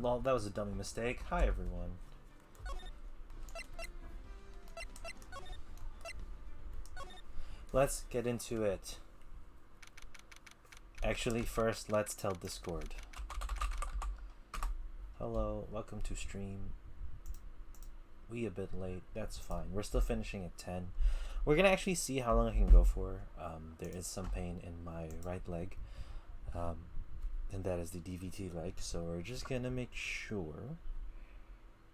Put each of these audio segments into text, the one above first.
Lol, that was a dummy mistake. Hi, everyone. Let's get into it. Actually, first, let's tell Discord. Hello, welcome to stream. We a bit late, that's fine. We're still finishing at 10. We're gonna actually see how long I can go for. There is some pain in my right leg. And that is the DVT leg, so we're just gonna make sure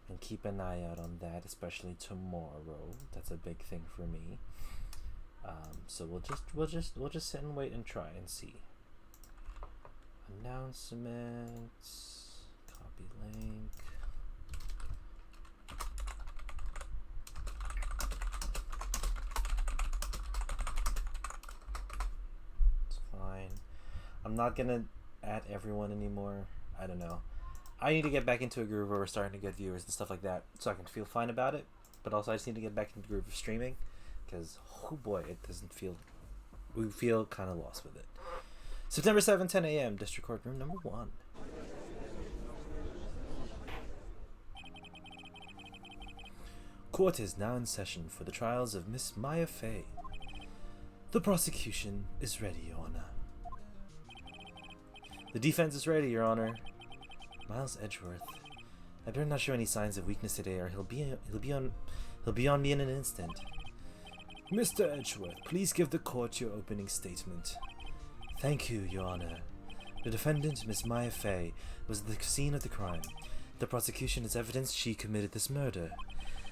and keep an eye out on that, especially tomorrow. That's a big thing for me. So we'll just sit and wait and try and see. Announcements, copy link. It's fine. I'm not gonna add everyone anymore. I don't know. I need to get back into a groove where we're starting to get viewers and stuff like that, so I can feel fine about it. But also I just need to get back into the groove of streaming, because oh boy, it doesn't feel. We feel kind of lost with it. September 7, 10 a.m. District Court Room number 1. Court is now in session for the trials of Miss Maya Fey. The prosecution is ready, Your Honor. The defense is ready, Your Honor. Miles Edgeworth. I better not show any signs of weakness today, or he'll be on me in an instant. Mr. Edgeworth, please give the court your opening statement. Thank you, Your Honor. The defendant, Miss Maya Fey, was at the scene of the crime. The prosecution has evidence she committed this murder,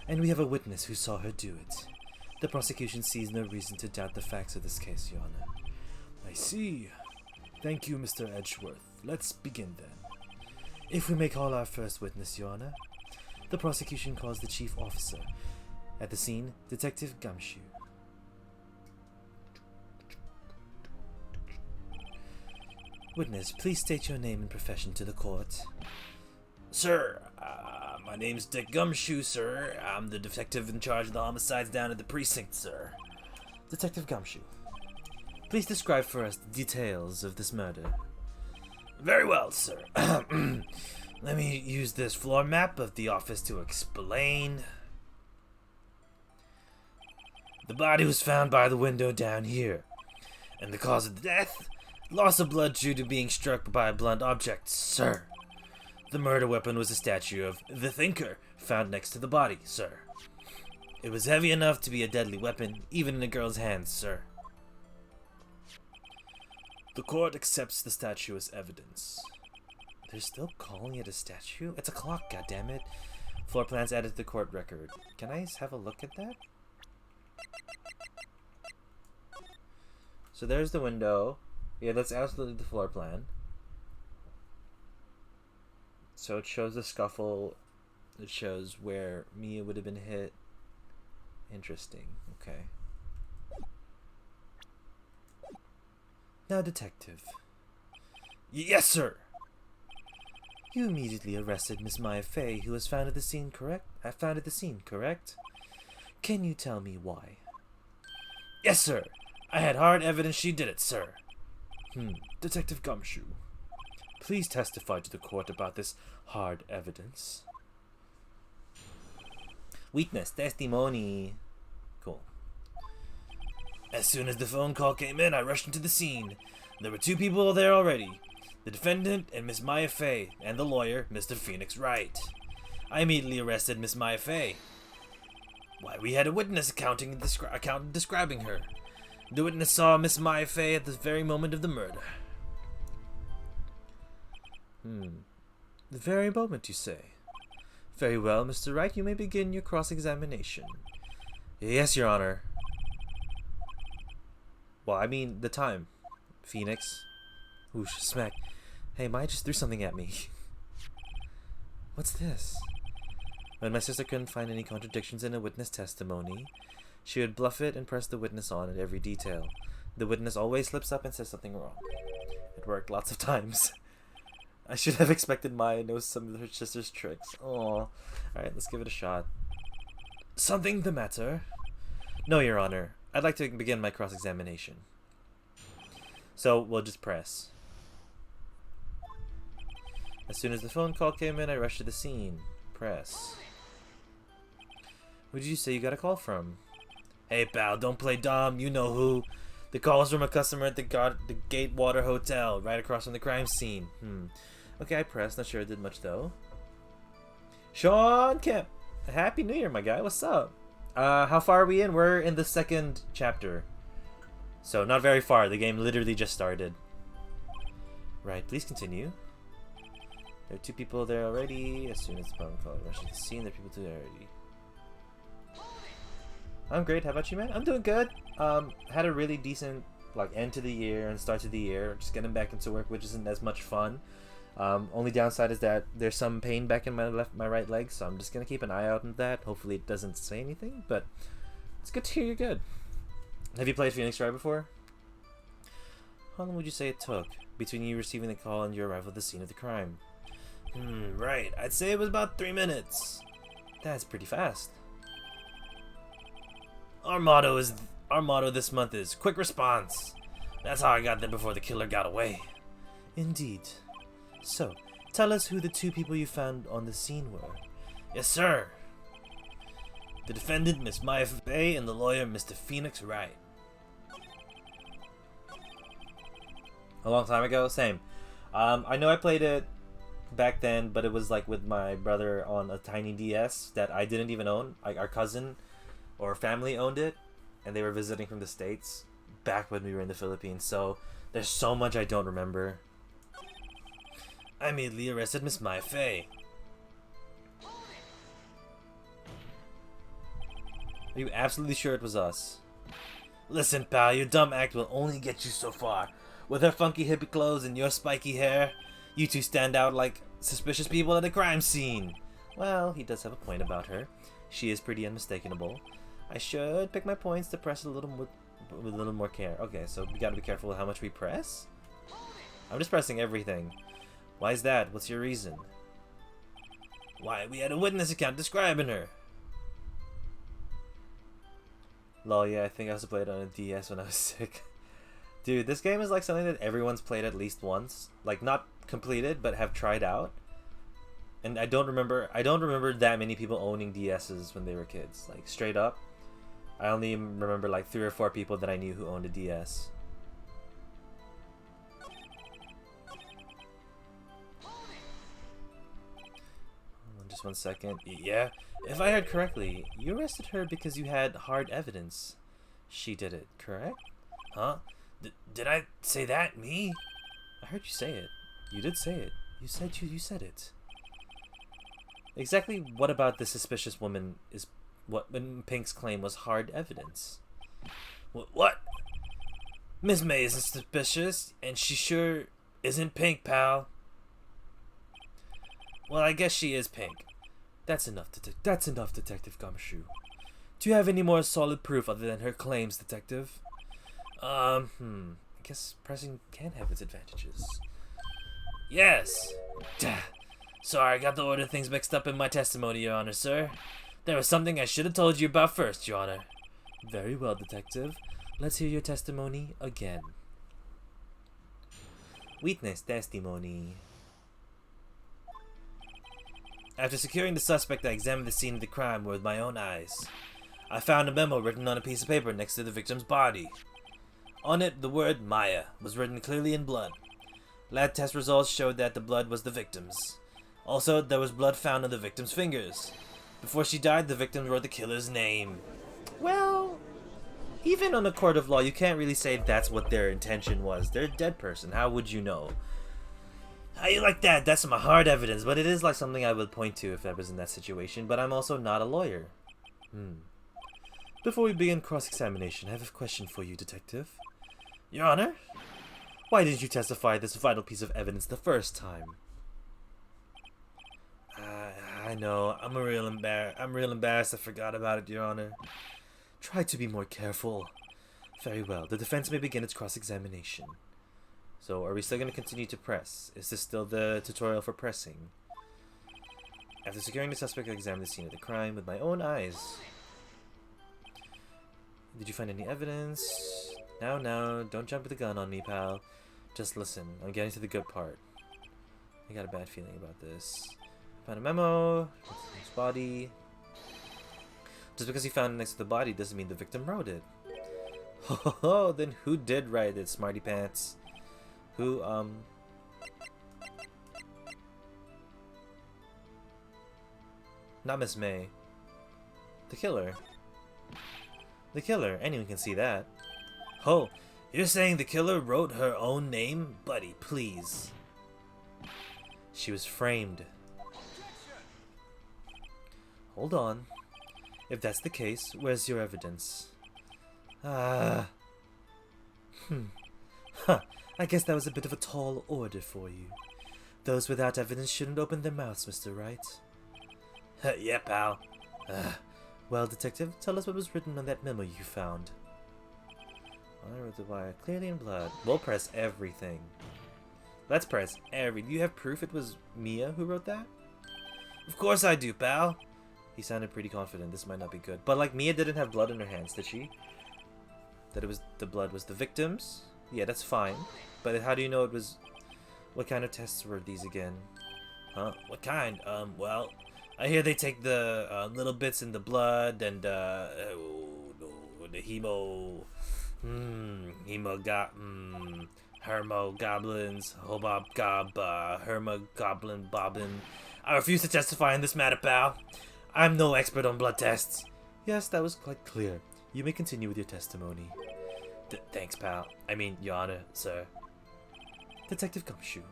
and we have a witness who saw her do it. The prosecution sees no reason to doubt the facts of this case, Your Honor. I see. Thank you, Mr. Edgeworth. Let's begin then. If we may call our first witness, Your Honor. The prosecution calls the chief officer. At the scene, Detective Gumshoe. Witness, please state your name and profession to the court. Sir, my name's Dick Gumshoe, sir. I'm the detective in charge of the homicides down at the precinct, sir. Detective Gumshoe, please describe for us the details of this murder. Very well, sir. Let me use this floor map of the office to explain. The body was found by the window down here, and the cause of the death? Loss of blood due to being struck by a blunt object, sir. The murder weapon was a statue of the Thinker found next to the body, sir. It was heavy enough to be a deadly weapon, even in a girl's hands, sir. The court accepts the statue as evidence. They're still calling it a statue? It's a clock, goddammit. Floor plans added to the court record. Can I have a look at that? So there's the window. Yeah, that's absolutely the floor plan. So it shows the scuffle. It shows where Mia would have been hit. Interesting. Okay. Now, detective. Yes, sir! You immediately arrested Miss Maya Fey, who was found at the scene, correct? Found at the scene, correct? Can you tell me why? Yes, sir! I had hard evidence she did it, sir. Detective Gumshoe, please testify to the court about this hard evidence. Witness testimony. Cool. As soon as the phone call came in, I rushed into the scene. There were 2 people there already. The defendant and Miss Maya Fey, and the lawyer, Mr. Phoenix Wright. I immediately arrested Miss Maya Fey. Why, we had a witness accountant describing her. The witness saw Miss Maya Fey at the very moment of the murder. The very moment, you say? Very well, Mr. Wright, you may begin your cross-examination. Yes, Your Honor. Well, I mean, the time. Phoenix. Whoosh, smack. Hey, Maya just threw something at me. What's this? When my sister couldn't find any contradictions in a witness testimony, she would bluff it and press the witness on at every detail. The witness always slips up and says something wrong. It worked lots of times. I should have expected Maya knows some of her sister's tricks. Aww. Alright, let's give it a shot. Something the matter? No, Your Honor. I'd like to begin my cross-examination. So, we'll just press. As soon as the phone call came in, I rushed to the scene. Press. Who did you say you got a call from? Hey pal, don't play dumb, you know who. The call was from a customer at the Gatewater Hotel, right across from the crime scene. Okay, I pressed, not sure it did much though. Sean Kemp! Happy New Year, my guy, what's up? How far are we in? We're in the 2nd chapter. So, not very far, the game literally just started. Right, please continue. There are 2 people there already. As soon as the phone call rushes the scene, there are people there already. I'm great. How about you, man? I'm doing good. Had a really decent end to the year and start to the year. Just getting back into work, which isn't as much fun. Only downside is that there's some pain back in my right leg, so I'm just gonna keep an eye out on that. Hopefully, it doesn't say anything, but it's good to hear you're good. Have you played Phoenix Wright before? How long would you say it took between you receiving the call and your arrival at the scene of the crime? Right. I'd say it was about 3 minutes. That's pretty fast. Our motto this month is quick response. That's how I got there before the killer got away. Indeed. So, tell us who the 2 people you found on the scene were. Yes, sir. The defendant, Miss Maya Faye, and the lawyer, Mr. Phoenix Wright. A long time ago? Same. I know I played it back then, but it was with my brother on a tiny DS that I didn't even own. Our cousin or family owned it, and they were visiting from the States back when we were in the Philippines, so there's so much I don't remember. I immediately arrested Miss Maya Faye. Are you absolutely sure it was us? Listen, pal, your dumb act will only get you so far. With her funky hippie clothes and your spiky hair, you 2 stand out like suspicious people at a crime scene. Well, he does have a point about her. She is pretty unmistakable. I should pick my points to press with a little more care. Okay, so we gotta be careful with how much we press. I'm just pressing everything. Why is that? What's your reason? Why, we had a witness account describing her. Lol, yeah, I think I also played on a DS when I was sick. Dude, this game is something that everyone's played at least once. Not completed, but have tried out. And I don't remember that many people owning DSs when they were kids. Straight up. I only remember 3 or 4 people that I knew who owned a DS. Just 1 second. Yeah? If I heard correctly, you arrested her because you had hard evidence. She did it, correct? Huh? Did I say that? Me? I heard you say it. You did say it. You said it. Exactly what about the suspicious woman is what Pink's claim was hard evidence? What? Miss May isn't suspicious, and she sure isn't Pink, pal. Well, I guess she is Pink. That's enough, Detective Gumshoe. Do you have any more solid proof other than her claims, Detective? I guess pressing can have its advantages. Yes! Sorry, I got the order of things mixed up in my testimony, Your Honor, sir. There was something I should have told you about first, Your Honor. Very well, Detective. Let's hear your testimony again. Witness testimony. After securing the suspect, I examined the scene of the crime with my own eyes. I found a memo written on a piece of paper next to the victim's body. On it, the word Maya was written clearly in blood. Lab test results showed that the blood was the victim's. Also, there was blood found on the victim's fingers. Before she died, the victim wrote the killer's name. Well, even on a court of law, you can't really say that's what their intention was. They're a dead person. How would you know? How you like that? That's some hard evidence, but it is something I would point to if I was in that situation, but I'm also not a lawyer. Before we begin cross-examination, I have a question for you, Detective. Your Honor? Why didn't you testify this vital piece of evidence the first time? I know. I'm real embarrassed I forgot about it, Your Honor. Try to be more careful. Very well. The defense may begin its cross-examination. So, are we still going to continue to press? Is this still the tutorial for pressing? After securing the suspect, I examined the scene of the crime with my own eyes. Did you find any evidence? Now, don't jump with the gun on me, pal. Just listen. I'm getting to the good part. I got a bad feeling about this. Found a memo. His body. Just because he found it next to the body doesn't mean the victim wrote it. Oh, then who did write it, smarty pants? Who, Not Miss May. The killer. The killer. Anyone can see that. Oh, you're saying the killer wrote her own name? Buddy, please. She was framed. Hold on. If that's the case, where's your evidence? Huh. I guess that was a bit of a tall order for you. Those without evidence shouldn't open their mouths, Mr. Wright. Yeah, pal. Well, detective, tell us what was written on that memo you found. I wrote the wire clearly in blood. We'll press everything. Let's press every. Do you have proof it was Mia who wrote that? Of course I do, pal. He sounded pretty confident. This might not be good. But like, Mia didn't have blood in her hands, did she? That it was the blood was the victim's? Yeah, that's fine. But how do you know it was? What kind of tests were these again? Huh? What kind? Well, I hear they take the little bits in the blood and the hermogoblins, hermogoblin bobbin. I refuse to testify in this matter, pal. I'm no expert on blood tests. Yes, that was quite clear. You may continue with your testimony. Thanks, pal. I mean, Your Honor, sir. Detective Gumshoe.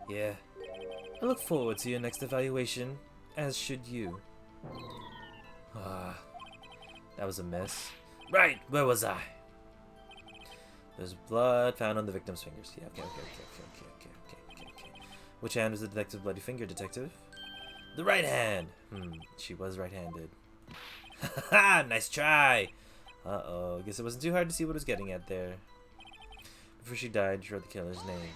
Yeah. I look forward to your next evaluation, as should you. That was a mess. Right, where was I? There's blood found on the victim's fingers. Yeah, okay. Which hand was the detective's bloody finger, detective? The right hand! She was right-handed. Haha, nice try! Uh-oh, guess it wasn't too hard to see what I was getting at there. Before she died, she wrote the killer's name.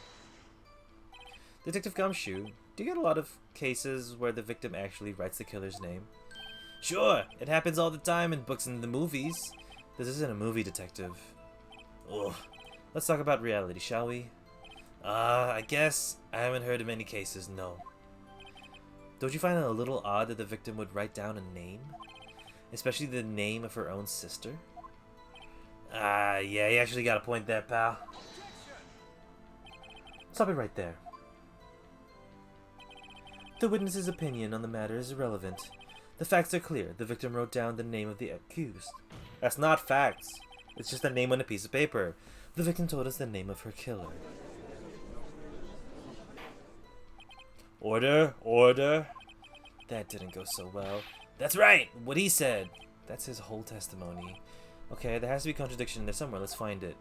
Detective Gumshoe, do you get a lot of cases where the victim actually writes the killer's name? Sure, it happens all the time in books and the movies. This isn't a movie, detective. Ugh. Let's talk about reality, shall we? I guess I haven't heard of any cases, no. Don't you find it a little odd that the victim would write down a name? Especially the name of her own sister? Yeah, you actually got a point there, pal. Stop it right there. The witness's opinion on the matter is irrelevant. The facts are clear. The victim wrote down the name of the accused. That's not facts. It's just a name on a piece of paper. The victim told us the name of her killer. Order, order. That didn't go so well. That's right, what he said. That's his whole testimony. Okay, there has to be a contradiction in there somewhere. Let's find it.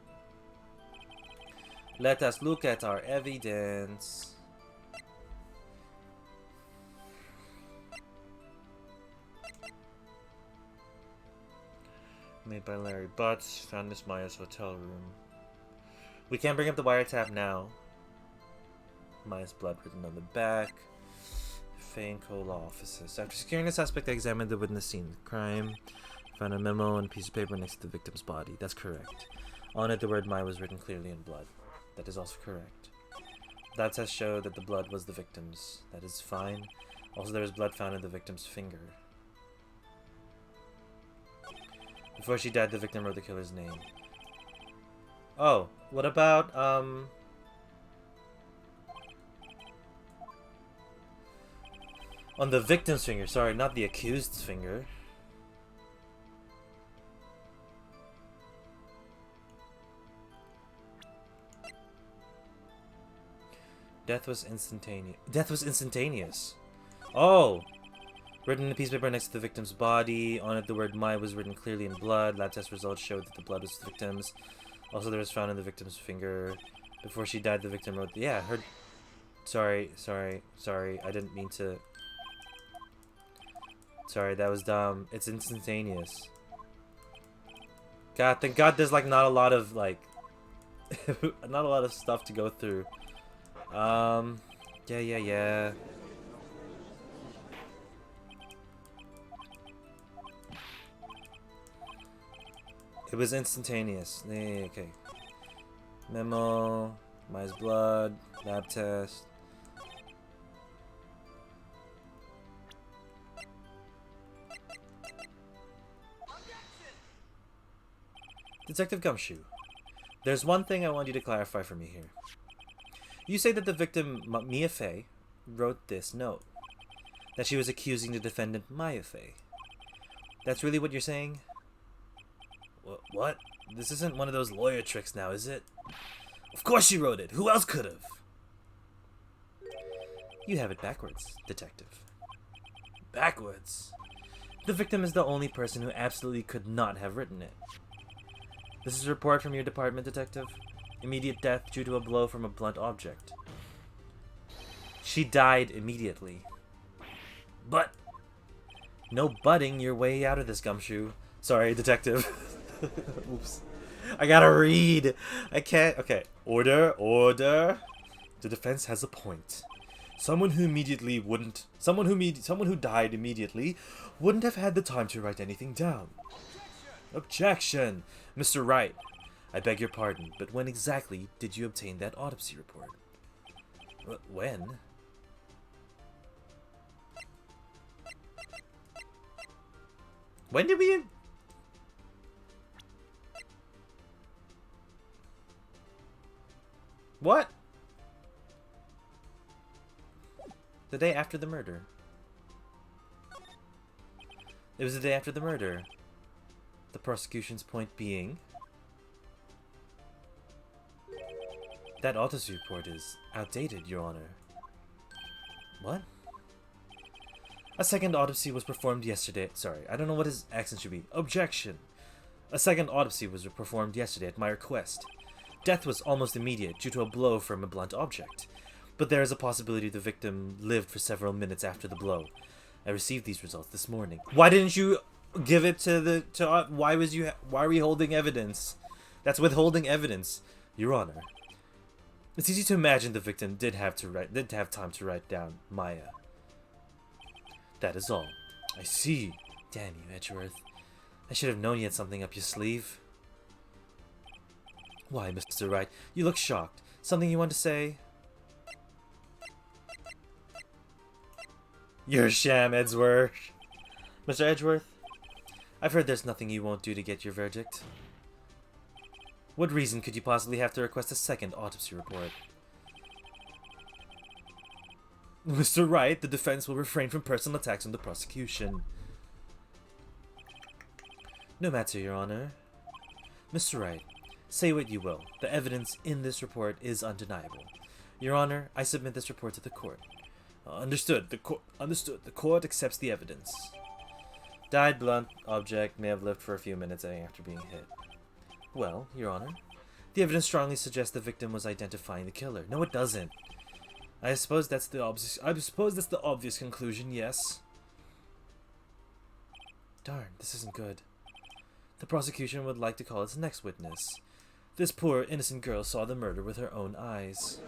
Let us look at our evidence. Made by Larry Butts. Found Miss Maya's hotel room. We can't bring up the wiretap now. Maya's blood written on the back. Fainco law offices. After securing the suspect, they examined the witness scene of the crime. Found a memo and a piece of paper next to the victim's body. That's correct. On it, the word Maya was written clearly in blood. That is also correct. That test showed that the blood was the victim's. That is fine. Also, there was blood found in the victim's finger. Before she died, the victim wrote the killer's name. Oh, what about, on the victim's finger, sorry, not the accused's finger. Death was instantaneous. Death was instantaneous. Oh! Written in a piece of paper next to the victim's body. On it, the word Maya was written clearly in blood. Lab test results showed that the blood was the victim's. Also, there was found in the victim's finger. Before she died, the victim wrote... Yeah, her... Sorry. I didn't mean to... Sorry, that was dumb. It's instantaneous. God, thank God there's, like, not a lot of, like... not a lot of stuff to go through. Yeah. It was instantaneous. Okay. Memo. Maya's blood. Lab test. Detective Gumshoe, there's one thing I want you to clarify for me here. You say that the victim, Mia Fey, wrote this note. That she was accusing the defendant, Maya Fey. That's really what you're saying? What? This isn't one of those lawyer tricks now, is it? Of course she wrote it! Who else could have? You have it backwards, Detective. Backwards? The victim is the only person who absolutely could not have written it. This is a report from your department, Detective. Immediate death due to a blow from a blunt object. She died immediately. But no butting your way out of this, Gumshoe. Sorry, Detective. Oops. I gotta read. I can't. Okay. Order. The defense has a point. Someone who died immediately wouldn't have had the time to write anything down. Objection! Mr. Wright, I beg your pardon, but when exactly did you obtain that autopsy report? When? When did we... What? The day after the murder. It was the day after the murder. The prosecution's point being... that autopsy report is outdated, Your Honor. What? A second autopsy was performed yesterday. Sorry, I don't know what his accent should be. Objection! A second autopsy was performed yesterday at my request. Death was almost immediate due to a blow from a blunt object. But there is a possibility the victim lived for several minutes after the blow. I received these results this morning. Why didn't you give it to the... why are we holding evidence? That's withholding evidence, Your Honor. It's easy to imagine the victim did have time to write down Maya. That is all. I see. Damn you, Edgeworth. I should have known you had something up your sleeve. Why, Mr. Wright? You look shocked. Something you want to say? You're a sham, Edgeworth. Mr. Edgeworth, I've heard there's nothing you won't do to get your verdict. What reason could you possibly have to request a second autopsy report? Mr. Wright, the defense will refrain from personal attacks on the prosecution. No matter, Your Honor. Mr. Wright, say what you will. The evidence in this report is undeniable. Your Honor, I submit this report to the court. Understood. Understood. The court accepts the evidence. Died blunt object may have lived for a few minutes after being hit. Well, Your Honor, the evidence strongly suggests the victim was identifying the killer. No, it doesn't. I suppose that's the obvious conclusion, yes. Darn, this isn't good. The prosecution would like to call its next witness. This poor, innocent girl saw the murder with her own eyes.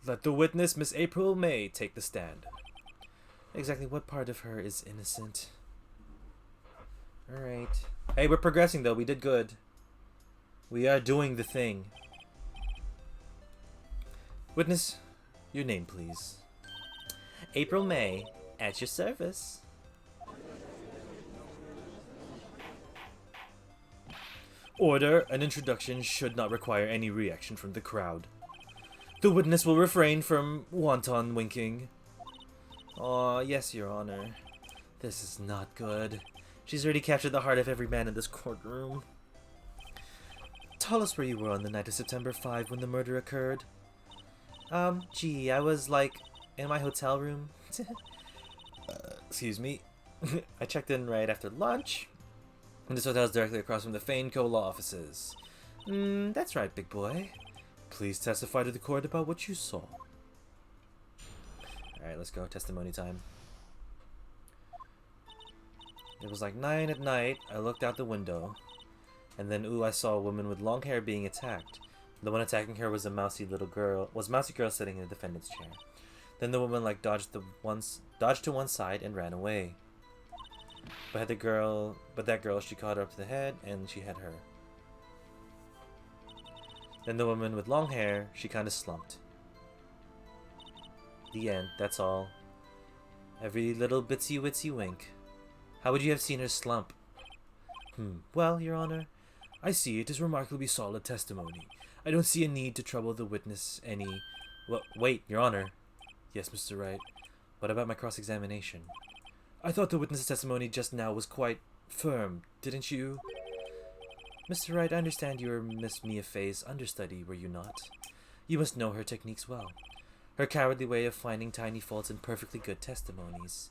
Let the witness, Miss April May, take the stand. Exactly what part of her is innocent? Alright. Hey, we're progressing though. We did good. We are doing the thing. Witness, your name please. April May, at your service. Order. An introduction should not require any reaction from the crowd. The witness will refrain from wanton winking. Aw, yes, Your Honor. This is not good. She's already captured the heart of every man in this courtroom. Tell us where you were on the night of September 5 when the murder occurred. Gee, I was, like, in my hotel room. Excuse me. I checked in right after lunch. And this hotel is directly across from the Faneco law offices. That's right, big boy. Please testify to the court about what you saw. Alright, let's go. Testimony time. It was like 9 at night. I looked out the window. And then, I saw a woman with long hair being attacked. The one attacking her was a mousy girl sitting in the defendant's chair. Then the woman, like, dodged to one side and ran away. But that girl, she caught her up to the head, and she had her. Then the woman with long hair, she kind of slumped. The end, that's all. Every little bitsy witsy wink. How would you have seen her slump? Well, Your Honor, I see it is remarkably solid testimony. I don't see a need to trouble the witness any... Well, wait, Your Honor. Yes, Mr. Wright. What about my cross-examination? I thought the witness's testimony just now was quite firm, didn't you? Mr. Wright, I understand you were Miss Mia Fey's understudy, were you not? You must know her techniques well. Her cowardly way of finding tiny faults in perfectly good testimonies.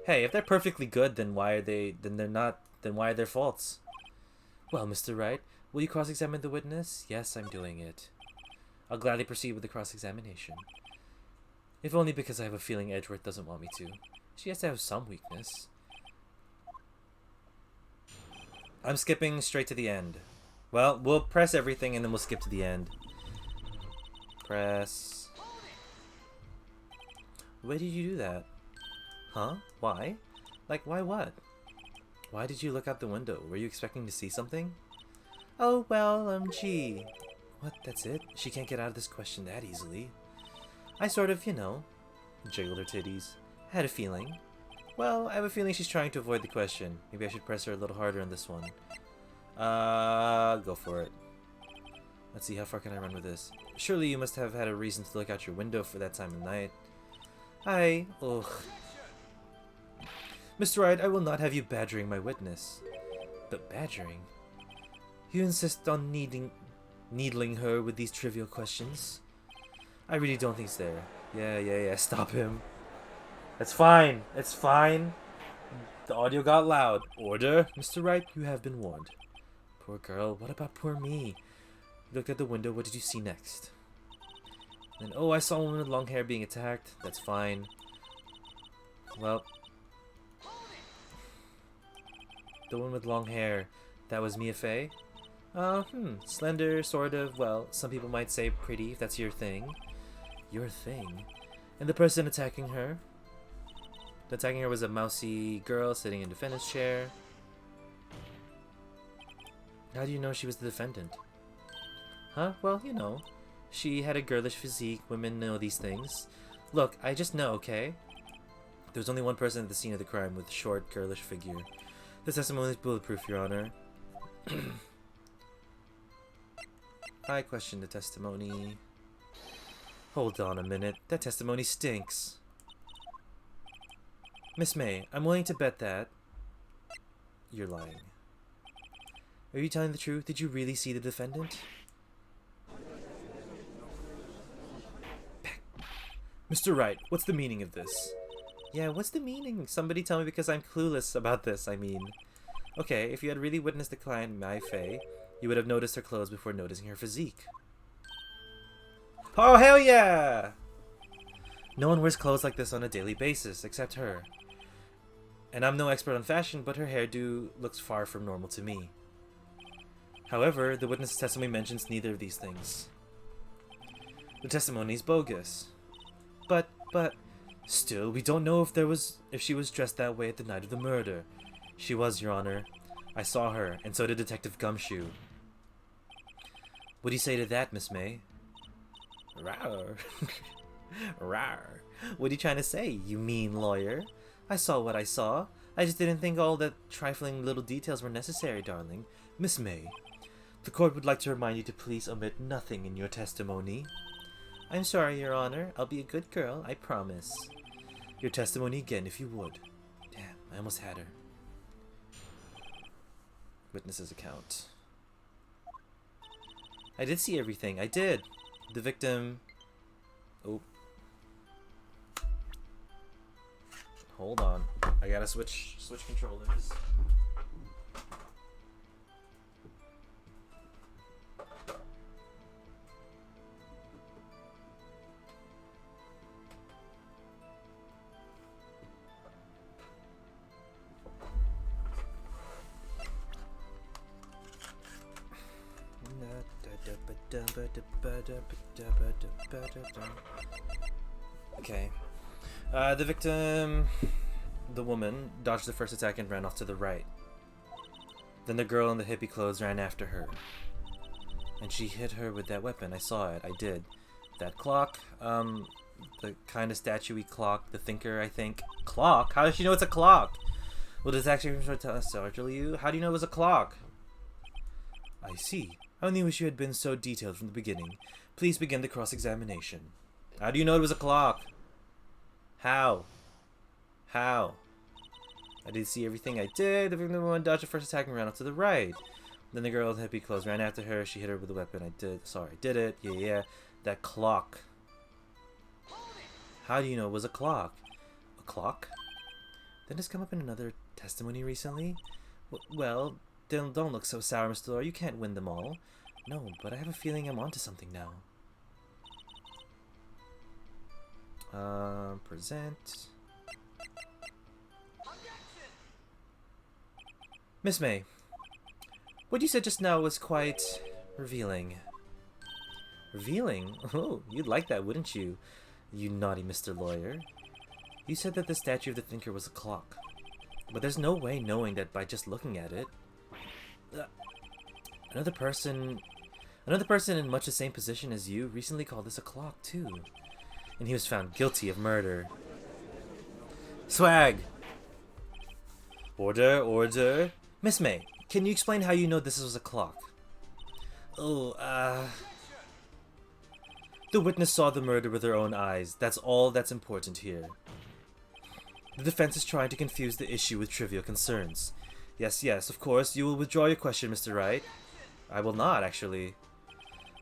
Hey, if they're perfectly good, then why are they... Then why are there faults? Well, Mr. Wright, will you cross-examine the witness? Yes, I'm doing it. I'll gladly proceed with the cross-examination. If only because I have a feeling Edgeworth doesn't want me to. She has to have some weakness. I'm skipping straight to the end. Well, we'll press everything and then we'll skip to the end. Press. Why did you do that? Huh? Why? Like, why what? Why did you look out the window? Were you expecting to see something? Oh, well, gee. What, that's it? She can't get out of this question that easily. I sort of, you know, jiggled her titties. Had a feeling. Well, I have a feeling she's trying to avoid the question. Maybe I should press her a little harder on this one. Go for it. Let's see, how far can I run with this? Surely you must have had a reason to look out your window for that time of night. Ugh. Mr. Wright, I will not have you badgering my witness. But badgering? You insist on needling her with these trivial questions? I really don't think it's there. Yeah, stop him. It's fine. It's fine. The audio got loud. Order. Mr. Wright, you have been warned. Poor girl. What about poor me? You looked at the window. What did you see next? And oh, I saw a woman with long hair being attacked. That's fine. Well, the one with long hair. That was Mia Fey? Slender, sort of. Well, some people might say pretty, if that's your thing. Your thing? And the person attacking her? Attacking her was a mousy girl sitting in the defendant's chair. How do you know she was the defendant? Huh? Well, you know. She had a girlish physique. Women know these things. Look, I just know, okay? There was only one person at the scene of the crime with a short, girlish figure. The testimony is bulletproof, Your Honor. I question the testimony. Hold on a minute. That testimony stinks. Miss May, I'm willing to bet that... You're lying. Are you telling the truth? Did you really see the defendant? Mr. Wright, what's the meaning of this? Yeah, what's the meaning? Somebody tell me because I'm clueless about this, I mean. Okay, if you had really witnessed the client, Mia Fey, you would have noticed her clothes before noticing her physique. Oh, hell yeah! No one wears clothes like this on a daily basis, except her. And I'm no expert on fashion, but her hairdo looks far from normal to me. However, the witness's testimony mentions neither of these things. The testimony is bogus. But, still, we don't know if she was dressed that way at the night of the murder. She was, Your Honor. I saw her, and so did Detective Gumshoe. What do you say to that, Miss May? Rawr. Rawr. What are you trying to say, you mean lawyer? I saw what I saw. I just didn't think all that trifling little details were necessary, darling. Miss May, the court would like to remind you to please omit nothing in your testimony. I'm sorry, Your Honor. I'll be a good girl, I promise. Your testimony again, if you would. Damn, I almost had her. Witness's account. I did see everything. I did. The victim... Oh. Hold on. I gotta switch controllers. Okay. The victim, the woman, dodged the first attack and ran off to the right. Then the girl in the hippie clothes ran after her. And she hit her with that weapon. I saw it. I did. That clock, the kind of statue-y clock, the thinker, I think. Clock? How does she know it's a clock? Will the detective startle you? How do you know it was a clock? I see. I only wish you had been so detailed from the beginning. Please begin the cross-examination. How do you know it was a clock? How? How? I did see everything I did. The woman dodged the first attack and ran off to the right. Then the girl with hippie clothes ran after her. She hit her with a weapon. I did it. Yeah. That clock. How do you know it was a clock? A clock? Didn't this come up in another testimony recently? Well, don't look so sour, Mr. Lawyer. You can't win them all. No, but I have a feeling I'm onto something now. Present. Miss May, what you said just now was quite revealing. Revealing? Oh, you'd like that, wouldn't you? You naughty Mr. Lawyer. You said that the statue of the thinker was a clock. But there's no way knowing that by just looking at it. Another person in much the same position as you recently called this a clock, too. And he was found guilty of murder. Swag! Order, order. Miss May, can you explain how you know this was a clock? Oh, the witness saw the murder with her own eyes. That's all that's important here. The defense is trying to confuse the issue with trivial concerns. Yes, of course. You will withdraw your question, Mr. Wright. I will not, actually.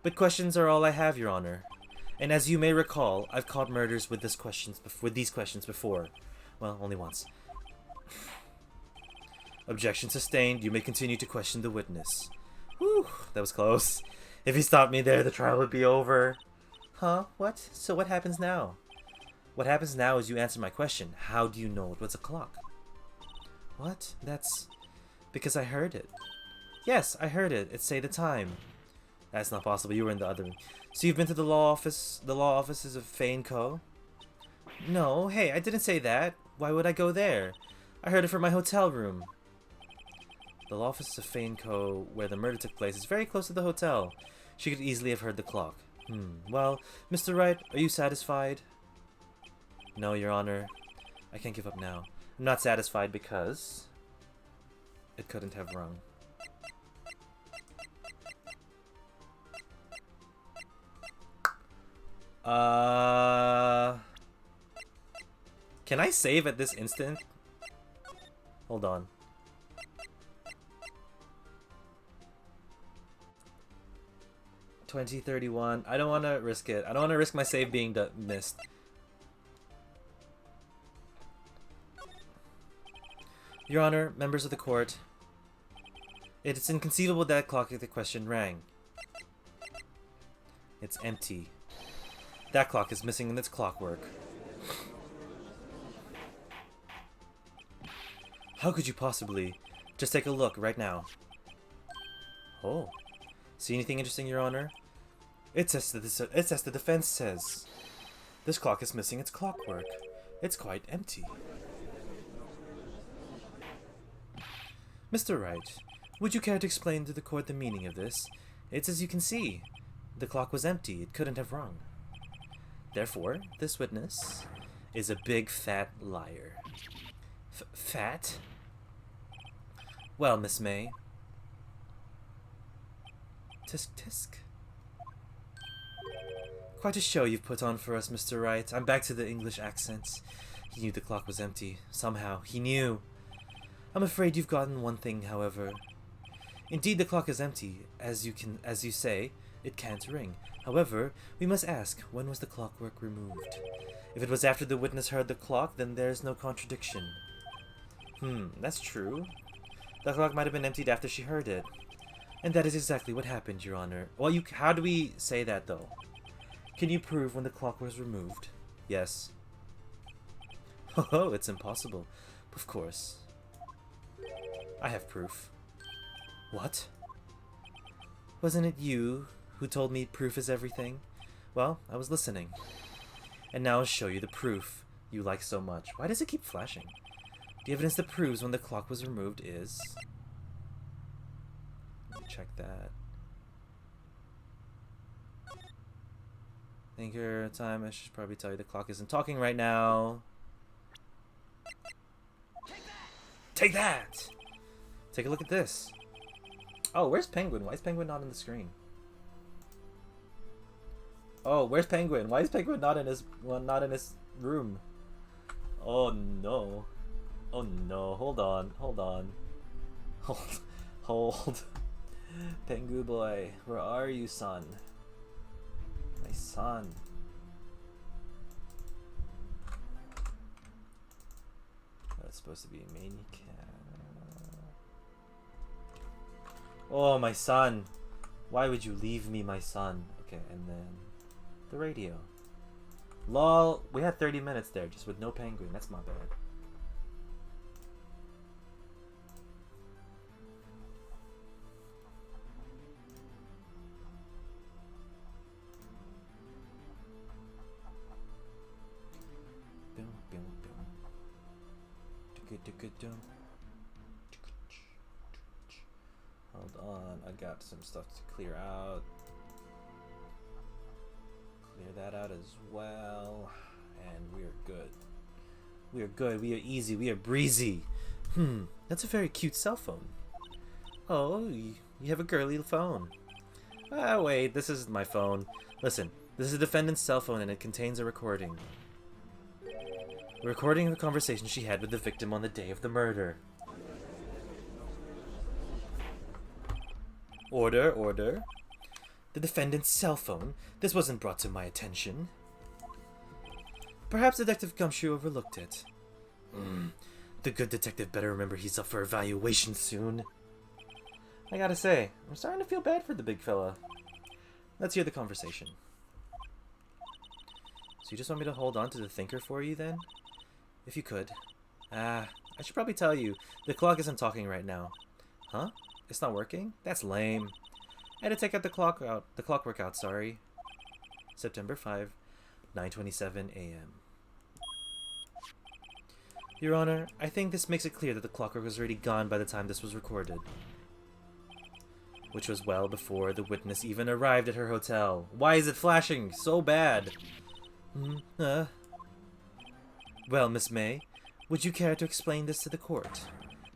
But questions are all I have, Your Honor. And as you may recall, I've caught murders with these questions before. Well, only once. Objection sustained. You may continue to question the witness. Whew, that was close. If he stopped me there, the trial would be over. Huh? What? So what happens now? What happens now is you answer my question. How do you know it was a clock? What? That's... because I heard it. Yes, I heard it. It say the time. That's not possible. You were in the other room. So you've been to the law offices of Fane Co.? No, hey, I didn't say that. Why would I go there? I heard it from my hotel room. The law offices of Fane Co., where the murder took place, is very close to the hotel. She could easily have heard the clock. Well, Mr. Wright, are you satisfied? No, Your Honor. I can't give up now. I'm not satisfied because... it couldn't have rung. Can I save at this instant? Hold on. $20.31. I don't want to risk it. I don't want to risk my save being missed. Your Honor, members of the court, it is inconceivable that clock at the question rang. It's empty. That clock is missing in its clockwork. How could you possibly? Just take a look right now. Oh. See anything interesting, Your Honor? It's as the defense says. This clock is missing its clockwork. It's quite empty. Mr. Wright, would you care to explain to the court the meaning of this? It's as you can see. The clock was empty. It couldn't have rung. Therefore, this witness is a big fat liar. Fat? Well, Miss May. Tisk tisk. Quite a show you've put on for us, Mr. Wright. I'm back to the English accents. He knew the clock was empty. Somehow, he knew. I'm afraid you've gotten one thing, however. Indeed, the clock is empty. As you say, it can't ring. However, we must ask, when was the clockwork removed? If it was after the witness heard the clock, then there's no contradiction. That's true. The clock might have been emptied after she heard it. And that is exactly what happened, Your Honor. Well, how do we say that, though? Can you prove when the clock was removed? Yes. Oh, it's impossible. Of course. I have proof. What? Wasn't it you who told me proof is everything? Well, I was listening. And now I'll show you the proof you like so much. Why does it keep flashing? The evidence that proves when the clock was removed is... Let me check that. Think your time. I should probably tell you the clock isn't talking right now. Take that! Take a look at this. Oh, where's Penguin? Why is Penguin not on the screen? Oh, where's Penguin? Why is Penguin not in his room? Oh no. Oh no. Hold on. Hold on. Hold. Pengu boy, where are you, son? My son. That's supposed to be a main cat. Oh, my son. Why would you leave me, my son? Okay, and then the radio. Lol, we had 30 minutes there just with no Penguin. That's not bad. Hold on, I got some stuff to clear out. Clear that out as well. And we are good. We are good, we are easy, we are breezy. That's a very cute cell phone. Oh, you have a girly phone. Ah, wait, this isn't my phone. Listen, this is a defendant's cell phone and it contains a recording. A recording of the conversation she had with the victim on the day of the murder. Order, order. The defendant's cell phone. This wasn't brought to my attention. Perhaps Detective Gumshoe overlooked it. The good detective better remember he's up for evaluation soon. I gotta say, I'm starting to feel bad for the big fella. Let's hear the conversation. So you just want me to hold on to the thinker for you then? If you could. I should probably tell you, the clock isn't talking right now. Huh? It's not working? That's lame. I had to take out the clockwork out, sorry. September 5, 9:27 a.m. Your Honor, I think this makes it clear that the clockwork was already gone by the time this was recorded. Which was well before the witness even arrived at her hotel. Why is it flashing so bad? Well, Miss May, would you care to explain this to the court?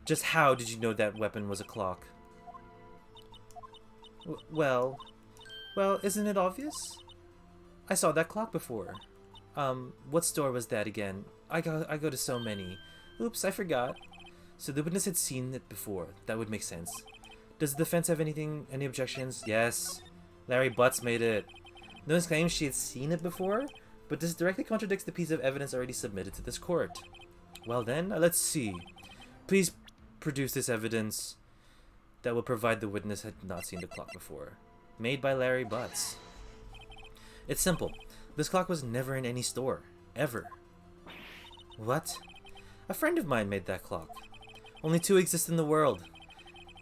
Just how did you know that weapon was a clock? Well, isn't it obvious? I saw that clock before. What store was that again? I go to so many. Oops, I forgot. So the witness had seen it before. That would make sense. Does the defense have any objections? Yes. Larry Butts made it. No one claims she had seen it before, but this directly contradicts the piece of evidence already submitted to this court. Well then, let's see. Please produce this evidence that will provide the witness had not seen the clock before. Made by Larry Butts. It's simple. This clock was never in any store. Ever. What? A friend of mine made that clock. Only 2 exist in the world.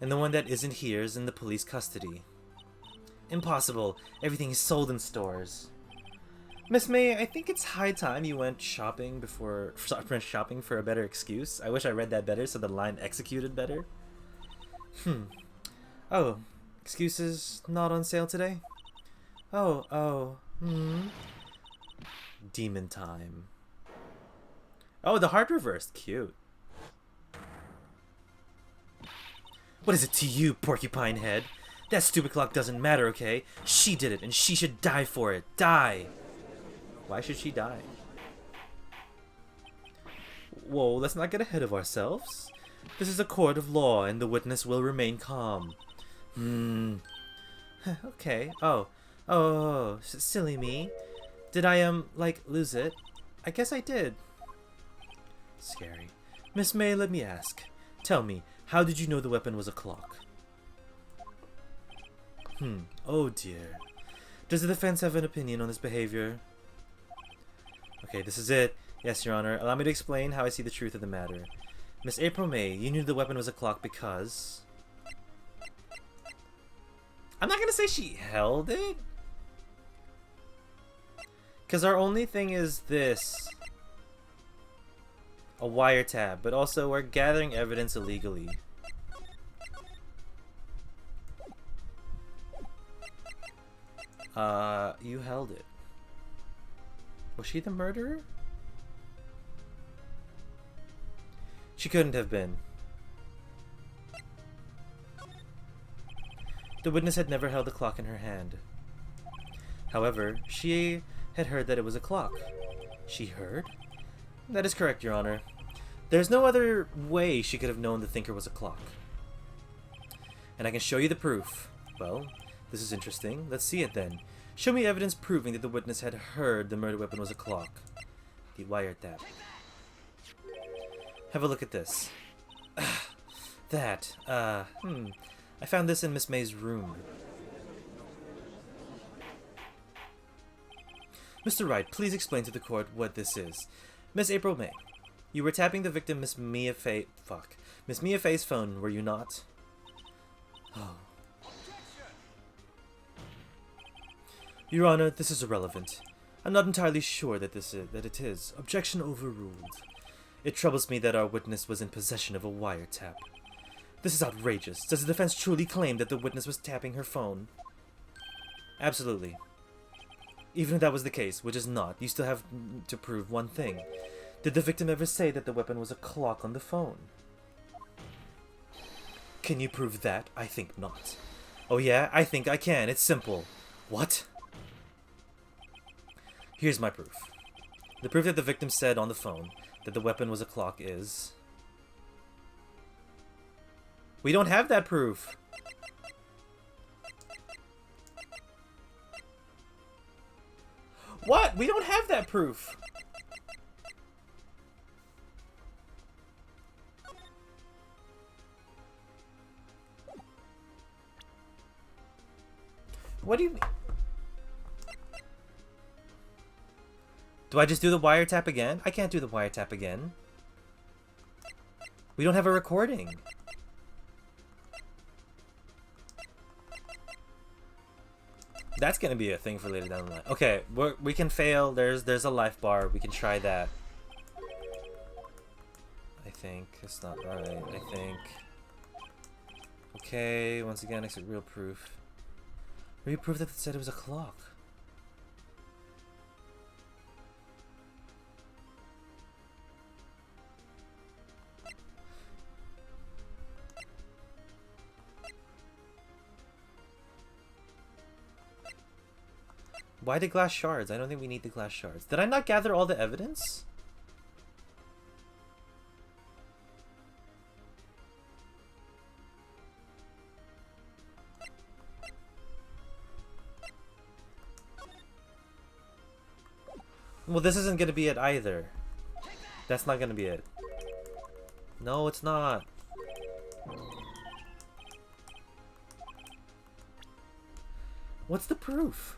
And the one that isn't here is in the police custody. Impossible. Everything is sold in stores. Miss May, I think it's high time you went shopping for a better excuse. I wish I read that better so the line executed better. Oh, excuses not on sale today? Demon time. Oh, the heart reversed. Cute. What is it to you, porcupine head? That stupid clock doesn't matter, okay? She did it, and she should die for it. Die! Why should she die? Whoa, let's not get ahead of ourselves. This is a court of law, and the witness will remain calm. Okay. Oh, silly me. Did I, like, lose it? I guess I did. Scary. Miss May, let me ask. Tell me, how did you know the weapon was a clock? Oh dear. Does the defense have an opinion on this behavior? Okay, this is it. Yes, Your Honor. Allow me to explain how I see the truth of the matter. Miss April May, you knew the weapon was a clock because... I'm not gonna say she held it. Because our only thing is this. A wiretap, but also we're gathering evidence illegally. You held it. Was she the murderer? She couldn't have been. The witness had never held a clock in her hand. However, she had heard that it was a clock. She heard? That is correct, Your Honor. There's no other way she could have known the thinker was a clock. And I can show you the proof. Well, this is interesting. Let's see it then. Show me evidence proving that the witness had heard the murder weapon was a clock. The wiretap. Have a look at this. I found this in Miss May's room. Mr. Wright, please explain to the court what this is. Miss April May, you were tapping the victim Miss Mia Fay's phone, were you not? Oh. Your Honor, this is irrelevant. I'm not entirely sure that it is. Objection overruled. It troubles me that our witness was in possession of a wiretap. This is outrageous. Does the defense truly claim that the witness was tapping her phone? Absolutely. Even if that was the case, which is not, you still have to prove one thing. Did the victim ever say that the weapon was a clock on the phone? Can you prove that? I think not. Oh yeah? I think I can. It's simple. What? Here's my proof. The proof that the victim said on the phone that the weapon was a clock is... We don't have that proof! What? We don't have that proof! What do you mean? Do I just do the wiretap again? I can't do the wiretap again. We don't have a recording. That's gonna be a thing for later down the line. Okay, we can fail. There's a life bar. We can try that. I think it's not right. I think. Okay, once again, exit real proof. Real proof that it said it was a clock. Why the glass shards? I don't think we need the glass shards. Did I not gather all the evidence? Well, this isn't gonna be it either. That's not gonna be it. No, it's not. What's the proof?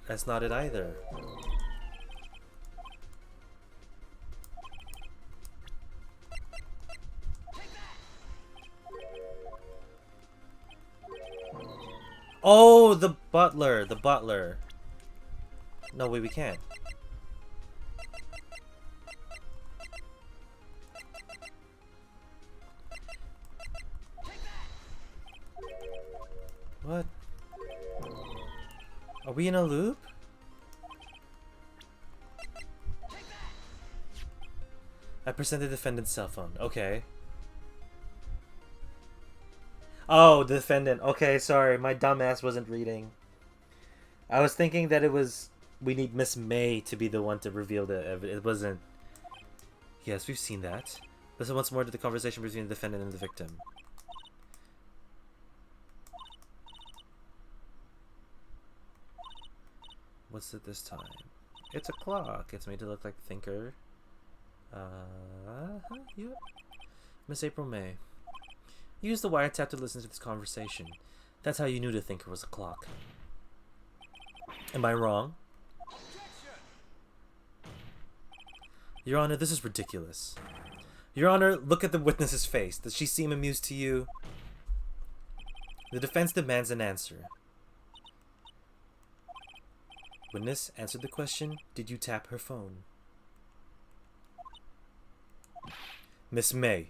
That's not it either. Oh, the butler. The butler. No, wait, we can't. What? Are we in a loop? I present the defendant's cell phone. Okay. Oh, the defendant. Okay, sorry. My dumbass wasn't reading. I was thinking that it was... We need Miss May to be the one to reveal the evidence. It wasn't... Yes, we've seen that. Listen once more to the conversation between the defendant and the victim. What's it this time? It's a clock. It's made to look like thinker. Yep. Miss April May. Use the wiretap to listen to this conversation. That's how you knew the thinker was a clock. Am I wrong? Your Honor, this is ridiculous. Your Honor, look at the witness's face. Does she seem amused to you? The defense demands an answer. Witness, answer the question. Did you tap her phone? Miss May.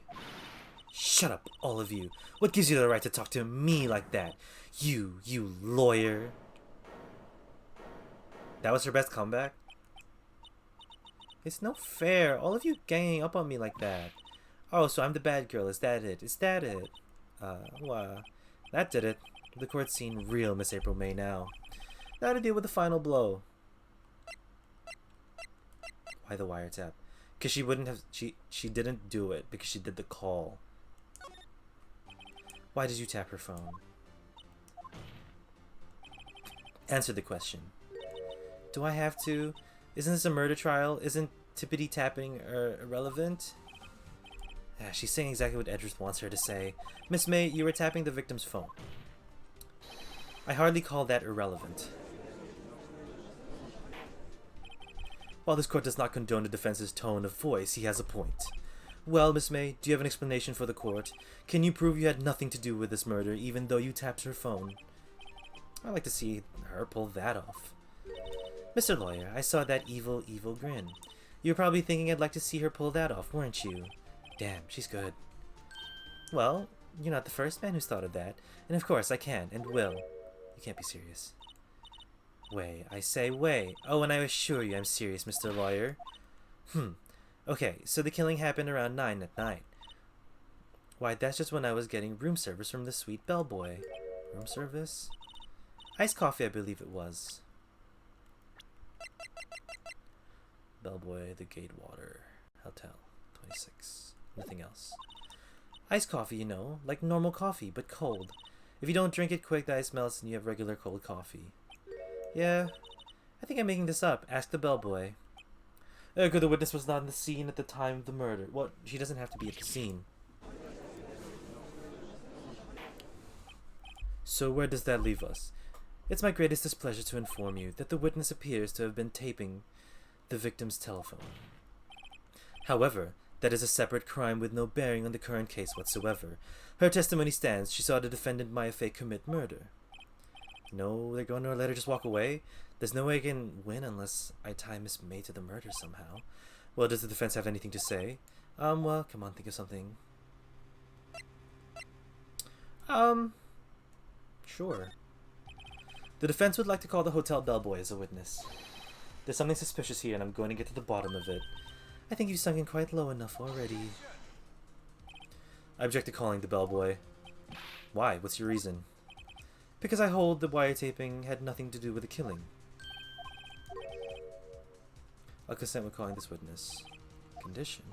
Shut up, all of you. What gives you the right to talk to me like that? You lawyer. That was her best comeback? It's no fair. All of you ganging up on me like that. Oh, so I'm the bad girl. Is that it? Is that it? Well, that did it. The court's seen real Miss April May now. Now to deal with the final blow. Why the wiretap? Because she wouldn't have... She didn't do it because she did the call. Why did you tap her phone? Answer the question. Do I have to? Isn't this a murder trial? Isn't tippity tapping irrelevant? She's saying exactly what Edgeworth wants her to say. Miss May, you were tapping the victim's phone. I hardly call that irrelevant. While this court does not condone the defense's tone of voice, he has a point. Well, Miss May, do you have an explanation for the court? Can you prove you had nothing to do with this murder, even though you tapped her phone? I'd like to see her pull that off. Mr. Lawyer, I saw that evil, evil grin. You were probably thinking I'd like to see her pull that off, weren't you? Damn, she's good. Well, you're not the first man who's thought of that, and of course I can and will. You can't be serious. Way, I say way. Oh, and I assure you I'm serious, Mr. Lawyer. Okay, so the killing happened around 9 at night. Why, that's just when I was getting room service from the sweet bellboy. Room service? Iced coffee, I believe it was. Bellboy, the Gatewater Hotel, 26. Nothing else. Iced coffee, you know, like normal coffee, but cold. If you don't drink it quick, the ice melts and you have regular cold coffee. Yeah, I think I'm making this up. Ask the bellboy. Good, the witness was not on the scene at the time of the murder. Well, she doesn't have to be at the scene. So where does that leave us? It's my greatest displeasure to inform you that the witness appears to have been taping the victim's telephone. However, that is a separate crime with no bearing on the current case whatsoever. Her testimony stands. She saw the defendant Maya Fey commit murder. No, they're going to let her just walk away? There's no way I can win unless I tie Miss May to the murder somehow. Well, does the defense have anything to say? Well, come on, think of something. Sure. The defense would like to call the hotel bellboy as a witness. There's something suspicious here, and I'm going to get to the bottom of it. I think you've sunk in quite low enough already. I object to calling the bellboy. Why? What's your reason? Because I hold the wiretapping had nothing to do with the killing. I'll consent with calling this witness. Condition.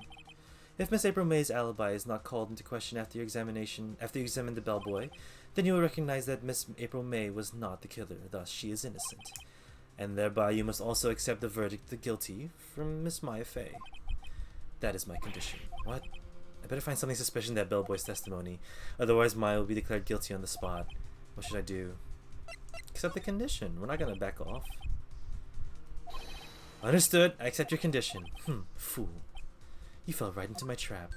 If Miss April May's alibi is not called into question after you examine the bellboy, then you will recognize that Miss April May was not the killer, thus she is innocent. And thereby you must also accept the verdict of guilty from Miss Maya Fey. That is my condition. What? I better find something suspicious in that bellboy's testimony, otherwise Maya will be declared guilty on the spot. What should I do? Accept the condition. We're not gonna back off. Understood. I accept your condition. Fool. You fell right into my trap.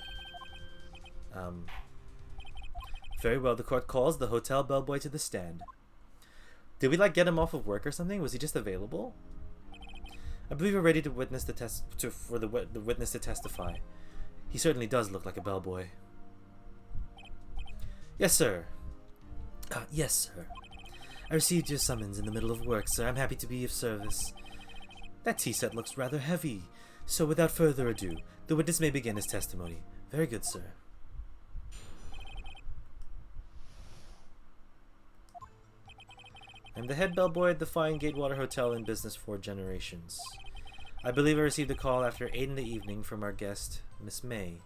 Very well, the court calls the hotel bellboy to the stand. Did we get him off of work or something? Was he just available? I believe we're ready to witness for the witness to testify. He certainly does look like a bellboy. Yes, sir. Yes, sir. I received your summons in the middle of work, sir. I'm happy to be of service. That tea set looks rather heavy. So without further ado, the witness may begin his testimony. Very good, sir. I'm the head bellboy at the fine Gatewater Hotel in business 4 generations. I believe I received a call after 8 in the evening from our guest, Miss May.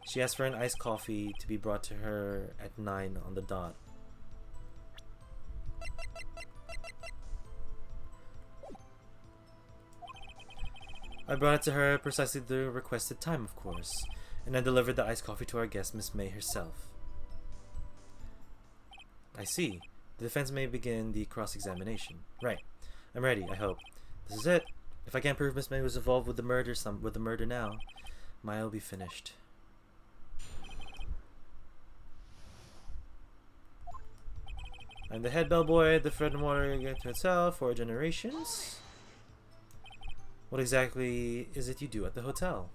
She asked for an iced coffee to be brought to her at 9 on the dot. I brought it to her precisely the requested time, of course, and I delivered the iced coffee to our guest, Miss May herself. I see. The defense may begin the cross-examination. Right. I'm ready, I hope. This is it. If I can't prove Miss May was involved with the murder now, Maya will be finished. I'm the head bellboy at the Fred and Water Hotel 4 generations. What exactly is it you do at the hotel?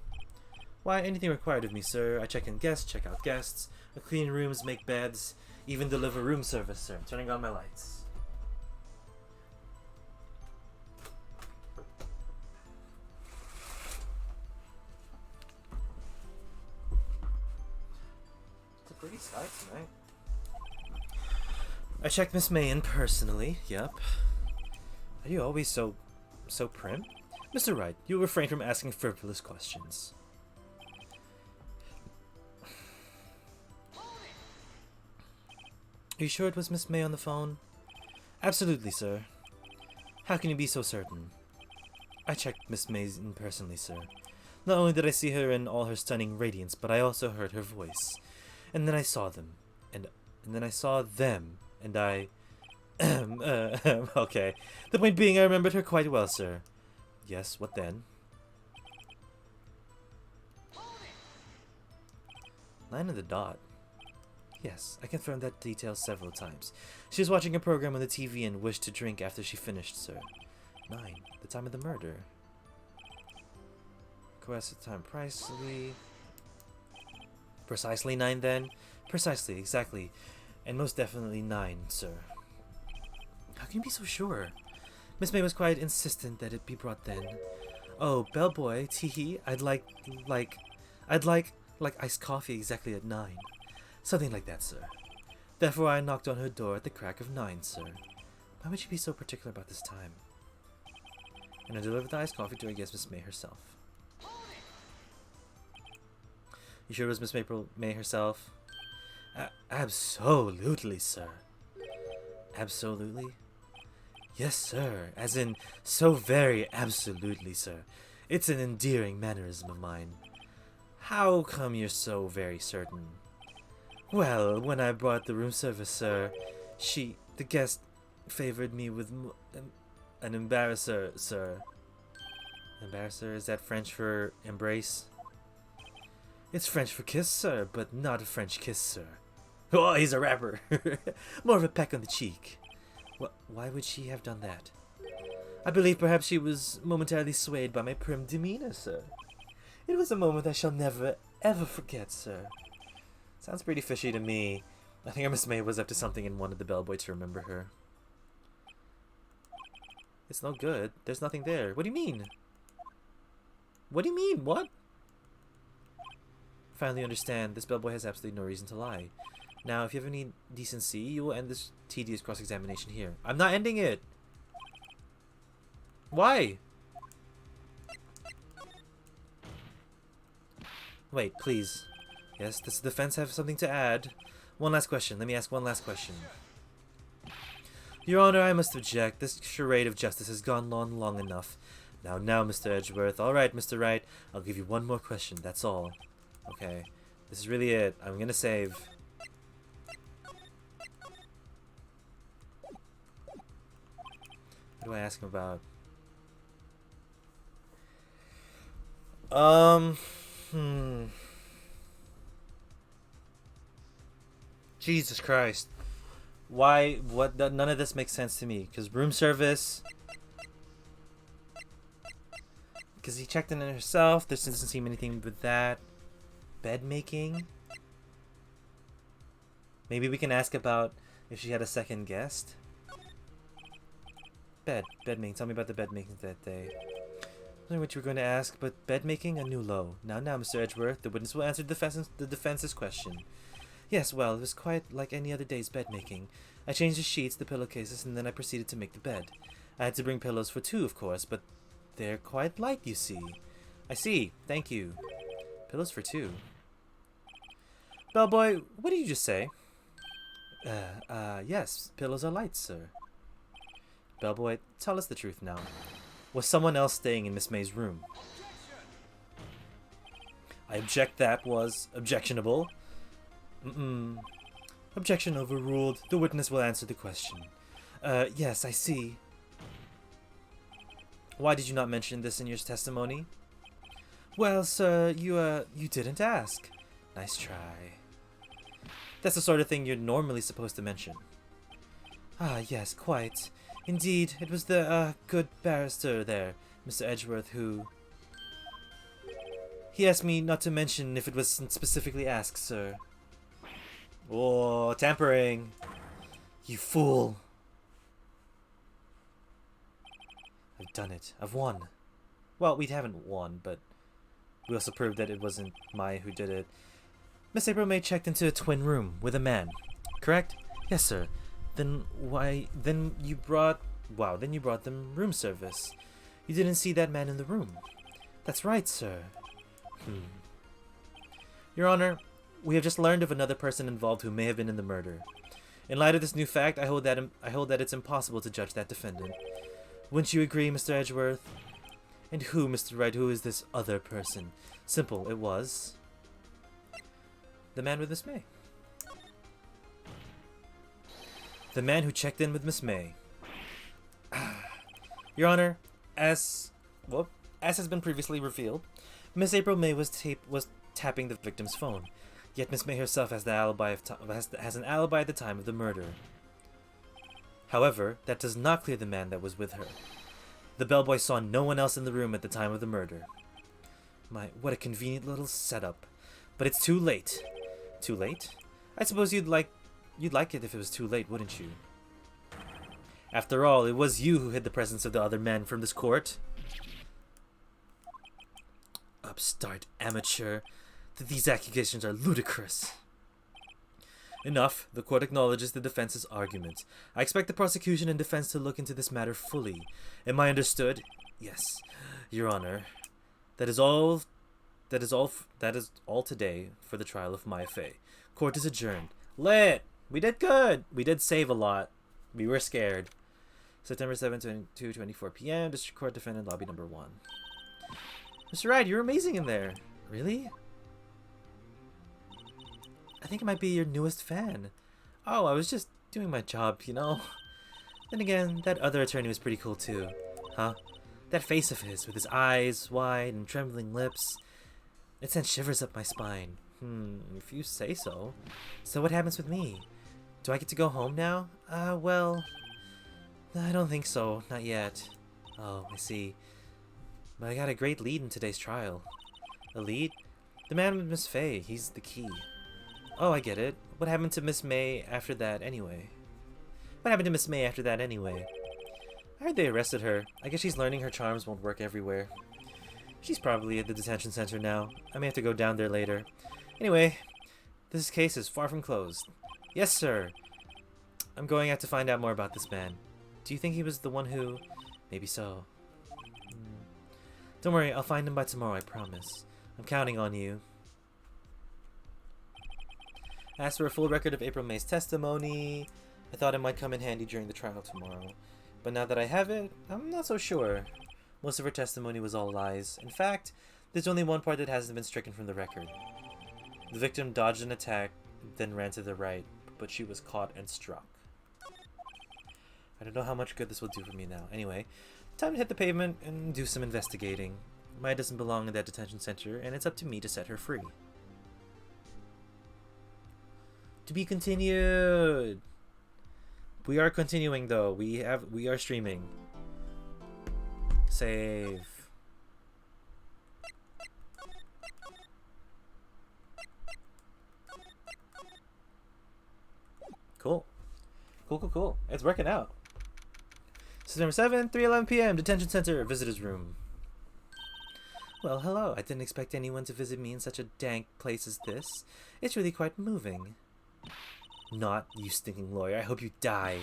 Why, anything required of me, sir. I check in guests, check out guests, I clean rooms, make beds, even deliver room service, sir. I'm turning on my lights. pretty sky tonight. I checked Miss May in personally, yep. Are you always so prim? Mr. Wright, you refrain from asking frivolous questions. Are you sure it was Miss May on the phone? Absolutely, sir. How can you be so certain? I checked Miss May in personally, sir. Not only did I see her in all her stunning radiance, but I also heard her voice. And then I saw them. And then I saw them. And I... okay. The point being, I remembered her quite well, sir. Yes, what then? 9 on the dot. Yes, I confirmed that detail several times. She was watching a program on the TV and wished to drink after she finished, sir. 9. The time of the murder. Coercive time precisely. Precisely 9 then? Precisely, exactly. And most definitely 9, sir. How can you be so sure? Miss May was quite insistent that it be brought then. Oh, bellboy, teehee, I'd like iced coffee exactly at 9. Something like that, sir. Therefore I knocked on her door at the crack of 9, sir. Why would she be so particular about this time? And I delivered the iced coffee to, I guess, Miss May herself. You sure it was Miss May herself? Absolutely, sir. Absolutely? Yes, sir. As in, so very absolutely, sir. It's an endearing mannerism of mine. How come you're so very certain? Well, when I brought the room service, sir, the guest, favored me with an embarrasser, sir. Embarrasser, is that French for embrace? It's French for kiss, sir, but not a French kiss, sir. Oh, he's a rapper. More of a peck on the cheek. Why would she have done that? I believe perhaps she was momentarily swayed by my prim demeanor, sir. It was a moment I shall never, ever forget, sir. Sounds pretty fishy to me. I think Miss May was up to something and wanted the bellboy to remember her. It's no good. There's nothing there. What do you mean? What do you mean? What? Finally understand, this bellboy has absolutely no reason to lie. Now, if you have any decency, you will end this tedious cross-examination here. I'm not ending it! Why? Wait, please. Yes, does the defense have something to add? One last question. Let me ask one last question. Your Honor, I must object. This charade of justice has gone on long enough. Now, Mr. Edgeworth. Alright, Mr. Wright. I'll give you one more question. That's all. Okay. This is really it. I'm gonna save. What do I ask him about? Jesus Christ. Why? What? None of this makes sense to me. Because room service. Because he checked in on herself. There doesn't seem anything with that. Bed making. Maybe we can ask about if she had a second guest. Bed making. Tell me about the bed making that day. I don't know what you were going to ask, but bed making a new low. Now, Mr. Edgeworth, the witness will answer the defense's question. Yes, well, it was quite like any other day's bed making. I changed the sheets, the pillowcases, and then I proceeded to make the bed. I had to bring pillows for 2, of course, but they're quite light, you see. I see. Thank you. Pillows for 2. Bellboy, what did you just say? Yes, pillows are light, sir. Bellboy, tell us the truth now. Was someone else staying in Miss May's room? I object that was objectionable. Objection overruled. The witness will answer the question. Yes, I see. Why did you not mention this in your testimony? Well, sir, you didn't ask. Nice try. That's the sort of thing you're normally supposed to mention. Ah, yes, quite. Indeed, it was the, good barrister there, Mr. Edgeworth, who... He asked me not to mention if it wasn't specifically asked, sir. Oh, tampering! You fool! I've done it. I've won. Well, we haven't won, but we also proved that it wasn't Maya who did it. Miss April May checked into a twin room with a man, correct? Yes, sir. Then why? Then you brought... Wow, then you brought them room service. You didn't see that man in the room. That's right, sir. Your Honor, we have just learned of another person involved who may have been in the murder. In light of this new fact, I hold that it's impossible to judge that defendant. Wouldn't you agree, Mr. Edgeworth? And who, Mr. Wright, who is this other person? Simple, it was... the man with Miss May. The man who checked in with Miss May. Your Honor, as has been previously revealed, Miss April May was tapping the victim's phone. Yet Miss May herself has an alibi at the time of the murder. However, that does not clear the man that was with her. The bellboy saw no one else in the room at the time of the murder. My, what a convenient little setup. But it's too late. Too late? I suppose you'd like it if it was too late, wouldn't you? After all, it was you who hid the presence of the other man from this court. Upstart amateur. These accusations are ludicrous. Enough. The court acknowledges the defense's argument. I expect the prosecution and defense to look into this matter fully. Am I understood? Yes, Your Honor. That is all today for the trial of Maya Fey. Court is adjourned. Lit! We did good! We did save a lot. We were scared. September 7th, 2:24 p.m. District Court Defendant Lobby Number 1. Mr. Wright, you're amazing in there. Really? I think I might be your newest fan. Oh, I was just doing my job, you know? Then again, that other attorney was pretty cool too. Huh? That face of his, with his eyes wide and trembling lips. It sent shivers up my spine. If you say so. So what happens with me? Do I get to go home now? Well... I don't think so. Not yet. Oh, I see. But I got a great lead in today's trial. A lead? The man with Miss Fey. He's the key. Oh, I get it. What happened to Miss May after that anyway? I heard they arrested her. I guess she's learning her charms won't work everywhere. She's probably at the detention center now. I may have to go down there later. Anyway, this case is far from closed. Yes, sir. I'm going out to find out more about this man. Do you think he was the one who... Maybe so. Don't worry, I'll find him by tomorrow, I promise. I'm counting on you. As for a full record of April May's testimony, I thought it might come in handy during the trial tomorrow. But now that I have it, I'm not so sure. Most of her testimony was all lies. In fact, there's only one part that hasn't been stricken from the record. The victim dodged an attack, then ran to the right, but she was caught and struck. I don't know how much good this will do for me now. Anyway, time to hit the pavement and do some investigating. Maya doesn't belong in that detention center, and it's up to me to set her free. To be continued! We are continuing though. We are streaming. Save. Cool. Cool. It's working out. September 7th, 3:11 p.m. Detention Center, Visitors Room. Well, hello. I didn't expect anyone to visit me in such a dank place as this. It's really quite moving. Not, you stinking lawyer. I hope you die.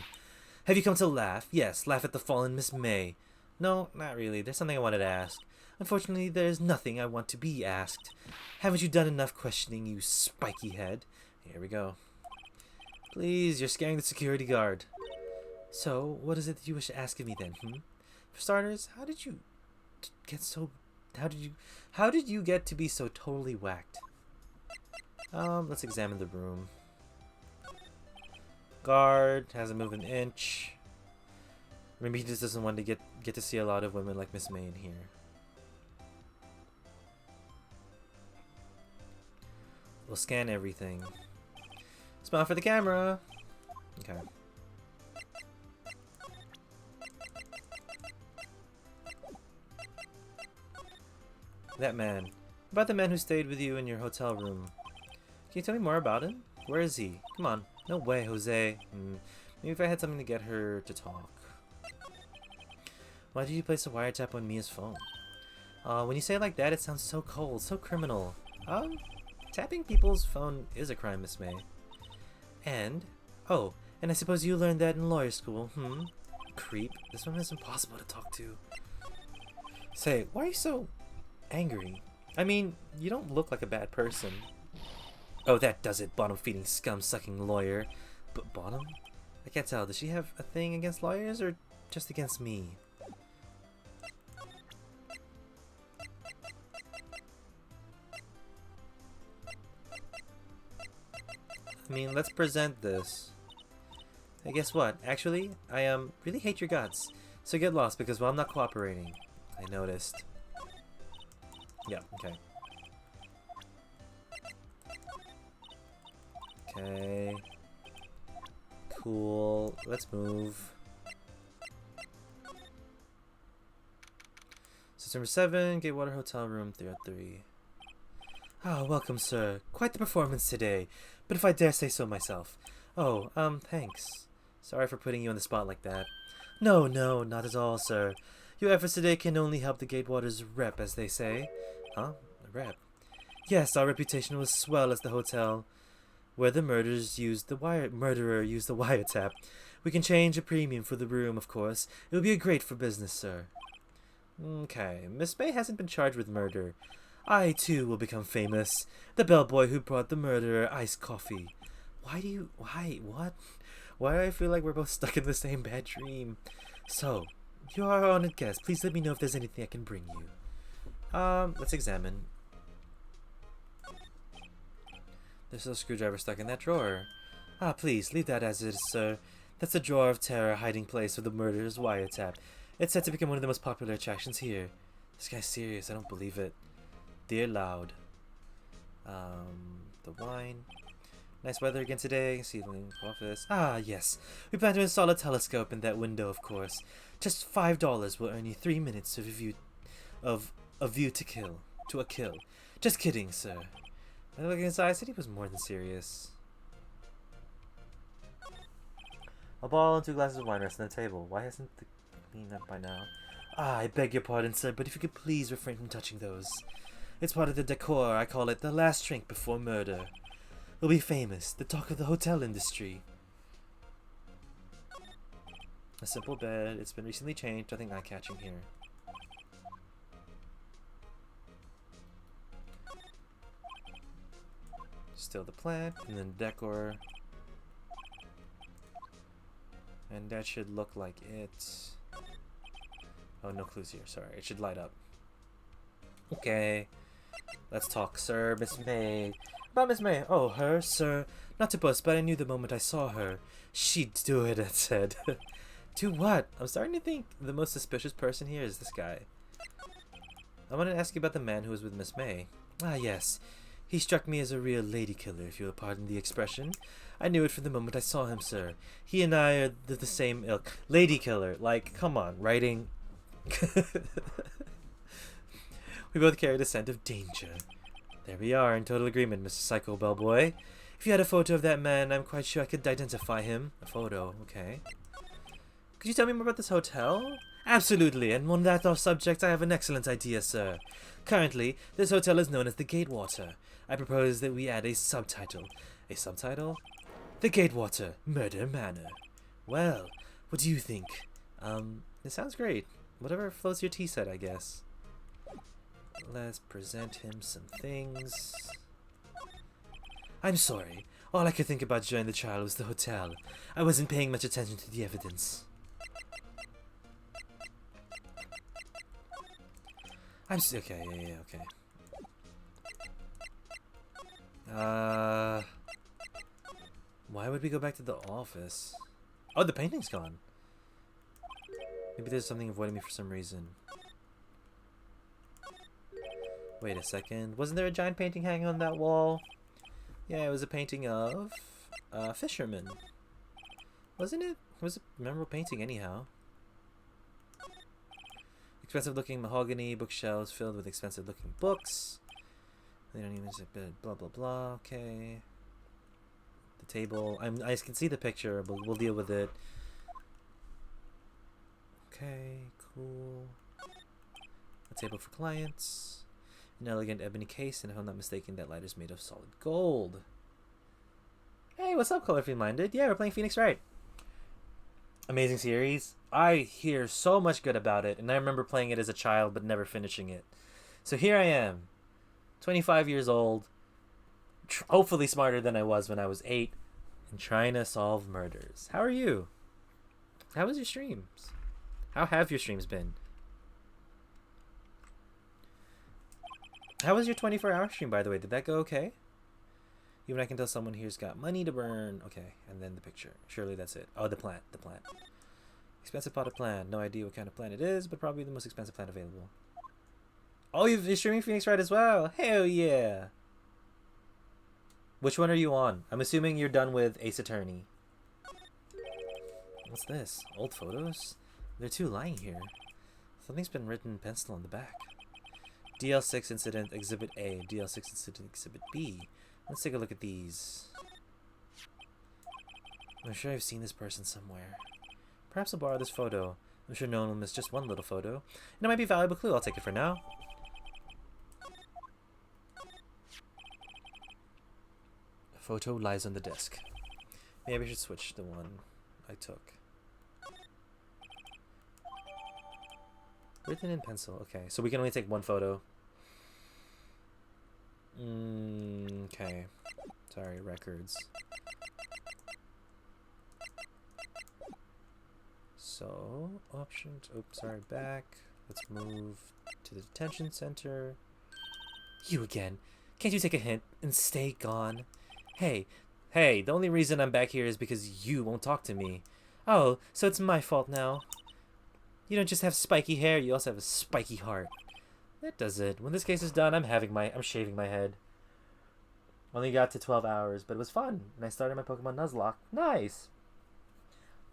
Have you come to laugh? Yes, laugh at the fallen Miss May. No, not really. There's something I wanted to ask. Unfortunately, there's nothing I want to be asked. Haven't you done enough questioning, you spiky head? Here we go. Please, you're scaring the security guard. So, what is it that you wish to ask of me then, For starters, how did you get to be so totally whacked? Let's examine the room. Guard hasn't moved an inch. Maybe he just doesn't want to get to see a lot of women like Miss May in here. We'll scan everything. Smile for the camera. Okay. That man. About the man who stayed with you in your hotel room. Can you tell me more about him? Where is he? Come on. No way, Jose. Maybe if I had something to get her to talk. Why did you place a wiretap on Mia's phone? When you say it like that, it sounds so cold, so criminal. Tapping people's phone is a crime, Miss May. And, oh, and I suppose you learned that in lawyer school, Creep. This one is impossible to talk to. Say, why are you so angry? I mean, you don't look like a bad person. Oh, that does it, bottom-feeding, scum-sucking lawyer. But bottom? I can't tell. Does she have a thing against lawyers or just against me? I mean, let's present this. Hey, guess what? Actually, I really hate your guts. So get lost because, well, I'm not cooperating. I noticed. Yeah, okay. Okay. Cool. Let's move. So number 7, Gatewater Hotel Room 303. Ah, welcome, sir. Quite the performance today, but if I dare say so myself. Oh, thanks. Sorry for putting you on the spot like that. No, not at all, sir. Your efforts today can only help the Gatewater's rep, as they say. Huh? A rep? Yes, our reputation was swell as the hotel where the murderer used the wiretap. We can change a premium for the room, of course. It will be great for business, sir. Okay, Miss May hasn't been charged with murder. I, too, will become famous. The bellboy who brought the murderer iced coffee. Why? What? Why do I feel like we're both stuck in the same bad dream? So, you are our honored guest. Please let me know if there's anything I can bring you. Let's examine. There's a screwdriver stuck in that drawer. Ah, please, leave that as it is, sir. That's a drawer of terror hiding place for the murderer's wiretap. It's set to become one of the most popular attractions here. This guy's serious, I don't believe it. Dear Loud. The wine. Nice weather again today. Ceiling office. Ah, yes. We plan to install a telescope in that window, of course. Just $5 will earn you 3 minutes of a view to a kill. Just kidding, sir. When looking inside, I said he was more than serious. A ball and 2 glasses of wine rest on the table. Why hasn't the cleaned up by now? Ah, I beg your pardon, sir, but if you could please refrain from touching those. It's part of the decor. I call it the last drink before murder. We'll be famous, the talk of the hotel industry. A simple bed. It's been recently changed. Nothing eye-catching here. Still the plant, and then decor. And that should look like it. Oh, no clues here. Sorry, it should light up. Okay. Let's talk, sir. Miss May. About Miss May. Oh, her, sir. Not to boast, but I knew the moment I saw her. She'd do it, I said. Do what? I'm starting to think the most suspicious person here is this guy. I want to ask you about the man who was with Miss May. Ah, yes. He struck me as a real lady killer, if you'll pardon the expression. I knew it from the moment I saw him, sir. He and I are the same ilk. Lady killer. Like, come on, writing. We both carried a scent of danger. There we are, in total agreement, Mr. Psycho Bellboy. If you had a photo of that man, I'm quite sure I could identify him. A photo, okay. Could you tell me more about this hotel? Absolutely, and on that subject, I have an excellent idea, sir. Currently, this hotel is known as the Gatewater. I propose that we add a subtitle. A subtitle? The Gatewater, Murder Manor. Well, what do you think? It sounds great. Whatever floats your tea set, I guess. Let's present him some things. I'm sorry. All I could think about during the trial was the hotel. I wasn't paying much attention to the evidence. Okay, yeah, okay. Why would we go back to the office? Oh, the painting's gone. Maybe there's something avoiding me for some reason. Wait a second. Wasn't there a giant painting hanging on that wall? Yeah, it was a painting of a fisherman. Wasn't it? It was a memorable painting anyhow. Expensive looking mahogany bookshelves filled with expensive looking books. They don't even zip it. Blah blah blah. Okay. The table. I can see the picture, but we'll deal with it. Okay, cool. A table for clients. An elegant ebony case, and if I'm not mistaken, that light is made of solid gold. Hey, what's up, Colorfully Minded? Yeah, we're playing Phoenix Wright. Amazing series. I hear so much good about it, and I remember playing it as a child but never finishing it. So here I am, 25 years old, hopefully smarter than I was when I was 8, and trying to solve murders. How are you? How was your streams? How have your streams been? How was your 24-hour stream, by the way? Did that go okay? Even I can tell someone here's got money to burn. Okay, and then the picture. Surely that's it. Oh, the plant. The plant. Expensive potted plant. No idea what kind of plant it is, but probably the most expensive plant available. Oh, you're streaming Phoenix Wright as well? Hell yeah. Which one are you on? I'm assuming you're done with Ace Attorney. What's this? Old photos? There are 2 lying here. Something's been written in pencil on the back. DL6 Incident Exhibit A. DL6 Incident Exhibit B. Let's take a look at these. I'm sure I've seen this person somewhere. Perhaps I'll borrow this photo. I'm sure no one will miss just one little photo. And it might be a valuable clue. I'll take it for now. A photo lies on the desk. Maybe I should switch the one I took. Written in pencil. Okay, so we can only take one photo. Okay. Sorry, records. So, options. Oops, sorry, back. Let's move to the detention center. You again. Can't you take a hint and stay gone? Hey, the only reason I'm back here is because you won't talk to me. Oh, so it's my fault now. You don't just have spiky hair, you also have a spiky heart. That does it. When this case is done, I'm shaving my head. Only got to 12 hours, but it was fun. And I started my Pokemon Nuzlocke. Nice!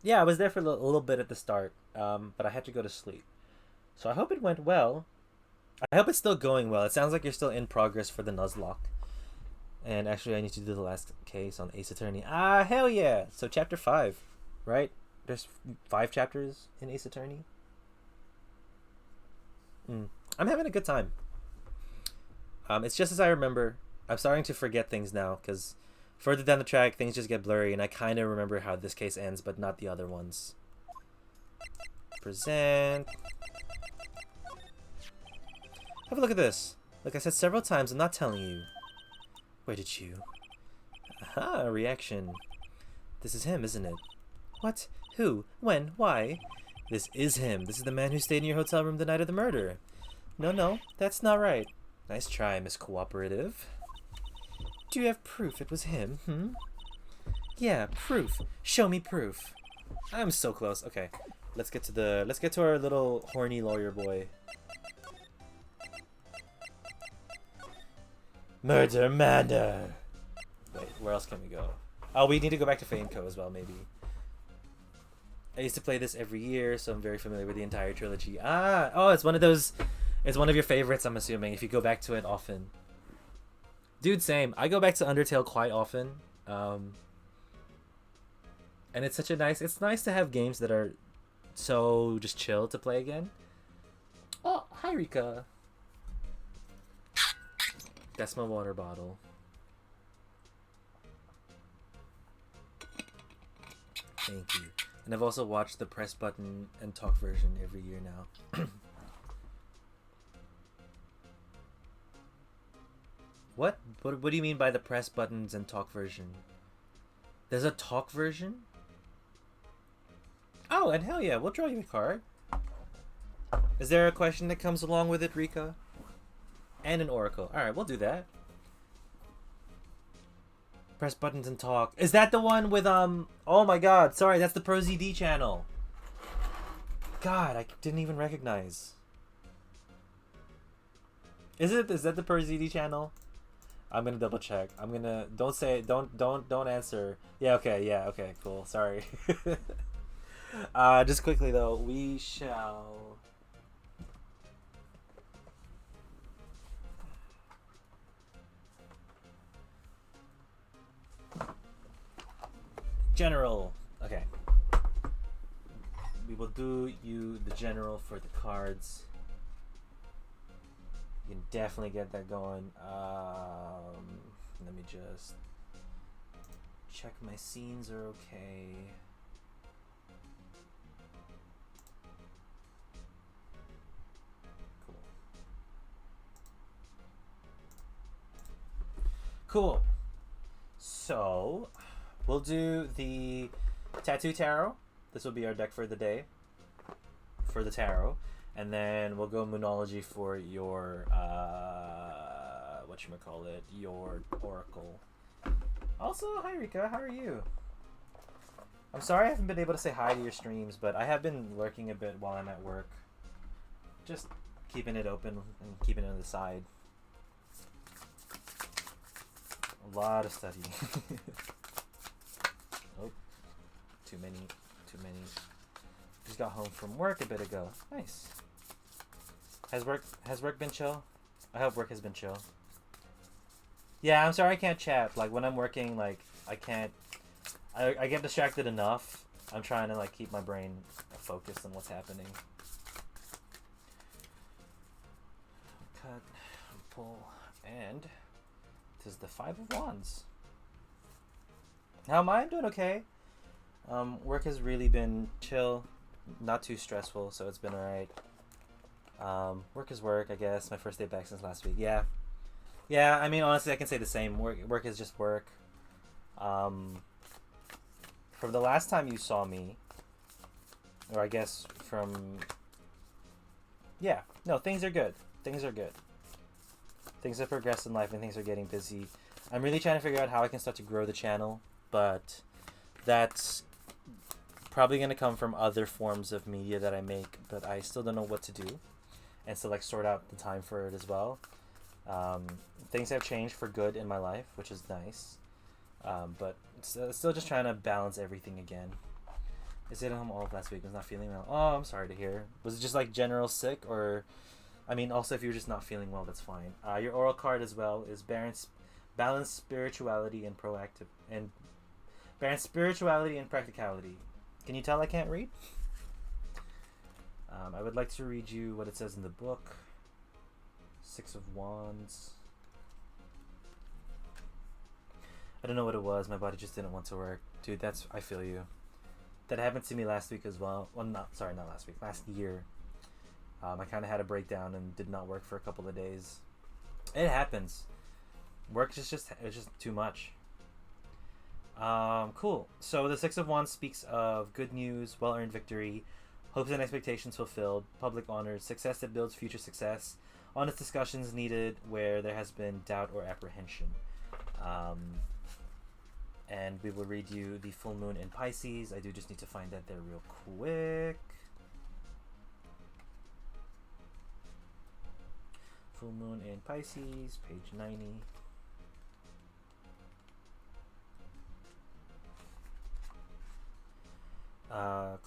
Yeah, I was there for a little bit at the start, but I had to go to sleep. So I hope it went well. I hope it's still going well. It sounds like you're still in progress for the Nuzlocke. And actually, I need to do the last case on Ace Attorney. Ah, hell yeah! So chapter 5, right? There's 5 chapters in Ace Attorney. I'm having a good time. It's just as I remember. I'm starting to forget things now because further down the track things just get blurry and I kind of remember how this case ends but not the other ones. Present. Have a look at this. Like I said several times, I'm not telling you. Where did you? Aha, reaction. This is him, isn't it? What? Who? When? Why? This is him. This is the man who stayed in your hotel room the night of the murder. No, that's not right. Nice try, Miss Cooperative. Do you have proof it was him, Yeah, proof. Show me proof. I'm so close. Okay. Let's get to our little horny lawyer boy. Murder Manor. Wait, where else can we go? Oh, we need to go back to Fameco as well, maybe. I used to play this every year, so I'm very familiar with the entire trilogy. Ah, oh, it's one of those. It's one of your favorites, I'm assuming, if you go back to it often. Dude, same. I go back to Undertale quite often. And it's such a nice... It's nice to have games that are so just chill to play again. Oh, hi, Rika. That's my water bottle. Thank you. And I've also watched the press button and talk version every year now. What? What do you mean by the press buttons and talk version? There's a talk version? Oh, and hell yeah, we'll draw you a card. Is there a question that comes along with it, Rika? And an oracle. Alright, we'll do that. Press buttons and talk. Is that the one with, oh my god, sorry, that's the Pro ZD channel. God, I didn't even recognize. Is that the Pro ZD channel? I'm gonna double check. I'm gonna, don't say it, don't answer. Yeah, okay, cool, sorry. Just quickly though, we shall... General. Okay. We will do you the general for the cards. You can definitely get that going. Let me just check my scenes are okay. Cool. So, we'll do the Tattoo Tarot. This will be our deck for the day, for the tarot. And then we'll go Moonology for your, whatchamacallit, your Oracle. Also, hi Rika, how are you? I'm sorry I haven't been able to say hi to your streams, but I have been lurking a bit while I'm at work. Just keeping it open and keeping it on the side. A lot of studying. Oh, too many. Just got home from work a bit ago. Nice. Has work been chill? I hope work has been chill. Yeah, I'm sorry I can't chat. Like when I'm working, like I can't. I get distracted enough. I'm trying to like keep my brain focused on what's happening. Cut, pull, and it is the Five of Wands. How am I? I'm doing okay. Work has really been chill, not too stressful, so it's been alright. Work is work, I guess. My first day back since last week. Yeah. I mean, honestly, I can say the same. Work is just work. From the last time you saw me, or I guess from, yeah, no, things are good. Things have progressed in life and things are getting busy. I'm really trying to figure out how I can start to grow the channel, but that's probably going to come from other forms of media that I make, but I still don't know what to do and still like sort out the time for it as well. Things have changed for good in my life, which is nice, but still just trying to balance everything again. I stayed at home all of last week. I was not feeling well. Oh, I'm sorry to hear. Was it just like general sick, or I mean, also if you're just not feeling well, that's fine. Your oral card as well is balance spirituality and proactive and balance spirituality and practicality. Can you tell I can't read? I would like to read you what it says in the book. Six of Wands. I don't know what it was. My body just didn't want to work. Dude, I feel you. That happened to me last week as well. Well, not last week. Last year. I kind of had a breakdown and did not work for a couple of days. It happens. Work is just too much. Cool. So the Six of Wands speaks of good news, well-earned victory, hopes and expectations fulfilled, public honors, success that builds future success, honest discussions needed where there has been doubt or apprehension. And we will read you the full moon in Pisces. I do just need to find that there real quick. Full moon in Pisces, page 90.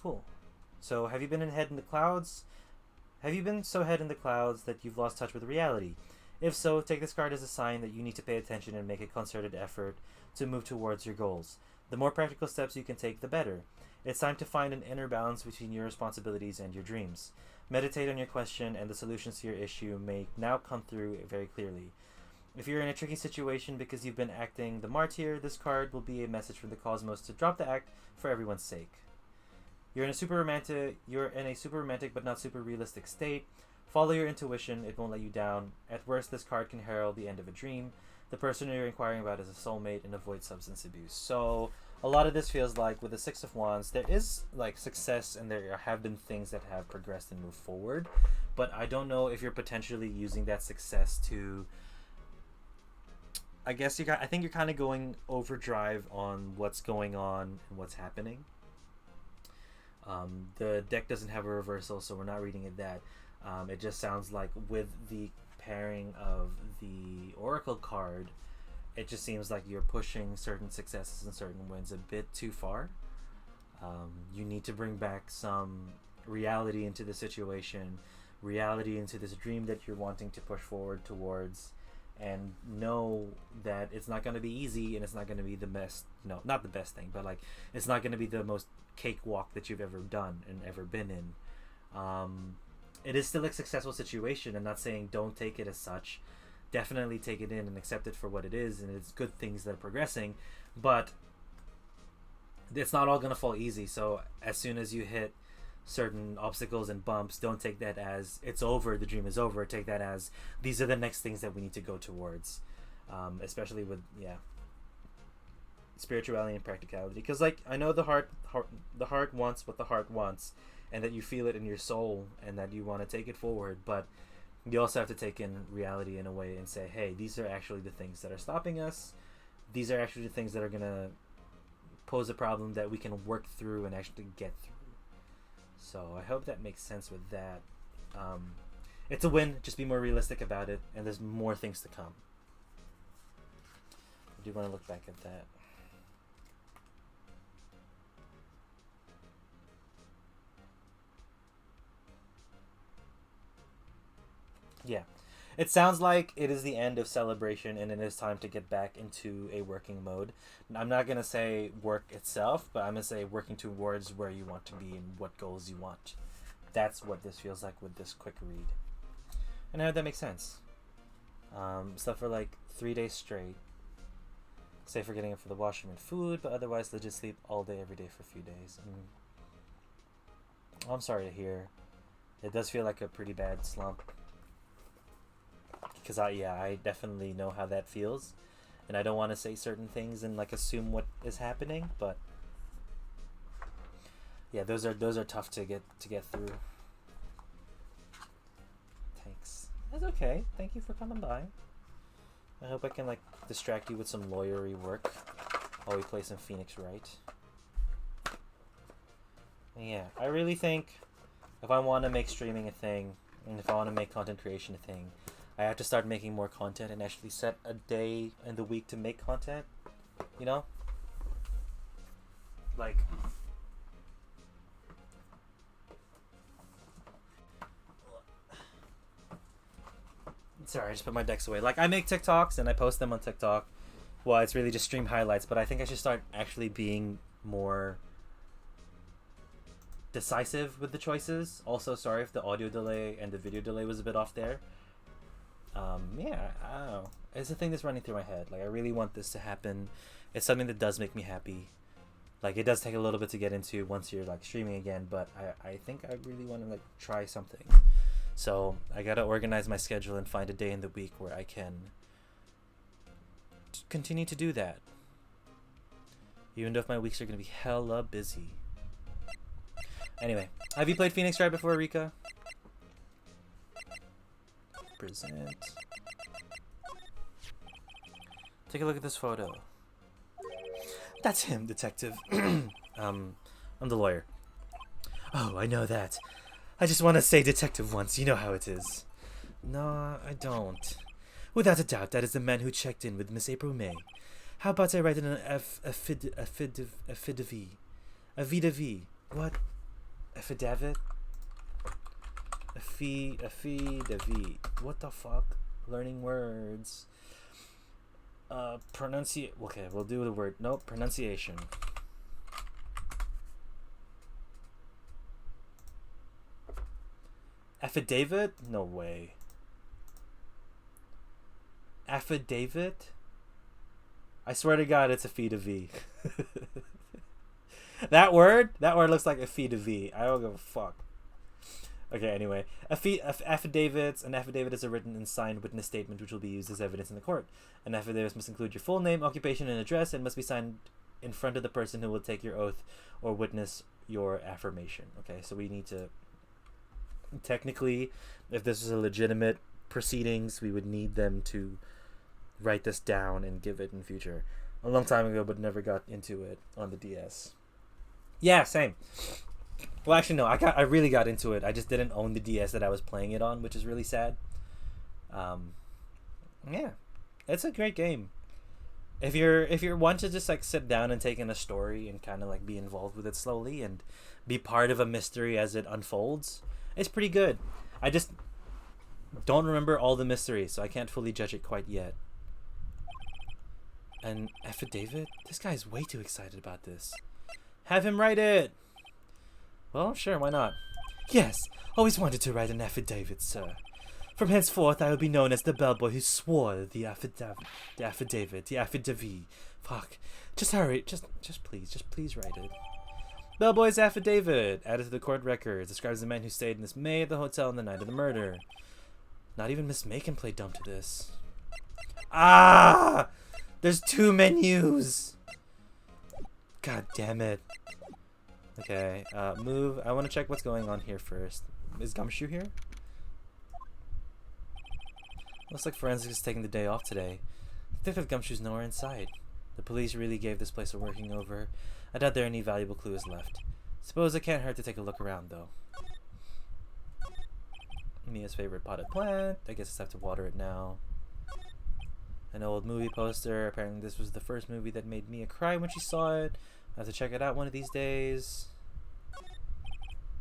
Cool. So, have you been head in the clouds? Have you been so head in the clouds that you've lost touch with reality? If so, take this card as a sign that you need to pay attention and make a concerted effort to move towards your goals. The more practical steps you can take, the better. It's time to find an inner balance between your responsibilities and your dreams. Meditate on your question, and the solutions to your issue may now come through very clearly. If you're in a tricky situation because you've been acting the martyr, this card will be a message from the cosmos to drop the act for everyone's sake. You're in a super romantic but not super realistic state. Follow your intuition, it won't let you down. At worst, this card can herald the end of a dream. The person you're inquiring about is a soulmate, and avoid substance abuse. So a lot of this feels like with the Six of Wands, there is like success and there have been things that have progressed and moved forward. But I don't know if you're potentially using that success to, I think you're kind of going overdrive on what's going on and what's happening. The deck doesn't have a reversal, so we're not reading it that. It just sounds like with the pairing of the Oracle card, it just seems like you're pushing certain successes and certain wins a bit too far. You need to bring back some reality into the situation, reality into this dream that you're wanting to push forward towards, and know that it's not going to be easy and it's not going to be the best, not the best thing, but like it's not going to be the most cakewalk that you've ever done and ever been in. it is still a successful situation. I'm not saying don't take it as such. Definitely take it in and accept it for what it is, and it's good things that are progressing, but it's not all gonna fall easy. So as soon as you hit certain obstacles and bumps, don't take that as it's over, the dream is over. Take that as these are the next things that we need to go towards, especially with spirituality and practicality, because like I know the heart wants what the heart wants, and that you feel it in your soul and that you want to take it forward, but you also have to take in reality in a way and say, hey, these are actually the things that are stopping us. These are actually the things that are gonna pose a problem that we can work through and actually get through. So I hope that makes sense with that. It's a win. Just be more realistic about it, and there's more things to come. I do want to look back at that. Yeah. It sounds like it is the end of celebration and it is time to get back into a working mode. I'm not going to say work itself, but I'm going to say working towards where you want to be and what goals you want. That's what this feels like with this quick read. And I hope that makes sense. Stuff for like 3 days straight. Say for getting up for the washroom and food, but otherwise legit sleep all day every day for a few days. I'm sorry to hear. It does feel like a pretty bad slump. Because I definitely know how that feels, and I don't want to say certain things and like assume what is happening, but yeah, those are tough to get through. Thanks. That's okay. Thank you for coming by. I hope I can like distract you with some lawyery work while we play some Phoenix Wright. And yeah, I really think if I want to make streaming a thing, and if I want to make content creation a thing, I have to start making more content and actually set a day in the week to make content, you know? Like, sorry, I just put my decks away. Like, I make TikToks and I post them on TikTok. Well, it's really just stream highlights, but I think I should start actually being more decisive with the choices. Also, sorry if the audio delay and the video delay was a bit off there. Yeah, I don't know. It's a thing that's running through my head. Like, I really want this to happen. It's something that does make me happy. Like, it does take a little bit to get into once you're, like, streaming again, but I think I really want to, like, try something. So, I gotta organize my schedule and find a day in the week where I can continue to do that. Even though if my weeks are gonna be hella busy. Anyway, have you played Phoenix Wright before, Rika? Present. Take a look at this photo. That's him, detective. I'm the lawyer. Oh, I know that. I just want to say detective once. You know how it is. No, I don't. Without a doubt, that is the man who checked in with Miss April May. How about I write in an affidavit? What? Affidavit? Affidavit. What the fuck? Learning words. Okay, we'll do the word. Nope, pronunciation. Affidavit? No way. Affidavit? I swear to God, it's a fee to V. That word looks like a fee to V. I don't give a fuck. Okay, anyway. Affidavits. An affidavit is a written and signed witness statement which will be used as evidence in the court. An affidavit must include your full name, occupation, and address, and must be signed in front of the person who will take your oath or witness your affirmation. Okay, so we need to... Technically, if this was a legitimate proceedings, we would need them to write this down and give it in future. A long time ago, but never got into it on the DS. Yeah, same. Well, actually, no. I really got into it. I just didn't own the DS that I was playing it on, which is really sad. Yeah, it's a great game. If you're one to just like sit down and take in a story and kind of like be involved with it slowly and be part of a mystery as it unfolds, it's pretty good. I just don't remember all the mysteries, so I can't fully judge it quite yet. An affidavit? This guy's way too excited about this. Have him write it! Well, sure, why not? Yes, always wanted to write an affidavit, sir. From henceforth, I will be known as the bellboy who swore the affidavit. Fuck. Just hurry. Just please write it. Bellboy's affidavit, added to the court records, describes the man who stayed in this May at the hotel on the night of the murder. Not even Miss May can play dumb to this. Ah! There's 2 menus! God damn it. Okay, move. I want to check what's going on here first. Is Gumshoe here? Looks like forensics is taking the day off today. Detective Gumshoe's nowhere in sight. The police really gave this place a working over. I doubt there are any valuable clues left. Suppose it can't hurt to take a look around, though. Mia's favorite potted plant. I guess I have to water it now. An old movie poster. Apparently this was the first movie that made Mia cry when she saw it. I have to check it out one of these days.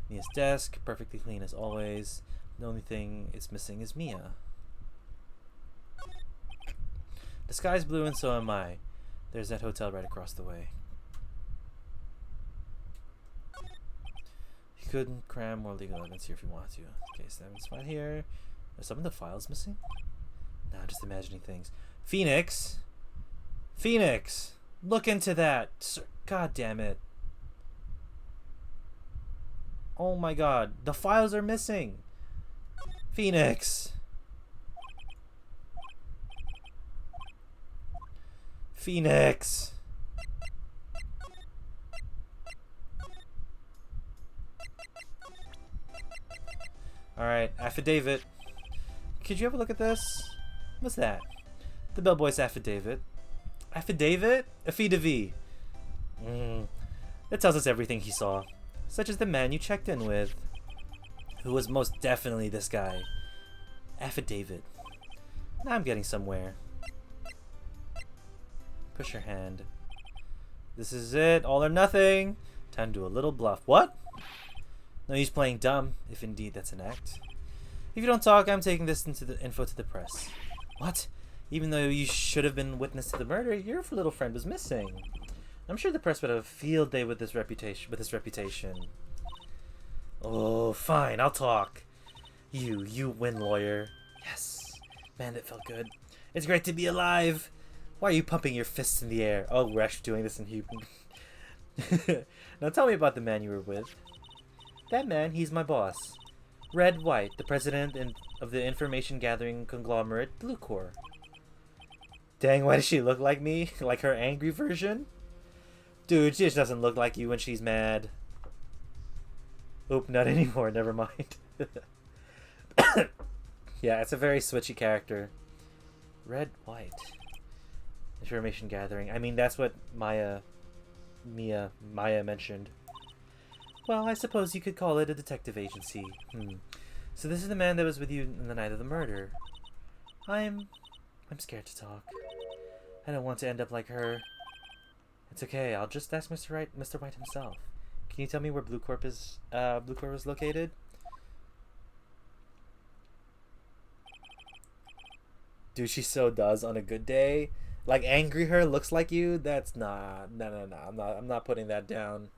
Mia's desk. Perfectly clean as always. The only thing it's missing is Mia. The sky's blue and so am I. There's that hotel right across the way. You couldn't cram more legal evidence here if you want to. Okay, so that's fine here. Are some of the files missing? Nah, just imagining things. Phoenix! Phoenix! Look into that! God damn it. Oh my god. The files are missing! Phoenix! Phoenix! Alright, affidavit. Could you have a look at this? What's that? The bellboy's affidavit. Affidavit? Affidavit. That tells us everything he saw. Such as the man you checked in with. Who was most definitely this guy. Affidavit. Now I'm getting somewhere. Push your hand. This is it. All or nothing. Time to do a little bluff. What? No use playing dumb, if indeed that's an act. If you don't talk, I'm taking this into the info to the press. What? Even though you should have been witness to the murder, your little friend was missing. I'm sure the press would have a field day with this reputation. Oh, fine, I'll talk. You win, lawyer. Yes. Man, that felt good. It's great to be alive. Why are you pumping your fists in the air? Oh, we're actually doing this in Hebrew. Now tell me about the man you were with. That man, he's my boss. Wright, the president of the information gathering conglomerate Blue Corps. Dang, why does she look like me? Like her angry version? Dude, she just doesn't look like you when she's mad. Oop, not anymore, never mind. Yeah, it's a very switchy character. Wright. Information gathering. I mean, that's what Maya mentioned. Well, I suppose you could call it a detective agency. So this is the man that was with you in the night of the murder. I'm scared to talk. I don't want to end up like her. It's okay, I'll just ask Mr. Wright himself. Can you tell me where Blue Corp is located? Dude, she so does on a good day. Like angry her looks like you? That's not no. I'm not putting that down.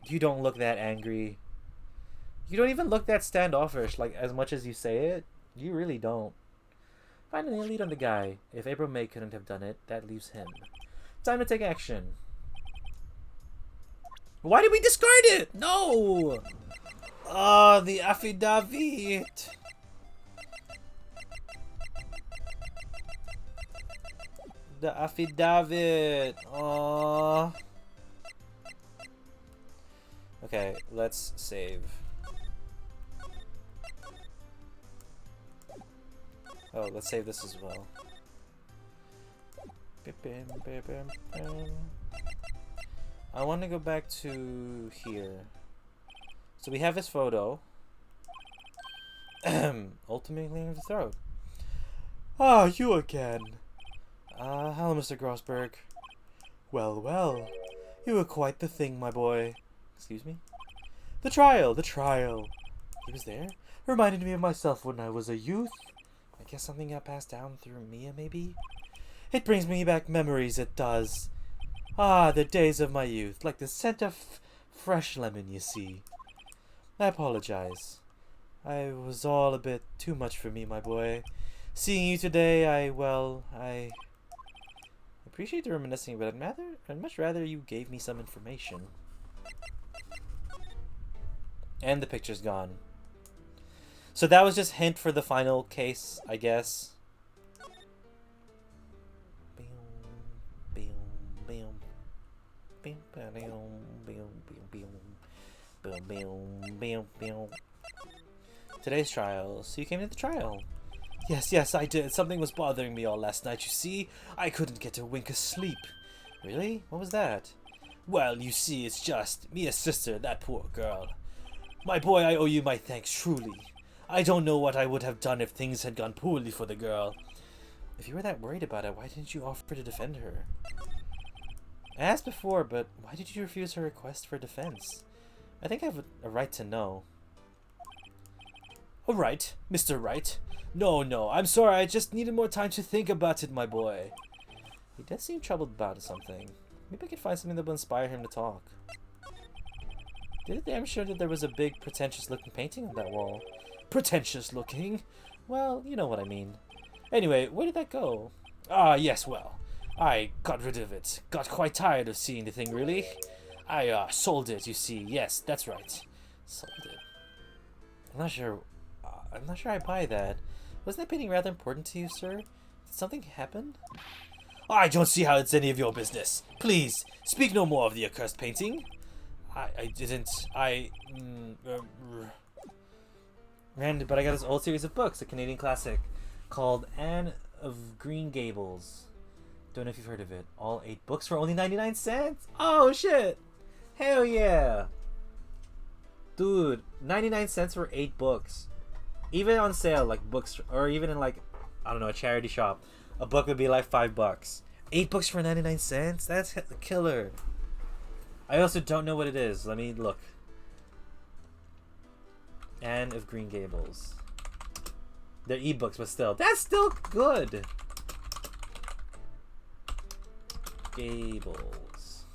You don't look that angry. You don't even look that standoffish, like, as much as you say it. You really don't. Finally, a lead on the guy. If April May couldn't have done it, that leaves him. Time to take action. Why did we discard it? No! Oh, the affidavit. The affidavit. Oh. Okay, let's save. Oh, let's save this as well. I want to go back to here. So we have his photo. Ultimately clearing the throat. Ah, you again. Hello, Mr. Grossberg. Well. You were quite the thing, my boy. Excuse me? The trial. He was there? Reminded me of myself when I was a youth. I guess something got passed down through Mia, maybe? It brings me back memories, it does. Ah, the days of my youth, like the scent of Fresh lemon, you see. I apologize. I was all a bit too much for me, my boy. Seeing you today, I appreciate the reminiscing, but I'd much rather you gave me some information. And the picture's gone. So that was just hint for the final case, I guess. Today's trial. So you came to the trial? Yes, I did. Something was bothering me all last night, you see. I couldn't get a wink of sleep. Really? What was that? Well, you see, it's just Mia's sister, that poor girl. My boy, I owe you my thanks, truly. I don't know what I would have done if things had gone poorly for the girl. If you were that worried about it, why didn't you offer to defend her? I asked before, but why did you refuse her request for defense? I think I have a right to know. A right? Mr. Wright? No, I'm sorry, I just needed more time to think about it, my boy. He does seem troubled about something. Maybe I could find something that will inspire him to talk. Did it damn sure that there was a big, pretentious-looking painting on that wall? Pretentious-looking? Well, you know what I mean. Anyway, where did that go? Ah, yes, well, I got rid of it. Got quite tired of seeing the thing, really. I, sold it, you see. Yes, that's right. Sold it. I'm not sure I buy that. Wasn't that painting rather important to you, sir? Did something happen? I don't see how it's any of your business. Please, speak no more of the accursed painting. I didn't. But I got this old series of books, a Canadian classic, called Anne of Green Gables. Don't know if you've heard of it. All 8 books for only 99 cents? Oh, shit! Hell yeah! Dude, 99 cents for 8 books. Even on sale, like books, or even in like, I don't know, a charity shop, a book would be like $5. 8 books for 99 cents? That's killer. I also don't know what it is. Let me look. Anne of Green Gables. They're ebooks, but still. That's still good. Gables.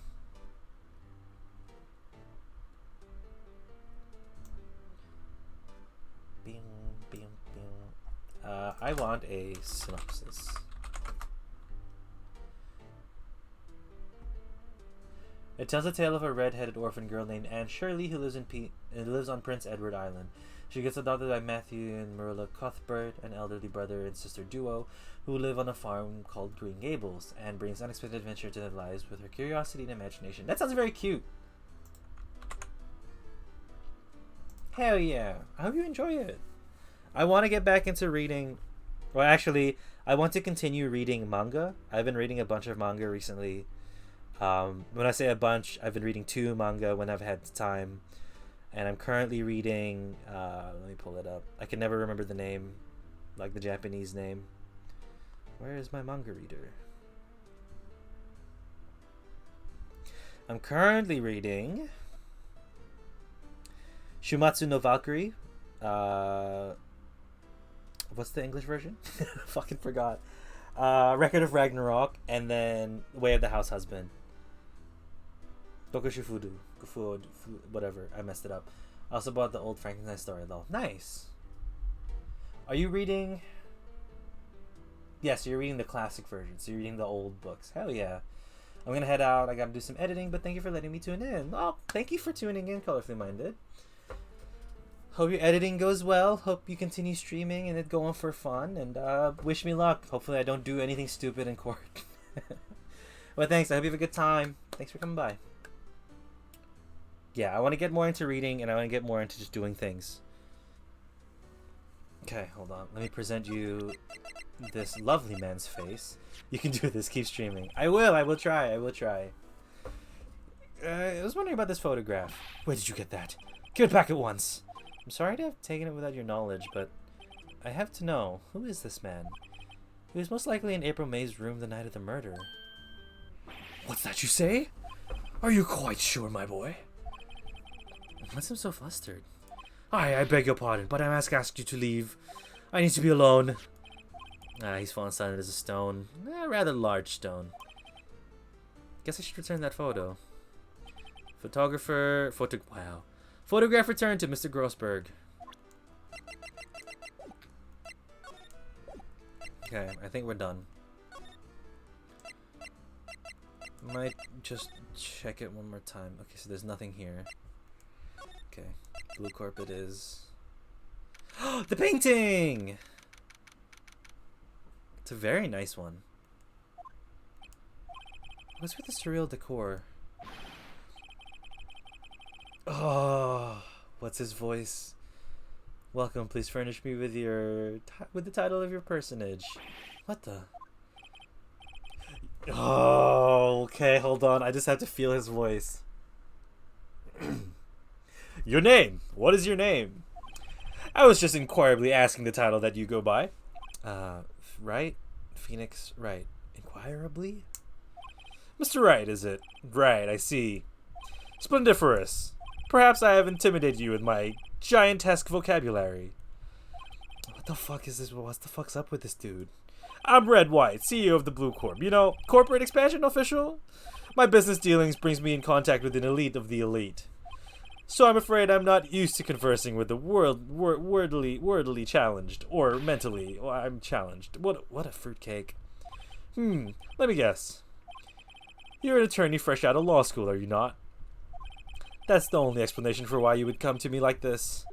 Bing, bing, bing. I want a synopsis. It tells a tale of a red-headed orphan girl named Anne Shirley who lives on Prince Edward Island. She gets adopted by Matthew and Marilla Cuthbert, an elderly brother and sister duo who live on a farm called Green Gables. Anne brings unexpected adventure to their lives with her curiosity and imagination. That sounds very cute. Hell yeah. I hope you enjoy it. I want to get back into reading. Well, actually, I want to continue reading manga. I've been reading a bunch of manga recently. When I say a bunch, I've been reading 2 manga when I've had time. And I'm currently reading, let me pull it up. I can never remember the name, like the Japanese name. Where is my manga reader? I'm currently reading Shumatsu no Valkyrie. What's the English version? Fucking forgot. Record of Ragnarok, and then Way of the House Husband. Tokushifudu. Whatever. I messed it up. I also bought the old Frankenstein story, though. Nice. Are you reading... Yes, you're reading the classic version. So you're reading the old books. Hell yeah. I'm gonna head out. I gotta do some editing, but thank you for letting me tune in. Oh, thank you for tuning in, Colorfully Minded. Hope your editing goes well. Hope you continue streaming and it going for fun. And wish me luck. Hopefully I don't do anything stupid in court. Well, thanks. I hope you have a good time. Thanks for coming by. Yeah, I want to get more into reading and I want to get more into just doing things. Okay, hold on. Let me present you this lovely man's face. You can do this. Keep streaming. I will try. I was wondering about this photograph. Where did you get that? Give it back at once. I'm sorry to have taken it without your knowledge, but I have to know. Who is this man? He was most likely in April May's room the night of the murder. What's that you say? Are you quite sure, my boy? What's him so flustered? I beg your pardon, but I must ask you to leave. I need to be alone. He's fallen silent as a stone. A rather large stone. Guess I should return that photo. Wow. Photograph returned to Mr. Grossberg. Okay, I think we're done. Might just check it one more time. Okay, so there's nothing here. Okay, Blue Corp it is. The painting! It's a very nice one. What's with the surreal decor? Oh, what's his voice? Welcome, please furnish me with the title of your personage. What the? Oh, okay, hold on. I just have to feel his voice. Your name? What is your name? I was just inquirably asking the title that you go by. Wright? Phoenix Wright. Inquirably? Mr. Wright, is it? Right, I see. Splendiferous. Perhaps I have intimidated you with my giantesque vocabulary. What the fuck is this? What the fuck's up with this dude? I'm Red White, CEO of the Blue Corp. You know, corporate expansion official? My business dealings brings me in contact with an elite of the elite. So I'm afraid I'm not used to conversing with the wordily challenged, or mentally. Well, I'm challenged. What a fruitcake. Let me guess. You're an attorney fresh out of law school, are you not? That's the only explanation for why you would come to me like this.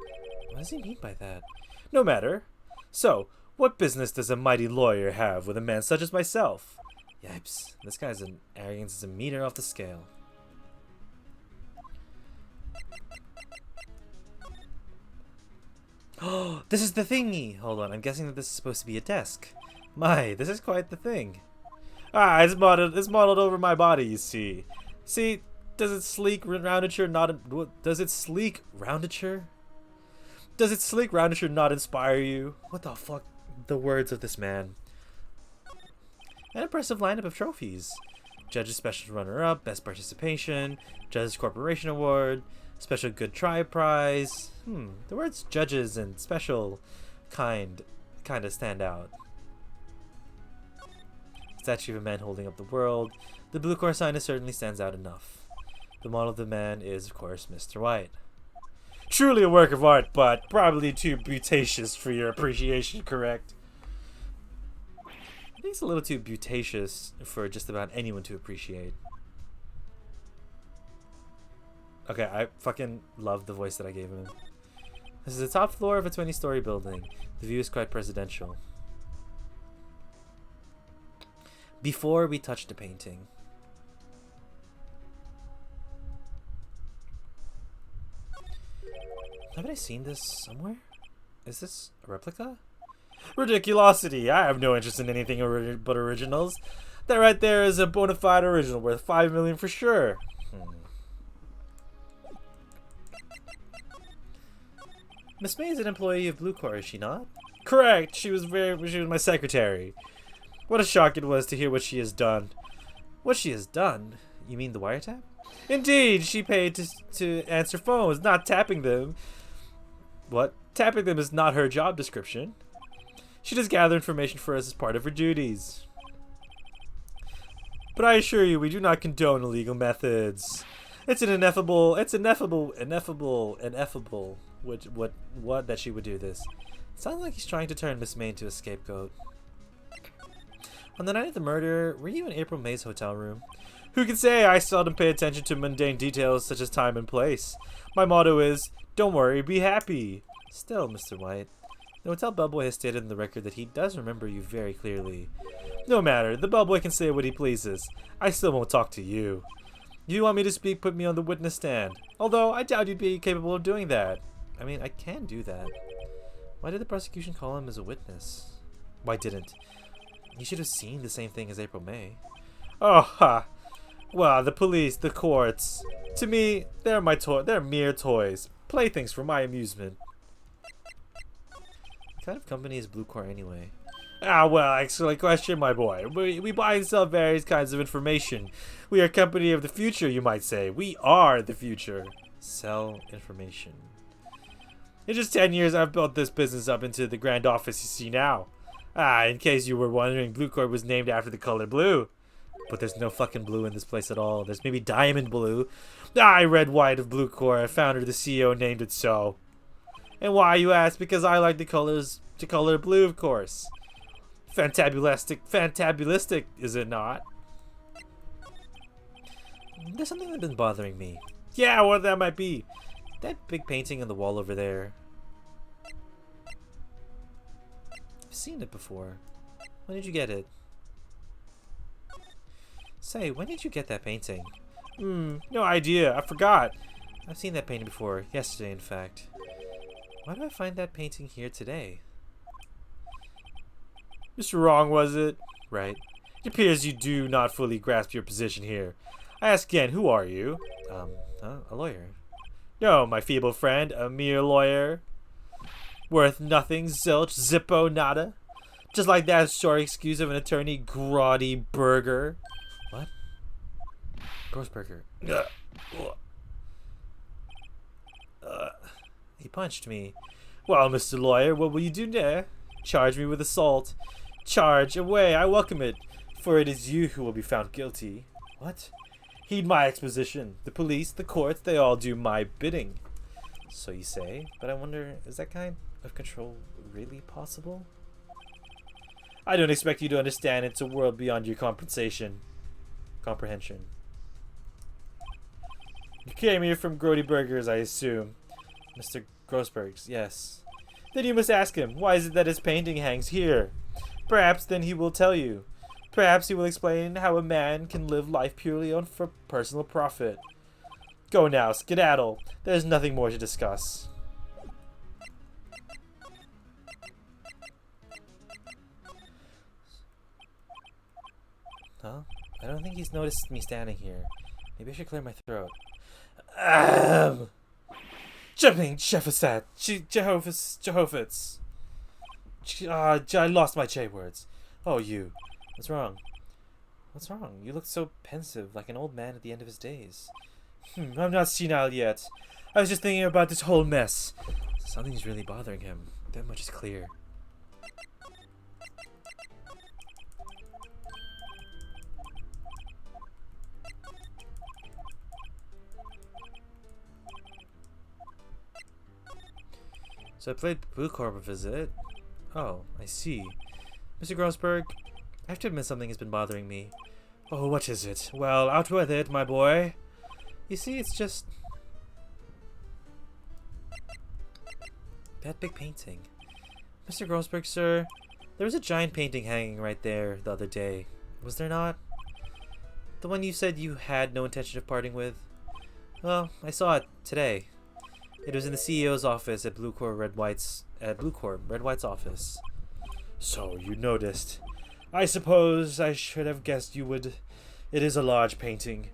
What does he mean by that? No matter. So, what business does a mighty lawyer have with a man such as myself? Yipes, this guy's arrogance is a meter off the scale. Oh, this is the thingy! Hold on, I'm guessing that this is supposed to be a desk. My, this is quite the thing. Ah, it's modeled over my body, you see. See, does it sleek roundature not... Does it sleek roundature? Does it sleek roundature not inspire you? What the fuck? The words of this man. An impressive lineup of trophies. Judge's Special Runner-Up, Best Participation, Judge's Corporation Award, Special Good Try Prize. The words judges and special kind of stand out. Statue of a man holding up the world. The Blue Corps sign certainly stands out enough. The model of the man is, of course, Mr. White. Truly a work of art, but probably too butacious for your appreciation, correct? I think it's a little too butacious for just about anyone to appreciate. Okay, I fucking love the voice that I gave him. This is the top floor of a 20-story building. The view is quite presidential. Before we touch the painting. Haven't I seen this somewhere? Is this a replica? Ridiculosity! I have no interest in anything but originals. That right there is a bona fide original worth $5 million for sure. Miss May is an employee of Blue Corps, is she not? Correct. She was my secretary. What a shock it was to hear what she has done. What she has done? You mean the wiretap? Indeed, she paid to answer phones, not tapping them. What? Tapping them is not her job description. She just gathered information for us as part of her duties. But I assure you, we do not condone illegal methods. It's ineffable that she would do this. It sounds like he's trying to turn Miss May into a scapegoat. On the night of the murder, were you in April May's hotel room? Who can say? I seldom pay attention to mundane details such as time and place. My motto is, don't worry, be happy. Still, Mr. White, the hotel bellboy has stated in the record that he does remember you very clearly. No matter, the bellboy can say what he pleases. I still won't talk to you. If you want me to speak, put me on the witness stand. Although, I doubt you'd be capable of doing that. I mean, I can do that. Why did the prosecution call him as a witness? Why didn't? You should have seen the same thing as April May. Oh, ha! Well, the police, the courts. To me, they're mere toys. Playthings for my amusement. What kind of company is Blue Corps anyway? Ah, well, excellent question, my boy. We buy and sell various kinds of information. We are a company of the future, you might say. We are the future. Sell information. In just 10 years, I've built this business up into the grand office you see now. Ah, in case you were wondering, Blue Corps was named after the color blue. but there's no fucking blue in this place at all. There's maybe diamond blue. I read white of blue core. Founder, the CEO, named it so. And why, you ask? Because I like the color blue, of course. Fantabulistic, is it not? There's something that's been bothering me. Yeah, what that might be. That big painting on the wall over there. I've seen it before. When did you get it? Say, when did you get that painting? No idea. I forgot. I've seen that painting before. Yesterday, in fact. Why do I find that painting here today? Mr. Wrong, was it? Right. It appears you do not fully grasp your position here. I ask again, who are you? A lawyer. No, my feeble friend, a mere lawyer. Worth nothing, zilch, zippo, nada. Just like that short excuse of an attorney, Grotty Burger. What? Grossburger. He punched me. Well, Mr. Lawyer, what will you do now? Charge me with assault. Charge away, I welcome it, for it is you who will be found guilty. What? Heed my exposition. The police, the courts, they all do my bidding. So you say, but I wonder, is that kind of control really possible? I don't expect you to understand. It's a world beyond your comprehension. You came here from Grody Burgers, I assume. Mr. Grossberg's, yes. Then you must ask him, why is it that his painting hangs here? Perhaps then he will tell you. Perhaps he will explain how a man can live life purely for personal profit. Go now, skedaddle. There's nothing more to discuss. Huh? I don't think he's noticed me standing here. Maybe I should clear my throat. Jumping Jephthah, Jehovah's. I lost my J words. Oh, you. What's wrong? What's wrong? You look so pensive, like an old man at the end of his days. I'm not senile yet. I was just thinking about this whole mess. Something's really bothering him. That much is clear. So I played Blue Corp a visit. Oh, I see. Mr. Grossberg, I have to admit something has been bothering me. Oh, what is it? Well, out with it, my boy. You see, it's just... that big painting. Mr. Grossberg, sir, there was a giant painting hanging right there the other day. Was there not? The one you said you had no intention of parting with? Well, I saw it today. It was in the CEO's office at Blue Corp Red White's office. So you noticed. I suppose I should have guessed you would. It is a large painting.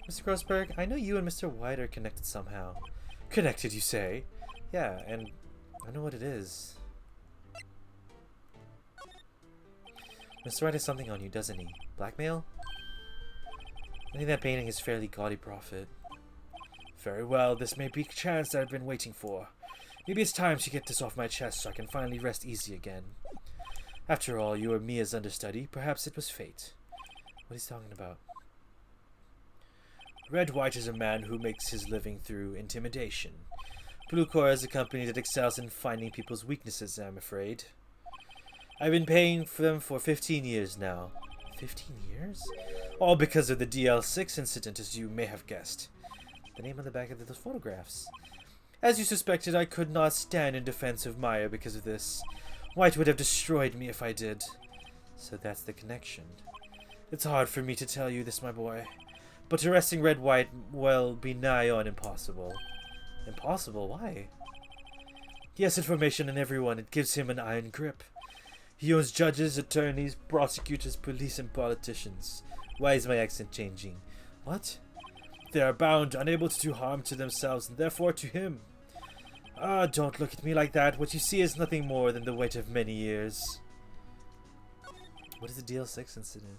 Mr. Grossberg, I know you and Mr. White are connected somehow. Connected, you say? Yeah, and I know what it is. Mr. White has something on you, doesn't he? Blackmail? I think that painting is fairly gaudy profit. Very well, this may be a chance that I've been waiting for. Maybe it's time to get this off my chest so I can finally rest easy again. After all, you were Mia's understudy. Perhaps it was fate. What is he talking about? Red White is a man who makes his living through intimidation. Blue Core is a company that excels in finding people's weaknesses, I'm afraid. I've been paying for them for 15 years now. 15 years? All because of the DL6 incident, as you may have guessed. The name on the back of those photographs. As you suspected, I could not stand in defense of Maya because of this. White would have destroyed me if I did. So that's the connection. It's hard for me to tell you this, my boy. But arresting Red White will be nigh on impossible. Impossible? Why? He has information on everyone. It gives him an iron grip. He owns judges, attorneys, prosecutors, police, and politicians. Why is my accent changing? What? They are bound, unable to do harm to themselves, and therefore to him. Ah, don't look at me like that. What you see is nothing more than the weight of many years. What is the DL6 incident?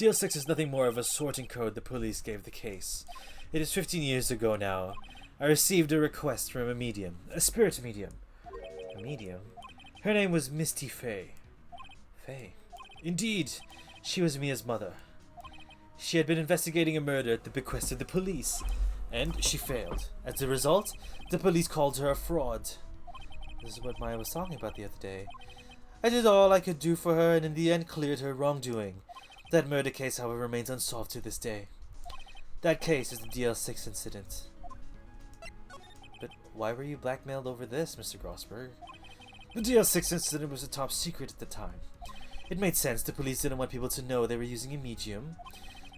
DL6 is nothing more of a sorting code the police gave the case. It is 15 years ago now. I received a request from a medium. A spirit medium. A medium? Her name was Misty Fey. Fey. Indeed. She was Mia's mother. She had been investigating a murder at the bequest of the police, and she failed. As a result, the police called her a fraud. This is what Maya was talking about the other day. I did all I could do for her, and in the end cleared her wrongdoing. That murder case, however, remains unsolved to this day. That case is the DL6 incident. But why were you blackmailed over this, Mr. Grossberg? The DL6 incident was a top secret at the time. It made sense. The police didn't want people to know they were using a medium.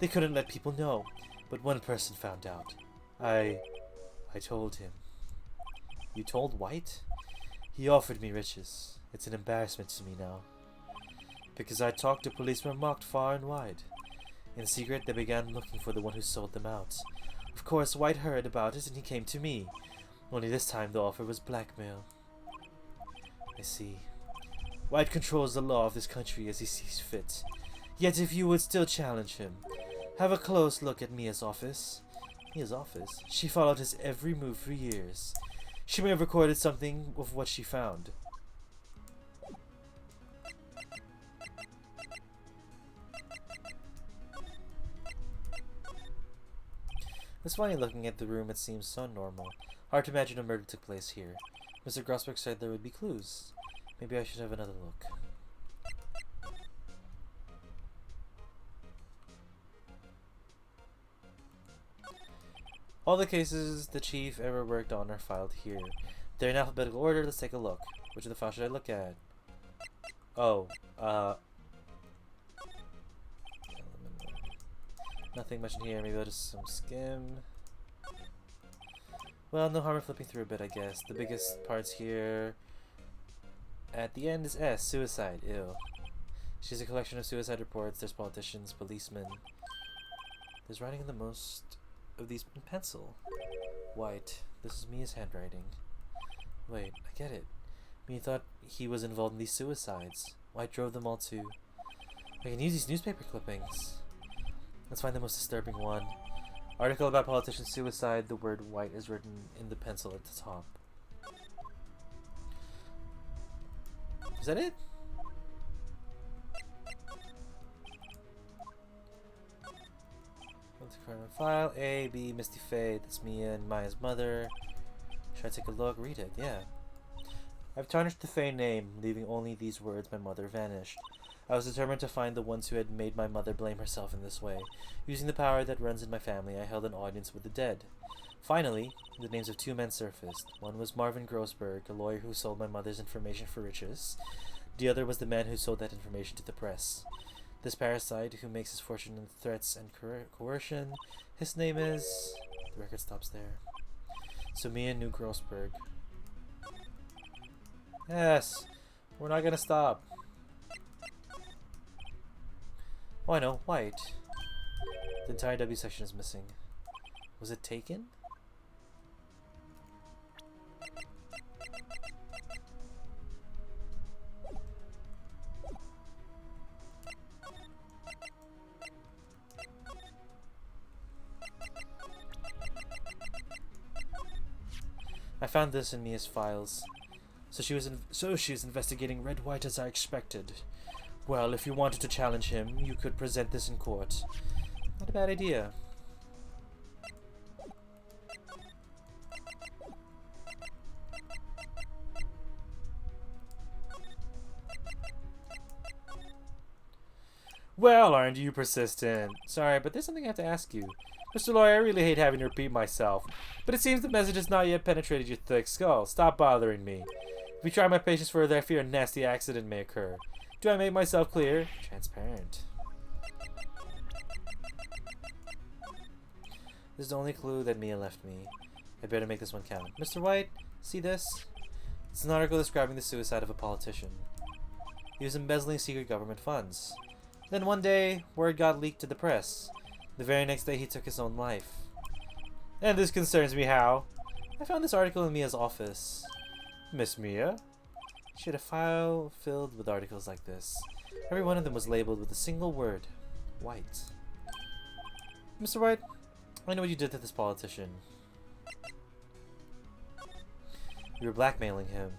They couldn't let people know, but one person found out. I told him. You told White? He offered me riches. It's an embarrassment to me now. Because I talked to policemen marked far and wide. In secret, they began looking for the one who sold them out. Of course, White heard about it and he came to me. Only this time the offer was blackmail. I see. White controls the law of this country as he sees fit. Yet if you would still challenge him, have a close look at Mia's office. Mia's office? She followed his every move for years. She may have recorded something of what she found. It's funny looking at the room, it seems so normal. Hard to imagine a murder took place here. Mr. Grossberg said there would be clues. Maybe I should have another look. All the cases the chief ever worked on are filed here. They're in alphabetical order. Let's take a look. Which of the files should I look at? Oh, nothing much in here. Maybe I'll just skim. Well, no harm in flipping through a bit, I guess. The biggest parts here at the end is S, suicide. Ew. She's a collection of suicide reports. There's politicians, policemen. There's writing in the most of these in pencil. White. This is Mia's handwriting. Wait, I get it. Mia thought he was involved in these suicides. White drove them all to... I can use these newspaper clippings. Let's find the most disturbing one. Article about politician suicide. The word White is written in the pencil at the top. Is that it? What's the current file? A, B, Misty Faye. That's Mia and Maya's mother. Should I take a look? Read it, yeah. I've tarnished the Faye name, leaving only these words: my mother vanished. I was determined to find the ones who had made my mother blame herself in this way. Using the power that runs in my family, I held an audience with the dead. Finally, the names of two men surfaced. One was Marvin Grossberg, a lawyer who sold my mother's information for riches. The other was the man who sold that information to the press. This parasite, who makes his fortune in threats and coercion, his name is... The record stops there. So Mia knew Grossberg. Yes! We're not gonna stop. Oh, I know. White. The entire W section is missing. Was it taken? I found this in Mia's files. So she was investigating Red White as I expected. Well, if you wanted to challenge him, you could present this in court. Not a bad idea. Well, aren't you persistent? Sorry, but there's something I have to ask you. Mr. Lawyer, I really hate having to repeat myself, but it seems the message has not yet penetrated your thick skull. Stop bothering me. If you try my patience further, I fear a nasty accident may occur. Do I make myself clear? Transparent. This is the only clue that Mia left me. I better make this one count. Mr. White, see this? It's an article describing the suicide of a politician. He was embezzling secret government funds. Then one day, word got leaked to the press. The very next day, he took his own life. And this concerns me how? I found this article in Mia's office. Miss Mia? She had a file filled with articles like this. Every one of them was labeled with a single word. White. Mr. White, I know what you did to this politician. You were blackmailing him.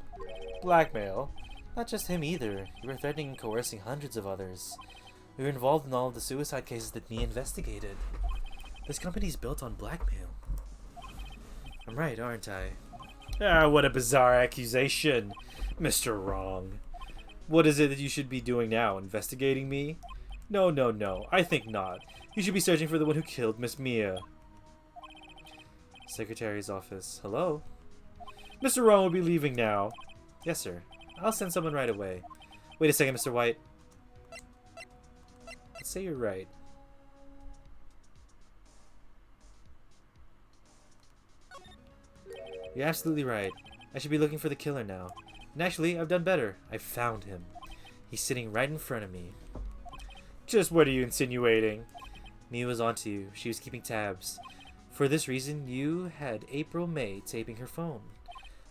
Blackmail? Not just him either. You were threatening and coercing hundreds of others. We were involved in all of the suicide cases that Mia investigated. This company's built on blackmail. I'm right, aren't I? Ah, what a bizarre accusation, Mr. Wrong. What is it that you should be doing now? Investigating me? No, no, no. I think not. You should be searching for the one who killed Miss Mia. Secretary's office. Hello? Mr. Wrong will be leaving now. Yes, sir. I'll send someone right away. Wait a second, Mr. White. Let's say you're right. You're absolutely right. I should be looking for the killer now. And actually, I've done better. I found him. He's sitting right in front of me. Just what are you insinuating? Mia was onto you. She was keeping tabs. For this reason, you had April May taping her phone.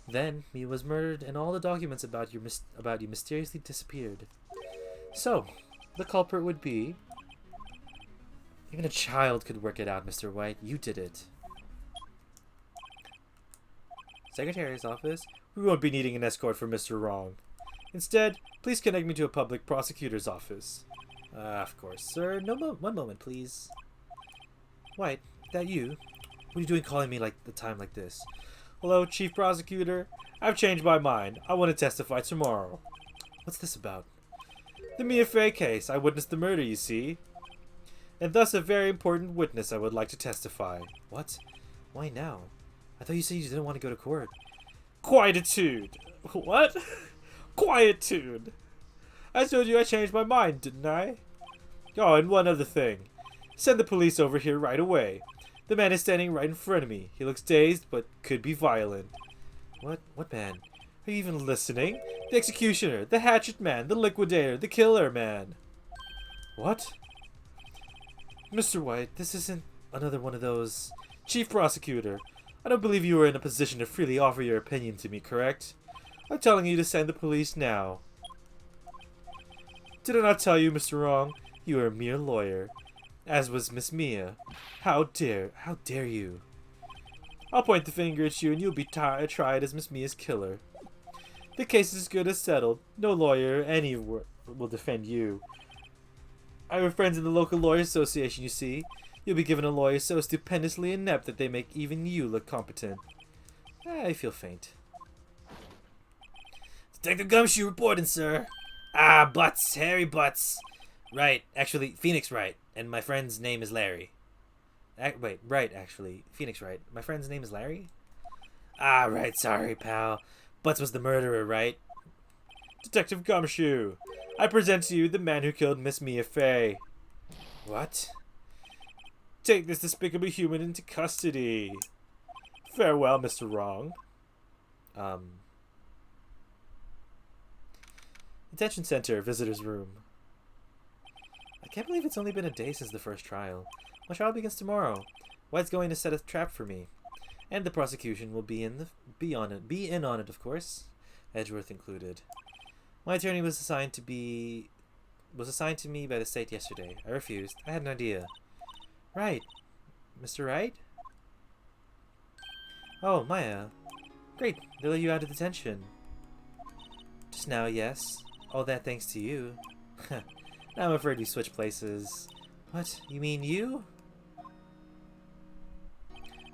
Then, Mia was murdered and all the documents about you mysteriously disappeared. So, the culprit would be... Even a child could work it out, Mr. White. You did it. Secretary's office? We won't be needing an escort for Mr. Wrong. Instead, please connect me to a public prosecutor's office. Of course, sir. One moment, please. White, that you? What are you doing calling me like the time like this? Hello, Chief Prosecutor. I've changed my mind. I want to testify tomorrow. What's this about? The Mia Fey case. I witnessed the murder, you see. And thus a very important witness I would like to testify. What? Why now? I thought you said you didn't want to go to court. Quietude. What? Quietude. I told you I changed my mind, didn't I? Oh, and one other thing. Send the police over here right away. The man is standing right in front of me. He looks dazed, but could be violent. What? What man? Are you even listening? The executioner, the hatchet man, the liquidator, the killer man. What? Mr. White, this isn't another one of those... Chief Prosecutor, I don't believe you are in a position to freely offer your opinion to me, correct? I'm telling you to send the police now. Did I not tell you, Mr. Wrong? You are a mere lawyer. As was Miss Mia. How dare you? I'll point the finger at you and you'll be tried as Miss Mia's killer. The case is as good as settled. No lawyer anywhere will defend you. I have friends in the local lawyers association, you see. You'll be given a lawyer so stupendously inept that they make even you look competent. I feel faint. Detective Gumshoe reporting, sir. Ah, Butts, Harry Butts. Right, actually, Phoenix Wright, and my friend's name is Larry. Wait, Wright, actually. Phoenix Wright. My friend's name is Larry? Ah, right, sorry, pal. Butts was the murderer, right? Detective Gumshoe, I present to you the man who killed Miss Mia Fey. What? Take this despicable human into custody. Farewell, Mr. Wrong. Detention Center, visitor's room. I can't believe it's only been a day since the first trial. My trial begins tomorrow. White's going to set a trap for me. And the prosecution will be in on it, of course. Edgeworth included. My attorney was assigned to me by the state yesterday. I refused. I had an idea. Right. Mr. Wright? Oh, Maya. Great. They let you out of detention. Just now, yes. All that thanks to you. Now I'm afraid we switched places. What? You mean you?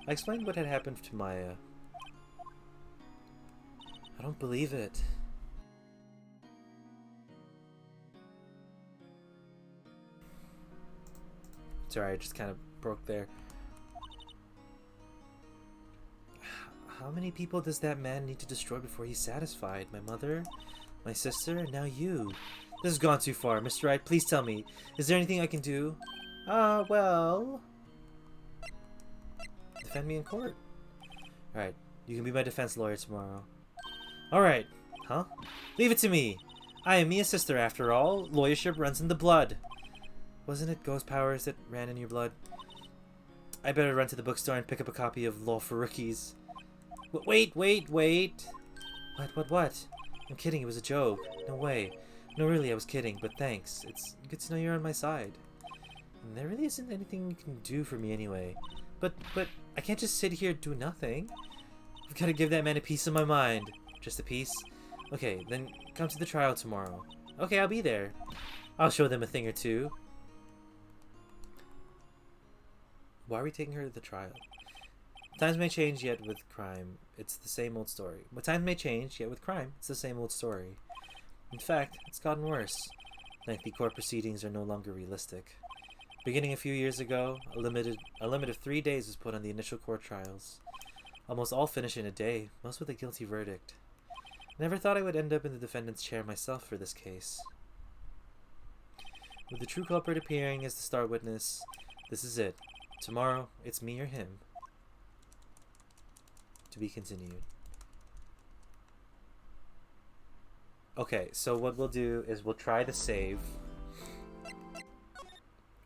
I explained what had happened to Maya. I don't believe it. Sorry, I just kind of broke there. How many people does that man need to destroy before he's satisfied? My mother? My sister? And now you. This has gone too far. Mr. Wright, please tell me. Is there anything I can do? Well... Defend me in court. Alright, you can be my defense lawyer tomorrow. Alright. Huh? Leave it to me! I am Mia's sister after all. Lawyership runs in the blood. Wasn't it ghost powers that ran in your blood? I better run to the bookstore and pick up a copy of Law for Rookies. Wait! What? I'm kidding, it was a joke. No way. No, really, I was kidding, but thanks. It's good to know you're on my side. And there really isn't anything you can do for me anyway. But I can't just sit here and do nothing. I've got to give that man a piece of my mind. Just a piece? Okay, then come to the trial tomorrow. Okay, I'll be there. I'll show them a thing or two. Why are we taking her to the trial? Times may change, yet with crime, it's the same old story. But times may change, yet with crime, it's the same old story. In fact, it's gotten worse. Lengthy court proceedings are no longer realistic. Beginning a few years ago, a limit of 3 days was put on the initial court trials. Almost all finish in a day, most with a guilty verdict. Never thought I would end up in the defendant's chair myself for this case. With the true culprit appearing as the star witness, this is it. Tomorrow, it's me or him. To be continued. Okay, so what we'll do is we'll try to save.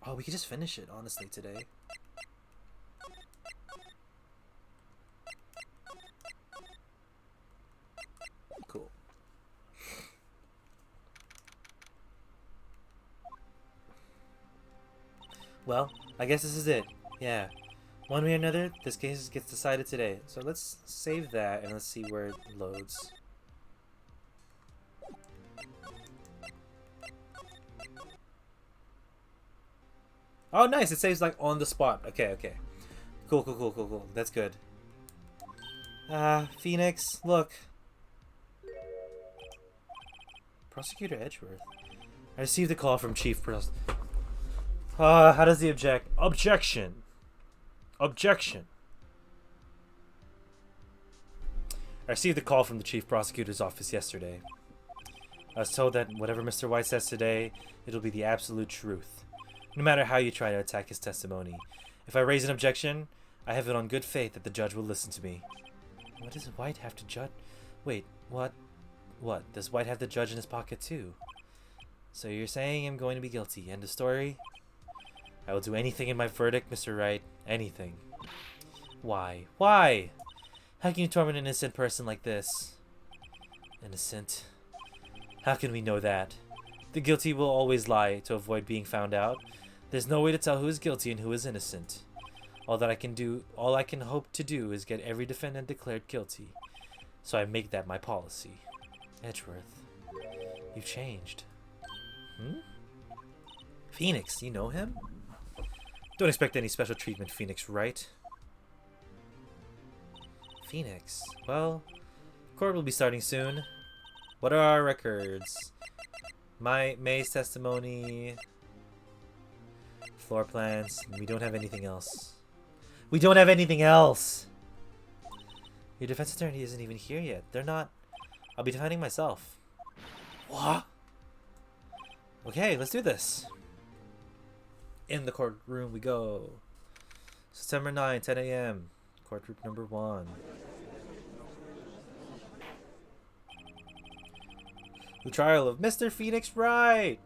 Oh, we could just finish it, honestly, today. Cool. Well, I guess this is it. Yeah. One way or another, this case gets decided today. So let's save that and let's see where it loads. Oh, nice. It saves like on the spot. Okay, okay. Cool, cool, cool, cool, cool. That's good. Phoenix, look. Prosecutor Edgeworth. I received a call from Chief how does he object? Objection. Objection. I received a call from the Chief Prosecutor's office yesterday. I was told that whatever Mr. White says today, it'll be the absolute truth. No matter how you try to attack his testimony. If I raise an objection, I have it on good faith that the judge will listen to me. What does White have to judge? Wait, what? What? Does White have the judge in his pocket too? So you're saying I'm going to be guilty. End of story? I will do anything in my verdict, Mr. Wright. Anything. Why? Why? How can you torment an innocent person like this? Innocent? How can we know that? The guilty will always lie to avoid being found out. There's no way to tell who is guilty and who is innocent. All I can hope to do is get every defendant declared guilty. So I make that my policy. Edgeworth, you've changed. Phoenix, you know him? Don't expect any special treatment, Phoenix, right? Phoenix, well, court will be starting soon. What are our records? May's testimony, floor plans. We don't have anything else. We don't have anything else! Your defense attorney isn't even here yet. They're not... I'll be defending myself. What? Okay, let's do this. In the courtroom we go. September 9, 10 a.m. Courtroom number 1. The trial of Mr. Phoenix Wright.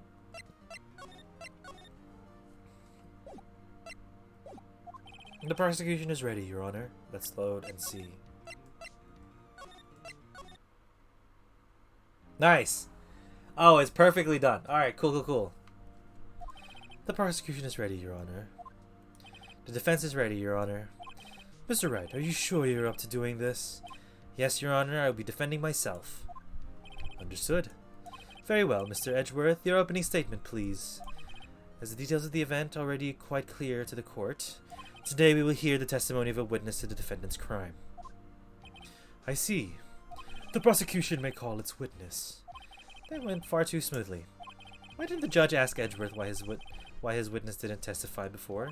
The prosecution is ready, Your Honor. Let's load and see. Nice. Oh, it's perfectly done. Alright, cool, cool, cool. The prosecution is ready, Your Honor. The defense is ready, Your Honor. Mr. Wright, are you sure you're up to doing this? Yes, Your Honor, I will be defending myself. Understood. Very well, Mr. Edgeworth, your opening statement, please. As the details of the event are already quite clear to the court, today we will hear the testimony of a witness to the defendant's crime. I see. The prosecution may call its witness. That went far too smoothly. Why didn't the judge ask Edgeworth why his witness didn't testify before?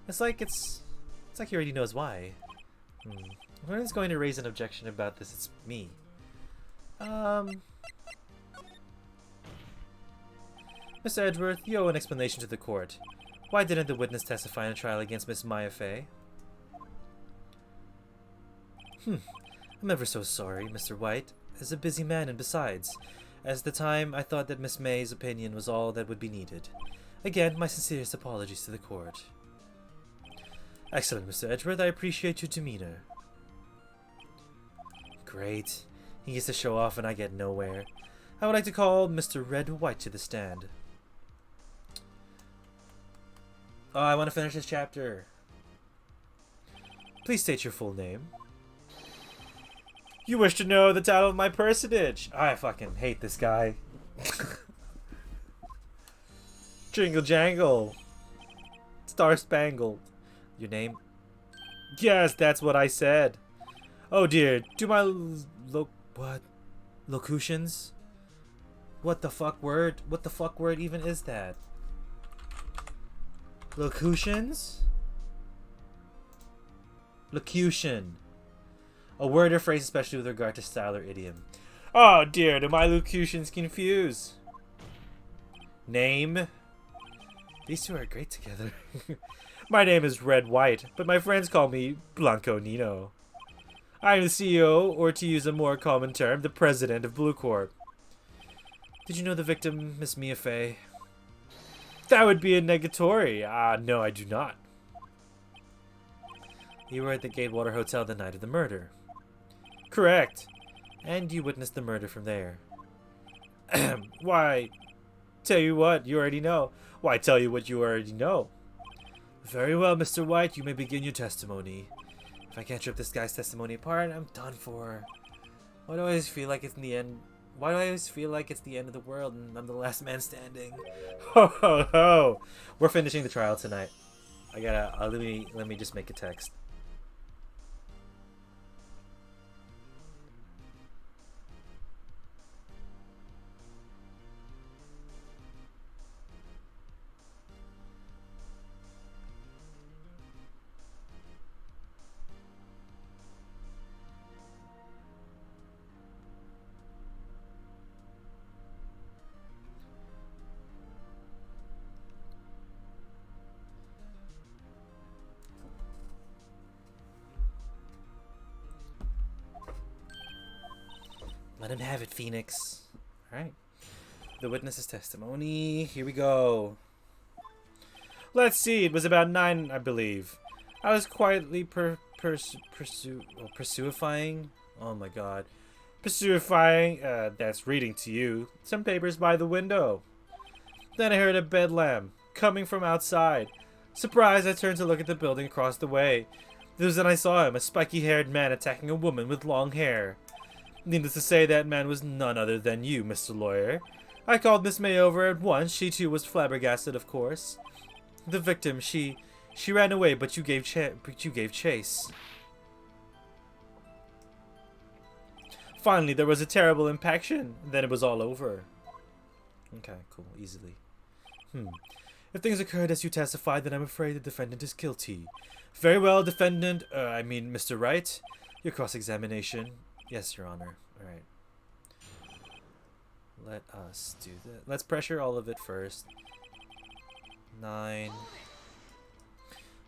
It's like he already knows why. Who is going to raise an objection about this? It's me. Mr. Edgeworth, you owe an explanation to the court. Why didn't the witness testify in a trial against Miss Maya Fey? I'm ever so sorry, Mr. White. As a busy man, and besides, at the time I thought that Miss May's opinion was all that would be needed. Again, my sincerest apologies to the court. Excellent, Mr. Edgeworth. I appreciate your demeanor. Great. He gets to show off and I get nowhere. I would like to call Mr. Red White to the stand. Oh, I want to finish this chapter. Please state your full name. You wish to know the title of my personage? I fucking hate this guy. Jingle jangle. Star spangled. Your name? Yes, that's what I said. Oh dear, do my what? Locutions? What the fuck word? What the fuck word even is that? Locutions? Locution. A word or phrase especially with regard to style or idiom. Oh dear, do my locutions confuse? Name? These two are great together. My name is Wright, but my friends call me Blanco Nino. I am the CEO, or to use a more common term, the president of Blue Corp. Did you know the victim, Miss Mia Fey? That would be a negatory. No, I do not. You were at the Gatewater Hotel the night of the murder. Correct. And you witnessed the murder from there. Why, tell you what, you already know. Why tell you what you already know? Very well, Mr. White, you may begin your testimony. If I can't rip this guy's testimony apart, I'm done for. Why do I always feel like it's in the end? Why do I always feel like it's the end of the world and I'm the last man standing? Ho ho ho! We're finishing the trial tonight. I gotta let me just make a text. Let him have it, Phoenix. Alright. The witness's testimony. Here we go. Let's see. It was about 9, I believe. I was quietly pursuifying. Oh my god. Pursuifying. That's reading to you. Some papers by the window. Then I heard a bedlam coming from outside. Surprised, I turned to look at the building across the way. This was when I saw him, a spiky-haired man attacking a woman with long hair. Needless to say, that man was none other than you, Mr. Lawyer. I called Miss May over at once. She too was flabbergasted, of course. The victim, she ran away, but you gave chase. Finally, there was a terrible impaction. Then it was all over. Okay, cool, easily. If things occurred as you testified, then I'm afraid the defendant is guilty. Very well, defendant. Mr. Wright. Your cross-examination. Yes, Your Honor. Alright. Let us do that. Let's pressure all of it first. 9.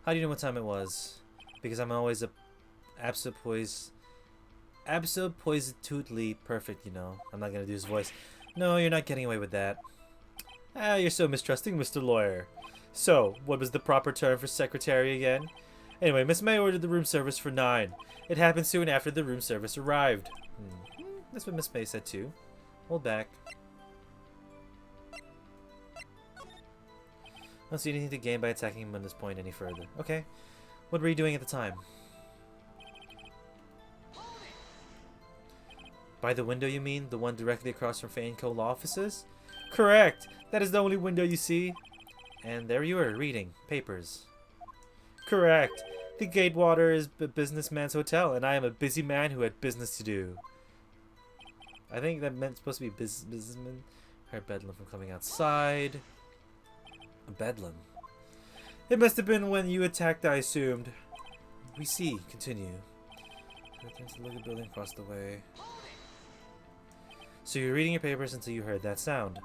How do you know what time it was? Because I'm always absolutely perfect, you know. I'm not gonna do his voice. No, you're not getting away with that. You're so mistrusting, Mr. Lawyer. So, what was the proper term for secretary again? Anyway, Miss May ordered the room service for 9. It happened soon after the room service arrived. That's what Miss May said too. Hold back. I don't see anything to gain by attacking him on this point any further. Okay. What were you doing at the time? By the window, you mean? The one directly across from Fane Co. law offices? Correct! That is the only window you see. And there you were, reading. Papers. Correct. The Gatewater is a businessman's hotel, and I am a busy man who had business to do. I think that meant supposed to be businessman. Heard bedlam from coming outside. A bedlam. It must have been when you attacked, I assumed. We see. Continue. Look at the building across the way. So you were reading your papers until you heard that sound.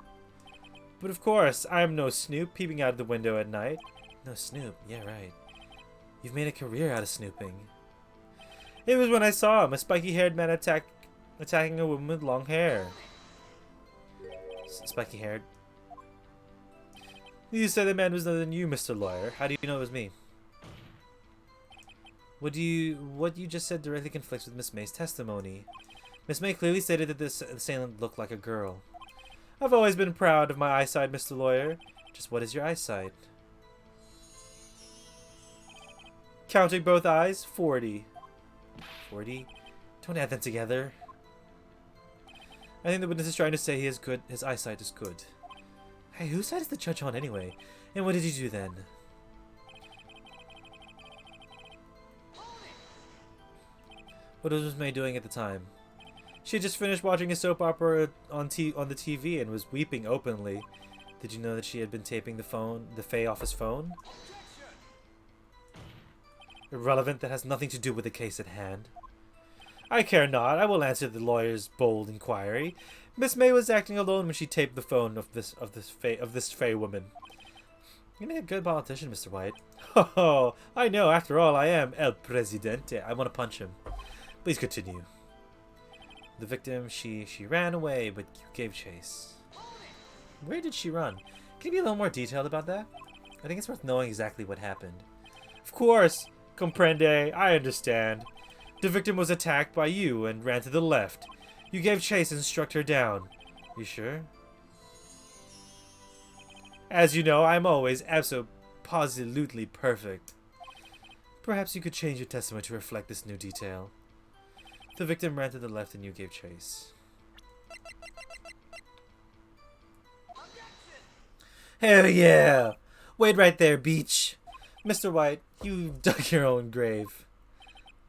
But of course, I am no snoop peeping out of the window at night. No snoop? Yeah, right. You've made a career out of snooping. It was when I saw him, a spiky-haired man attacking a woman with long hair. Spiky-haired. You said the man was other than you, Mr. Lawyer. How do you know it was me? What you just said directly conflicts with Miss May's testimony. Miss May clearly stated that this assailant looked like a girl. I've always been proud of my eyesight, Mr. Lawyer. Just what is your eyesight? Counting both eyes, 40. 40? Don't add them together. I think the witness is trying to say he is good. His eyesight is good. Hey, whose side is the judge on anyway? And what did you do then? What was Miss May doing at the time? She had just finished watching a soap opera on the TV and was weeping openly. Did you know that she had been taping the Fae office phone? Irrelevant, that has nothing to do with the case at hand. I care not. I will answer the lawyer's bold inquiry. Miss May was acting alone when she taped the phone of this Fae woman. You make a good politician, Mr. White. Oh, I know. After all, I am El Presidente. I want to punch him. Please continue. The victim, she ran away, but you gave chase. Where did she run? Can you be a little more detailed about that? I think it's worth knowing exactly what happened. Of course. Comprende. I understand. The victim was attacked by you and ran to the left. You gave chase and struck her down. You sure? As you know, I'm always absolutely perfect. Perhaps you could change your testimony to reflect this new detail. The victim ran to the left and you gave chase. Hell yeah! Wait right there, Beach. Mr. White, you dug your own grave.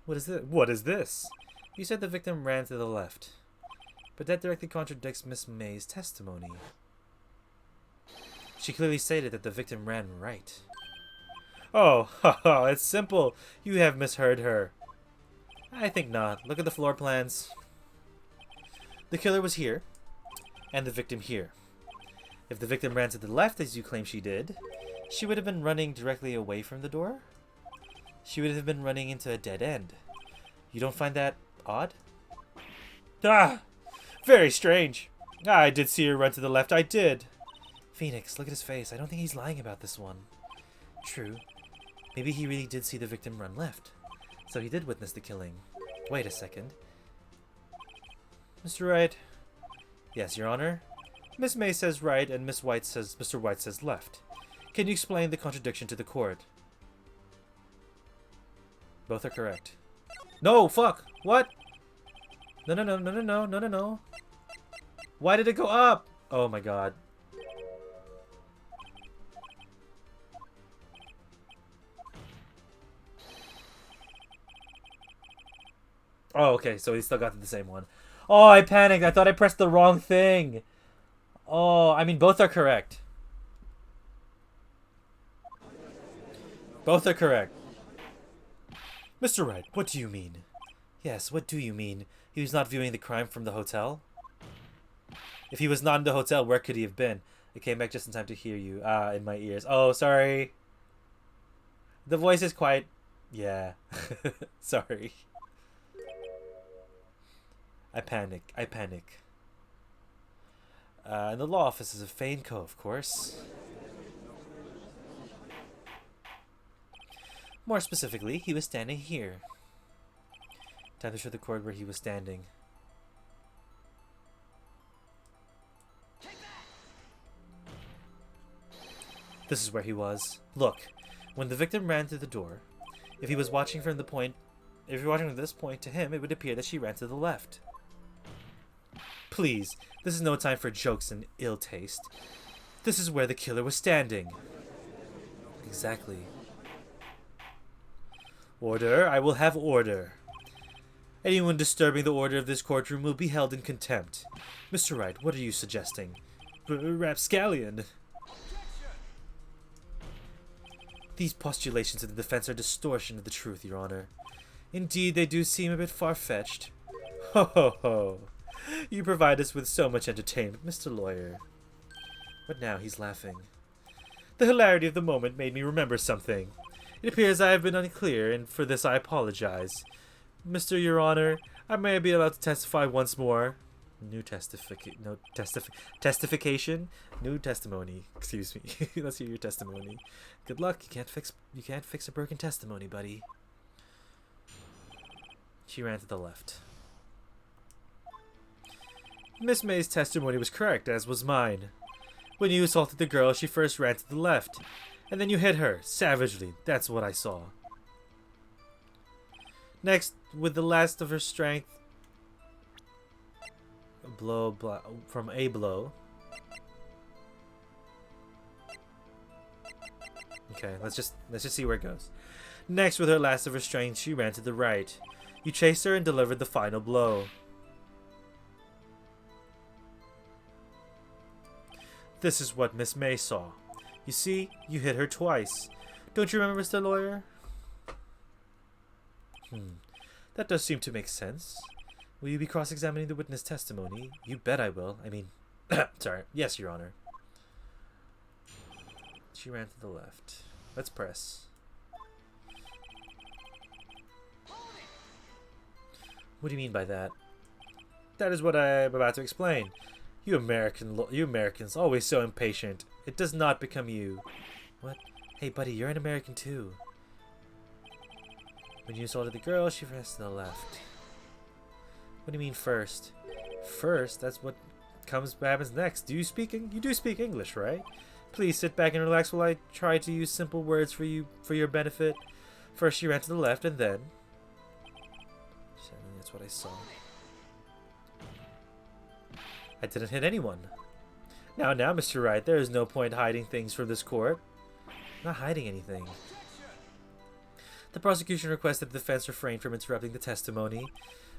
What is this? What is this? You said the victim ran to the left. But that directly contradicts Miss May's testimony. She clearly stated that the victim ran right. Oh, haha, it's simple. You have misheard her. I think not. Look at the floor plans. The killer was here, and the victim here. If the victim ran to the left, as you claim she did, she would have been running directly away from the door. She would have been running into a dead end. You don't find that odd? Ah! Very strange. I did see her run to the left, I did. Phoenix, look at his face. I don't think he's lying about this one. True. Maybe he really did see the victim run left. So he did witness the killing. Wait a second. Mr. Wright. Yes, Your Honor. Miss May says right and Mr. White says left. Can you explain the contradiction to the court? Both are correct. No, fuck! What? No. Why did it go up? Oh my god. Oh, okay, so he still got the same one. Oh, I panicked. I thought I pressed the wrong thing. Oh, I mean, both are correct. Both are correct. Mr. Wright, what do you mean? Yes, what do you mean? He was not viewing the crime from the hotel? If he was not in the hotel, where could he have been? I came back just in time to hear you. In my ears. Oh, sorry. The voice is quite... Yeah. Sorry. I panic. In the law offices of Fae & Co., of course. More specifically, he was standing here. Time to show the court where he was standing. This is where he was. Look, when the victim ran through the door, if he was watching from this point to him, it would appear that she ran to the left. Please, this is no time for jokes and ill taste. This is where the killer was standing. Exactly. Order, I will have order. Anyone disturbing the order of this courtroom will be held in contempt. Mr. Wright, what are you suggesting? Rapscallion. These postulations of the defense are distortion of the truth, Your Honor. Indeed, they do seem a bit far-fetched. Ho ho ho. You provide us with so much entertainment, Mr. Lawyer. But now he's laughing. The hilarity of the moment made me remember something. It appears I have been unclear, and for this I apologize. Mr. Your Honor, I may be allowed to testify once more. Testification? New testimony. Excuse me. Let's hear your testimony. Good luck. You can't fix a broken testimony, buddy. She ran to the left. Miss May's testimony was correct, as was mine. When you assaulted the girl, she first ran to the left, and then you hit her, savagely. That's what I saw. Next, with the last of her strength, from a blow. Okay, let's just see where it goes. Next, with her last of her strength, she ran to the right. You chased her and delivered the final blow. This is what Miss May saw. You see, you hit her twice. Don't you remember, Mr. Lawyer? That does seem to make sense. Will you be cross-examining the witness testimony? You bet I will. I mean, sorry. Yes, Your Honor. She ran to the left. Let's press. What do you mean by that? That is what I'm about to explain. You Americans, always so impatient. It does not become you. What? Hey, buddy, you're an American too. When you assaulted the girl, she pressed to the left. What do you mean first? First? That's what happens next. You do speak English, right? Please sit back and relax while I try to use simple words for your benefit. First, she ran to the left, and then. That's what I saw. I didn't hit anyone. Now, Mr. Wright, there is no point hiding things from this court. I'm not hiding anything. The prosecution requested the defense refrain from interrupting the testimony.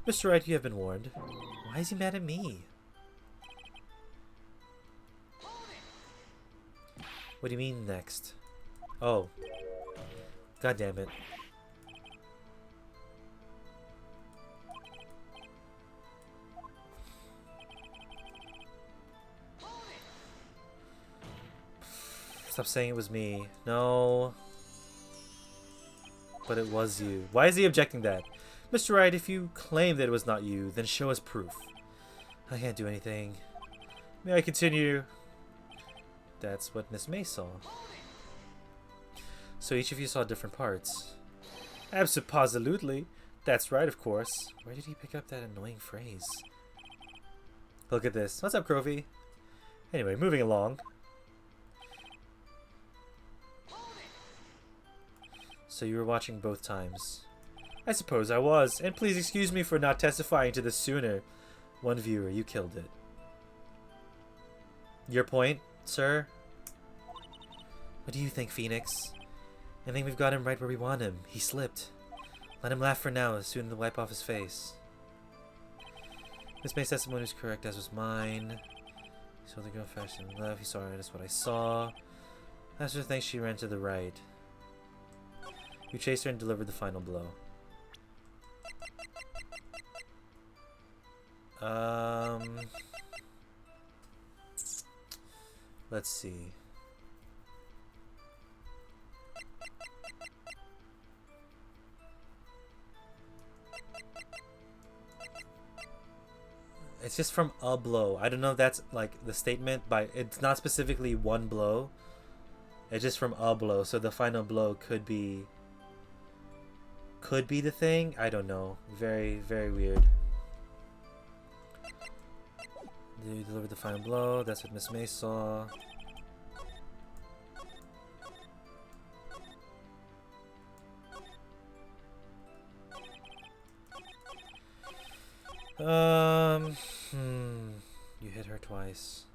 Mr. Wright, you have been warned. Why is he mad at me? What do you mean, next? Oh. God damn it. Stop saying it was me. No. But it was you. Why is he objecting that? Mr. Wright, if you claim that it was not you, then show us proof. I can't do anything. May I continue? That's what Miss May saw. So each of you saw different parts. Absolutely. That's right, of course. Where did he pick up that annoying phrase? Look at this. What's up, Crovi? Anyway, moving along. So you were watching both times. I suppose I was, and please excuse me for not testifying to this sooner. One viewer, you killed it. Your point, sir? What do you think, Phoenix? I think we've got him right where we want him. He slipped. Let him laugh for now, as soon as to wipe off his face. Miss May's testimony was correct, as was mine. He saw the girl fast and left. He saw her, that's what I saw. After thanks, she ran to the right. You chased her and delivered the final blow. Let's see. It's just from a blow. I don't know if that's like the statement, but it's not specifically one blow. It's just from a blow, so the final blow could be the thing. I don't know. Very, very weird. You delivered the final blow. That's what Miss May saw. You hit her twice.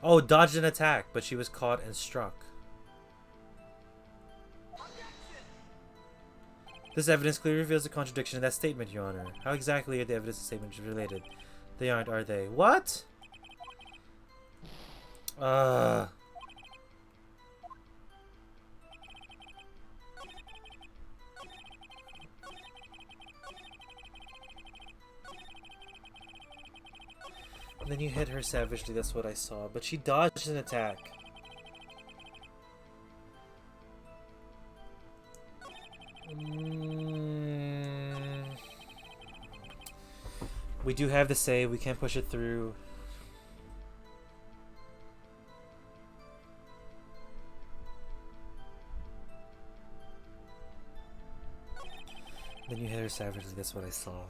Oh, dodged an attack, but she was caught and struck. This evidence clearly reveals a contradiction in that statement, Your Honor. How exactly are the evidence and statements related? They aren't, are they? What? And then you hit her savagely, that's what I saw. But she dodged an attack. We do have the save, we can't push it through. Then you hit her savagely, that's what I saw.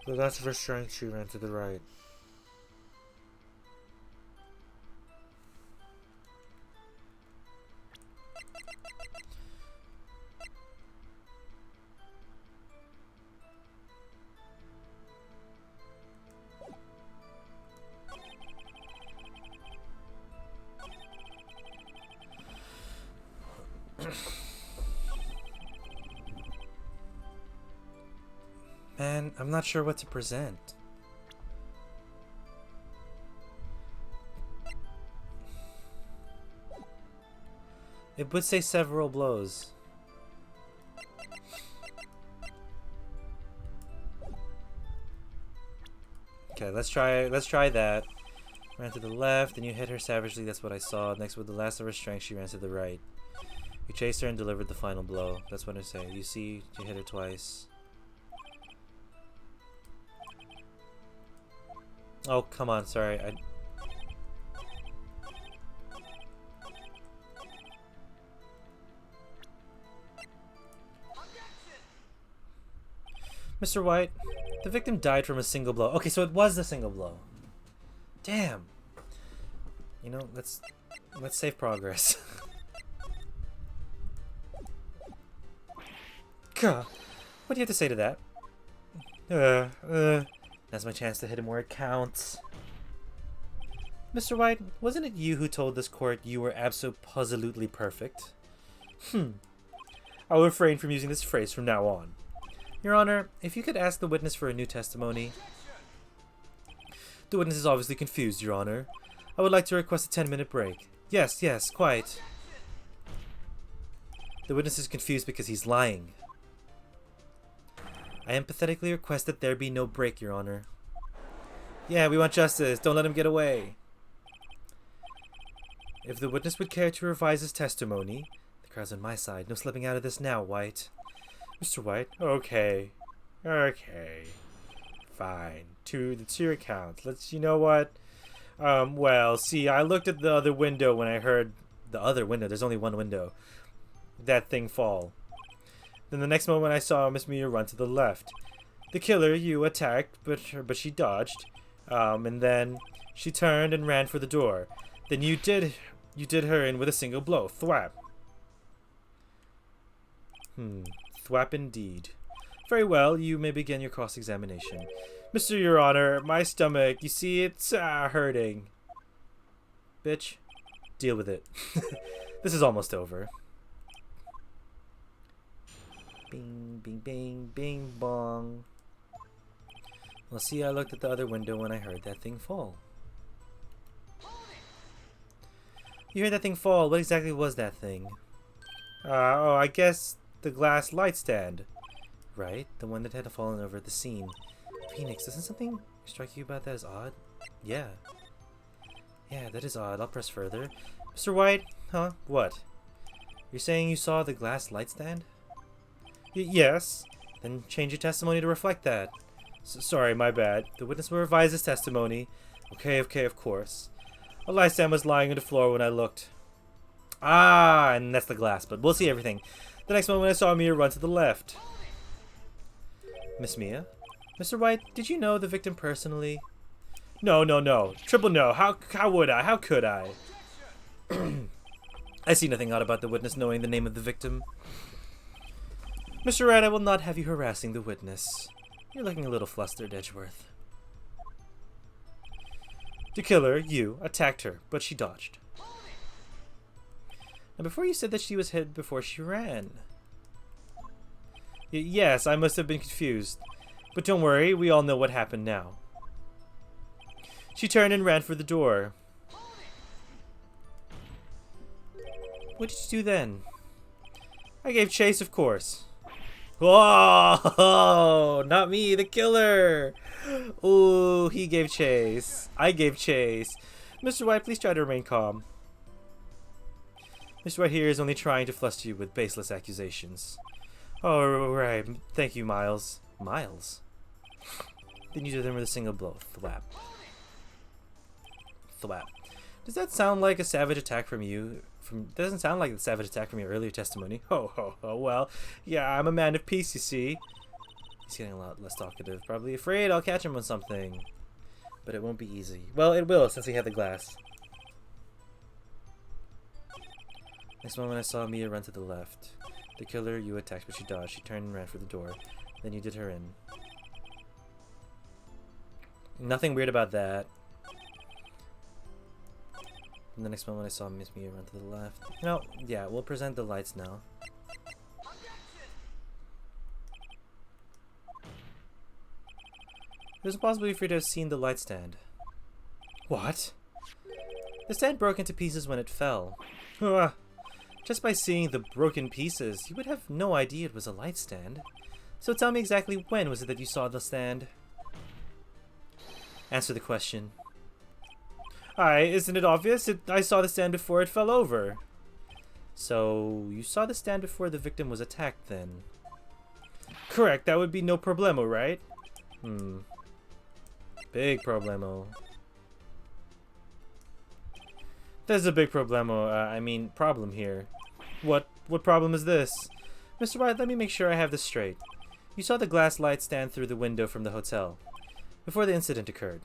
The last of her strength, she ran to the right. Man, I'm not sure what to present. It would say several blows. Okay, let's try that. Ran to the left, and you hit her savagely, that's what I saw. Next, with the last of her strength, she ran to the right. You chased her and delivered the final blow. That's what I say. You see, you hit her twice. Oh, come on, sorry. Mr. White, the victim died from a single blow. Okay, so it was a single blow. Damn. You know, let's save progress. Gah. What do you have to say to that? That's my chance to hit him where it counts. Mr. White, wasn't it you who told this court you were abso-puzzolutely perfect? I will refrain from using this phrase from now on. Your Honor, if you could ask the witness for a new testimony. The witness is obviously confused, Your Honor. I would like to request a 10-minute break. Yes, quite. The witness is confused because he's lying. I empathetically request that there be no break, Your Honor. Yeah, we want justice. Don't let him get away. If the witness would care to revise his testimony... The crowd's on my side. No slipping out of this now, White. Mr. White? Okay. Fine. To your account. You know what? Well, see, I looked at the other window when I heard... The other window? There's only one window. That thing fall. Then the next moment I saw Miss Mia run to the left. The killer you attacked, but she dodged. And then she turned and ran for the door. Then you did her in with a single blow. Thwap. Thwap indeed. Very well, you may begin your cross-examination. Mr. Your Honor, my stomach, you see, it's hurting. Bitch, deal with it. This is almost over. Bing, bing, bing, bing, bong. Well, see, I looked at the other window when I heard that thing fall. You heard that thing fall. What exactly was that thing? Oh, I guess the glass light stand. Right? The one that had fallen over at the scene. Phoenix, doesn't something strike you about that as odd? Yeah. Yeah, that is odd. I'll press further. Mr. White? Huh? What? You're saying you saw the glass light stand? Yes. Then change your testimony to reflect that. Sorry, my bad. The witness will revise his testimony. Okay, of course. A light stand was lying on the floor when I looked. Ah, and that's the glass, but we'll see everything. The next moment I saw Mia run to the left. Miss Mia? Mr. White, did you know the victim personally? No. Triple no. How would I? How could I? I see nothing odd about the witness knowing the name of the victim. Mr. Wright, I will not have you harassing the witness. You're looking a little flustered, Edgeworth. The killer, you, attacked her, but she dodged. And before you said that she was hit before she ran. Yes, I must have been confused. But don't worry, we all know what happened now. She turned and ran for the door. What did you do then? I gave chase, of course. Whoa! Not me, the killer! Ooh, he gave chase. I gave chase. Mr. White, please try to remain calm. Mr. White here is only trying to fluster you with baseless accusations. Oh, right. Thank you, Miles. Miles? Then you did them with a single blow. Thwap. Thwap. Does that sound like a savage attack from you? Doesn't sound like the savage attack from your earlier testimony. Ho, ho, ho. Well, yeah, I'm a man of peace, you see. He's getting a lot less talkative. Probably afraid I'll catch him on something. But it won't be easy. Well, it will, since we have the glass. Next moment I saw Mia run to the left. The killer you attacked, but she dodged. She turned and ran for the door. Then you did her in. Nothing weird about that. And the next moment I saw Miss Mia run to the left. No, yeah, we'll present the lights now. There's a possibility for you to have seen the light stand. What? The stand broke into pieces when it fell. Just by seeing the broken pieces, you would have no idea it was a light stand. So tell me exactly when was it that you saw the stand? Answer the question. Isn't it obvious? I saw the stand before it fell over. So, you saw the stand before the victim was attacked then? Correct, that would be no problemo, right? Big problemo. There's a big problemo, problem here. What problem is this? Mr. Wright, let me make sure I have this straight. You saw the glass light stand through the window from the hotel before the incident occurred.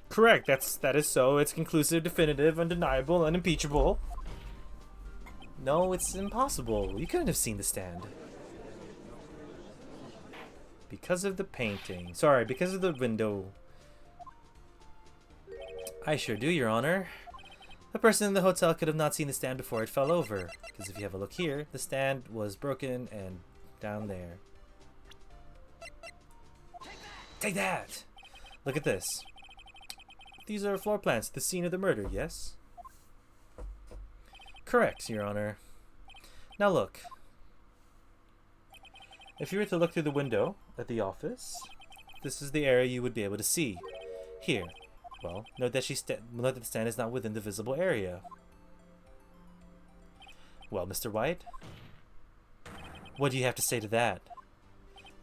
Correct, that is so. It's conclusive, definitive, undeniable, unimpeachable. No, it's impossible. You couldn't have seen the stand. Because of the painting. Sorry, because of the window. I sure do, Your Honor. The person in the hotel could have not seen the stand before it fell over. Because if you have a look here, the stand was broken and down there. Take that! Look at this. These are floor plans, the scene of the murder, yes? Correct, Your Honor. Now look. If you were to look through the window at the office, this is the area you would be able to see. Here. Well, note that the stand is not within the visible area. Well, Mr. White? What do you have to say to that?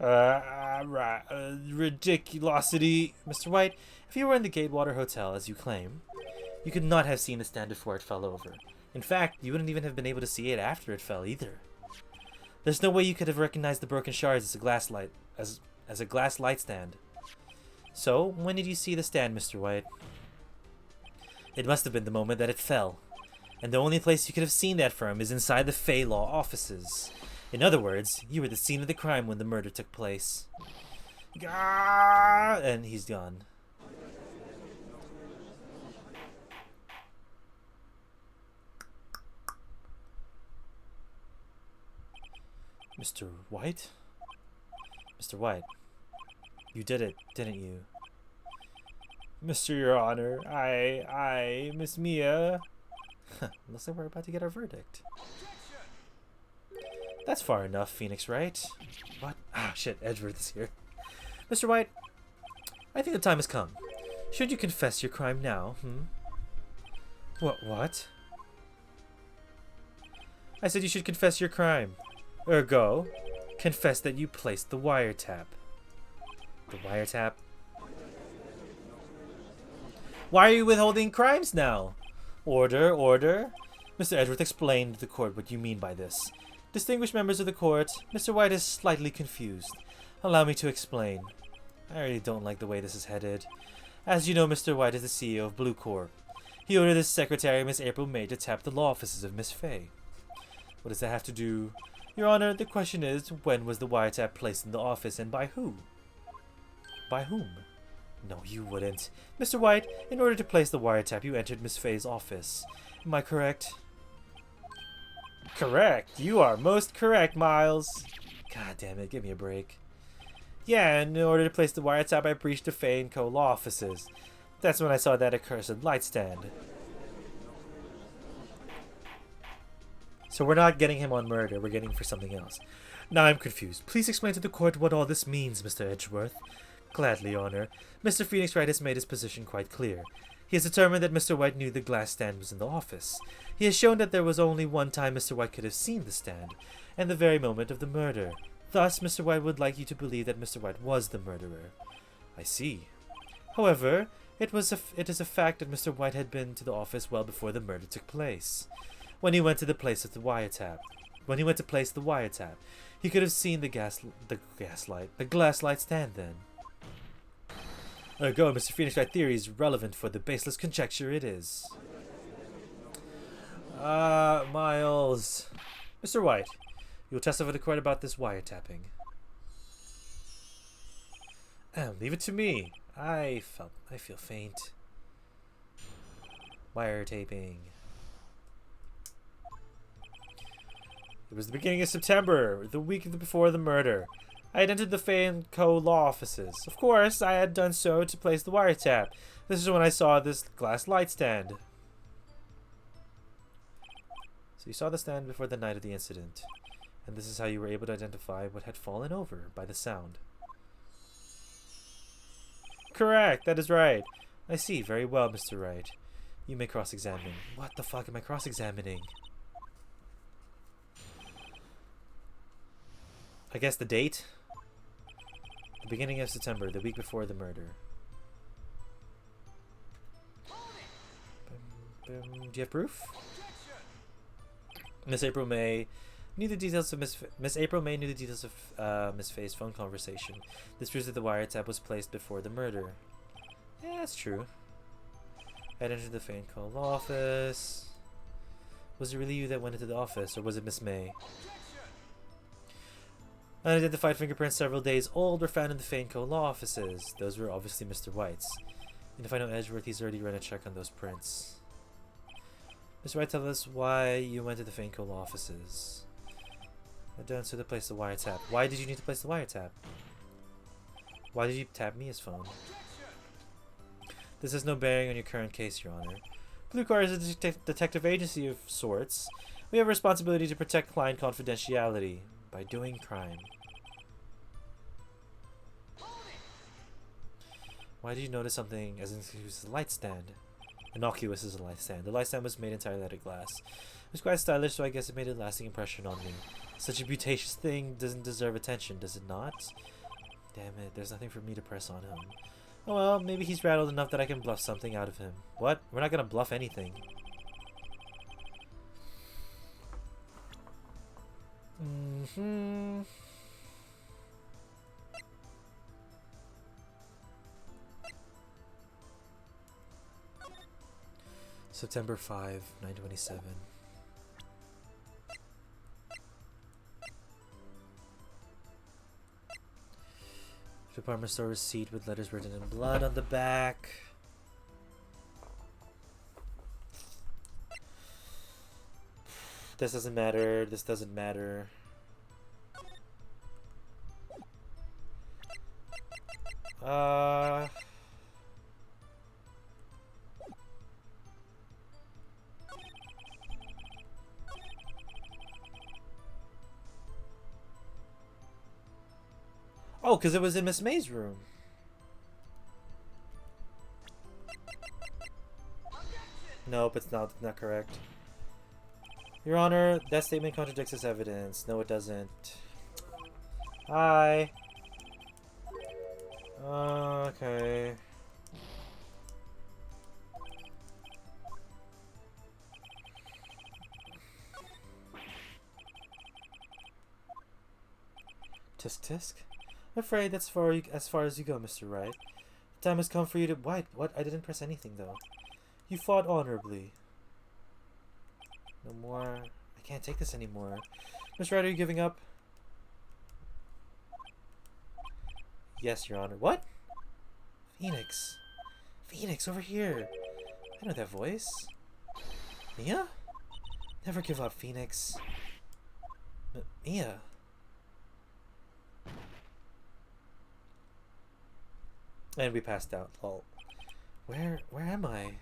Ridiculosity. Mr. White, if you were in the Gatewater Hotel, as you claim, you could not have seen the stand before it fell over. In fact, you wouldn't even have been able to see it after it fell either. There's no way you could have recognized the broken shards as a glass light stand. So, when did you see the stand, Mr. White? It must have been the moment that it fell. And the only place you could have seen that from is inside the Fey Law offices. In other words, you were the scene of the crime when the murder took place. And he's gone. Mr. White? Mr. White, you did it, didn't you? Mr. Your Honor, Miss Mia. Looks like we're about to get our verdict. That's far enough, Phoenix Wright. What? Ah, shit, Edgeworth is here. Mr. White, I think the time has come. Should you confess your crime now, What? I said you should confess your crime. Ergo, confess that you placed the wiretap. The wiretap? Why are you withholding crimes now? Order. Mr. Edgeworth, explain to the court what you mean by this. Distinguished members of the court, Mr. White is slightly confused. Allow me to explain. I really don't like the way this is headed. As you know, Mr. White is the CEO of Blue Corp. He ordered his secretary, Miss April May, to tap the law offices of Miss Fay. What does that have to do? Your Honor, the question is, when was the wiretap placed in the office and by who? By whom? No, you wouldn't. Mr. White, in order to place the wiretap, you entered Miss Fay's office. Am I correct? Correct. You are most correct, Miles. God damn it, give me a break. Yeah, and in order to place the wiretap, I breached the Fay & Co. law offices. That's when I saw that accursed light stand. So we're not getting him on murder, we're getting him for something else. Now I'm confused. Please explain to the court what all this means, Mr. Edgeworth. Gladly, Your Honor. Mr. Phoenix Wright has made his position quite clear. He has determined that Mr. White knew the glass stand was in the office. He has shown that there was only one time Mr. White could have seen the stand, and the very moment of the murder. Thus, Mr. White would like you to believe that Mr. White was the murderer. I see. However, it is a fact that Mr. White had been to the office well before the murder took place, when he went to the place of the wiretap. when he went to place the wiretap. He could have seen the glass light stand then. Ergo, Mr. Phoenix Wright theory is relevant for the baseless conjecture it is. Miles. Mr. White, you will testify to court about this wiretapping. Leave it to me. I feel faint. Wiretapping. It was the beginning of September, the week before the murder. I had entered the Fay & Co. law offices. Of course, I had done so to place the wiretap. This is when I saw this glass light stand. So you saw the stand before the night of the incident. And this is how you were able to identify what had fallen over by the sound. Correct, that is right. I see, very well, Mr. Wright. You may cross-examine. What the fuck am I cross-examining? I guess the date? The beginning of September, the week before the murder. Do you have proof? Miss April May knew the details of Miss April May knew the details of Miss Faye's phone conversation. This proves that the wiretap was placed before the murder. Yeah, that's true. I had entered the Fay & Co. law office. Was it really you that went into the office, or was it Miss May? Unidentified fingerprints several days old were found in the Fay & Co. law offices. Those were obviously Mr. White's. And if I know Edgeworth, he's already run a check on those prints. Mr. Wright, tell us why you went to the Fay & Co. law offices. I done so to place the wiretap. Why did you need to place the wiretap? Why did you tap Mia's phone? This has no bearing on your current case, Your Honor. Blue Car is a detective agency of sorts. We have a responsibility to protect client confidentiality by doing crime. Why did you notice something as innocuous as a light stand? Innocuous as a light stand. The light stand was made entirely out of glass. It was quite stylish, so I guess it made a lasting impression on me. Such a beauteous thing doesn't deserve attention, does it not? Damn it, there's nothing for me to press on him. Oh well, maybe he's rattled enough that I can bluff something out of him. What? We're not gonna bluff anything. September 5, 927. Department store receipt with letters written in blood on the back. This doesn't matter. This doesn't matter. Oh, because it was in Miss May's room. Nope, it's not correct. Your Honor, that statement contradicts this evidence. No, it doesn't. Hi. Okay. Tisk tisk. I'm afraid that's as far as you go, Mr. Wright. The time has come for you to... What? I didn't press anything, though. You fought honorably. No more... I can't take this anymore. Mr. Wright, are you giving up? Yes, Your Honor. What? Phoenix. Phoenix, over here. I know that voice. Mia? Never give up, Phoenix. Mia. And we passed out. Lol. Where am I?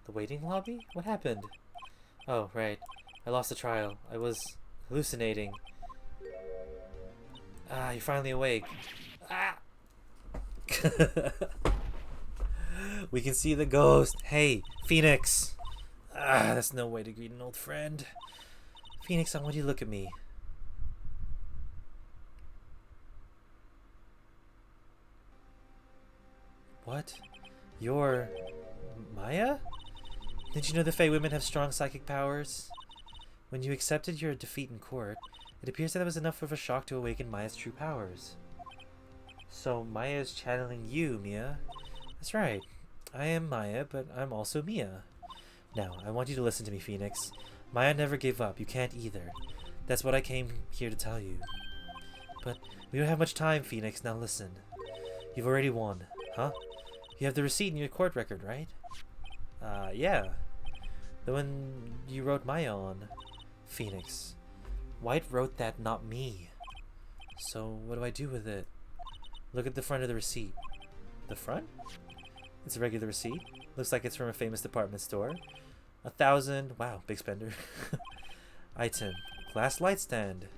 The waiting lobby? What happened? Oh, right. I lost the trial. I was hallucinating. Ah, you're finally awake. Ah! We can see the ghost. Hey, Phoenix! Ah, that's no way to greet an old friend. Phoenix, I want you to look at me. What? You're... Maya? Did you know the Fae women have strong psychic powers? When you accepted your defeat in court, it appears that was enough of a shock to awaken Maya's true powers. So Maya is channeling you, Mia. That's right. I am Maya, but I'm also Mia. Now, I want you to listen to me, Phoenix. Maya never gave up. You can't either. That's what I came here to tell you. But we don't have much time, Phoenix. Now listen. You've already won. Huh? You have the receipt in your court record, right? Yeah. The one you wrote Maya on. Phoenix. Wright wrote that, not me. So, what do I do with it? Look at the front of the receipt. The front? It's a regular receipt. Looks like it's from a famous department store. 1,000. Wow, big spender. Item. Glass light stand.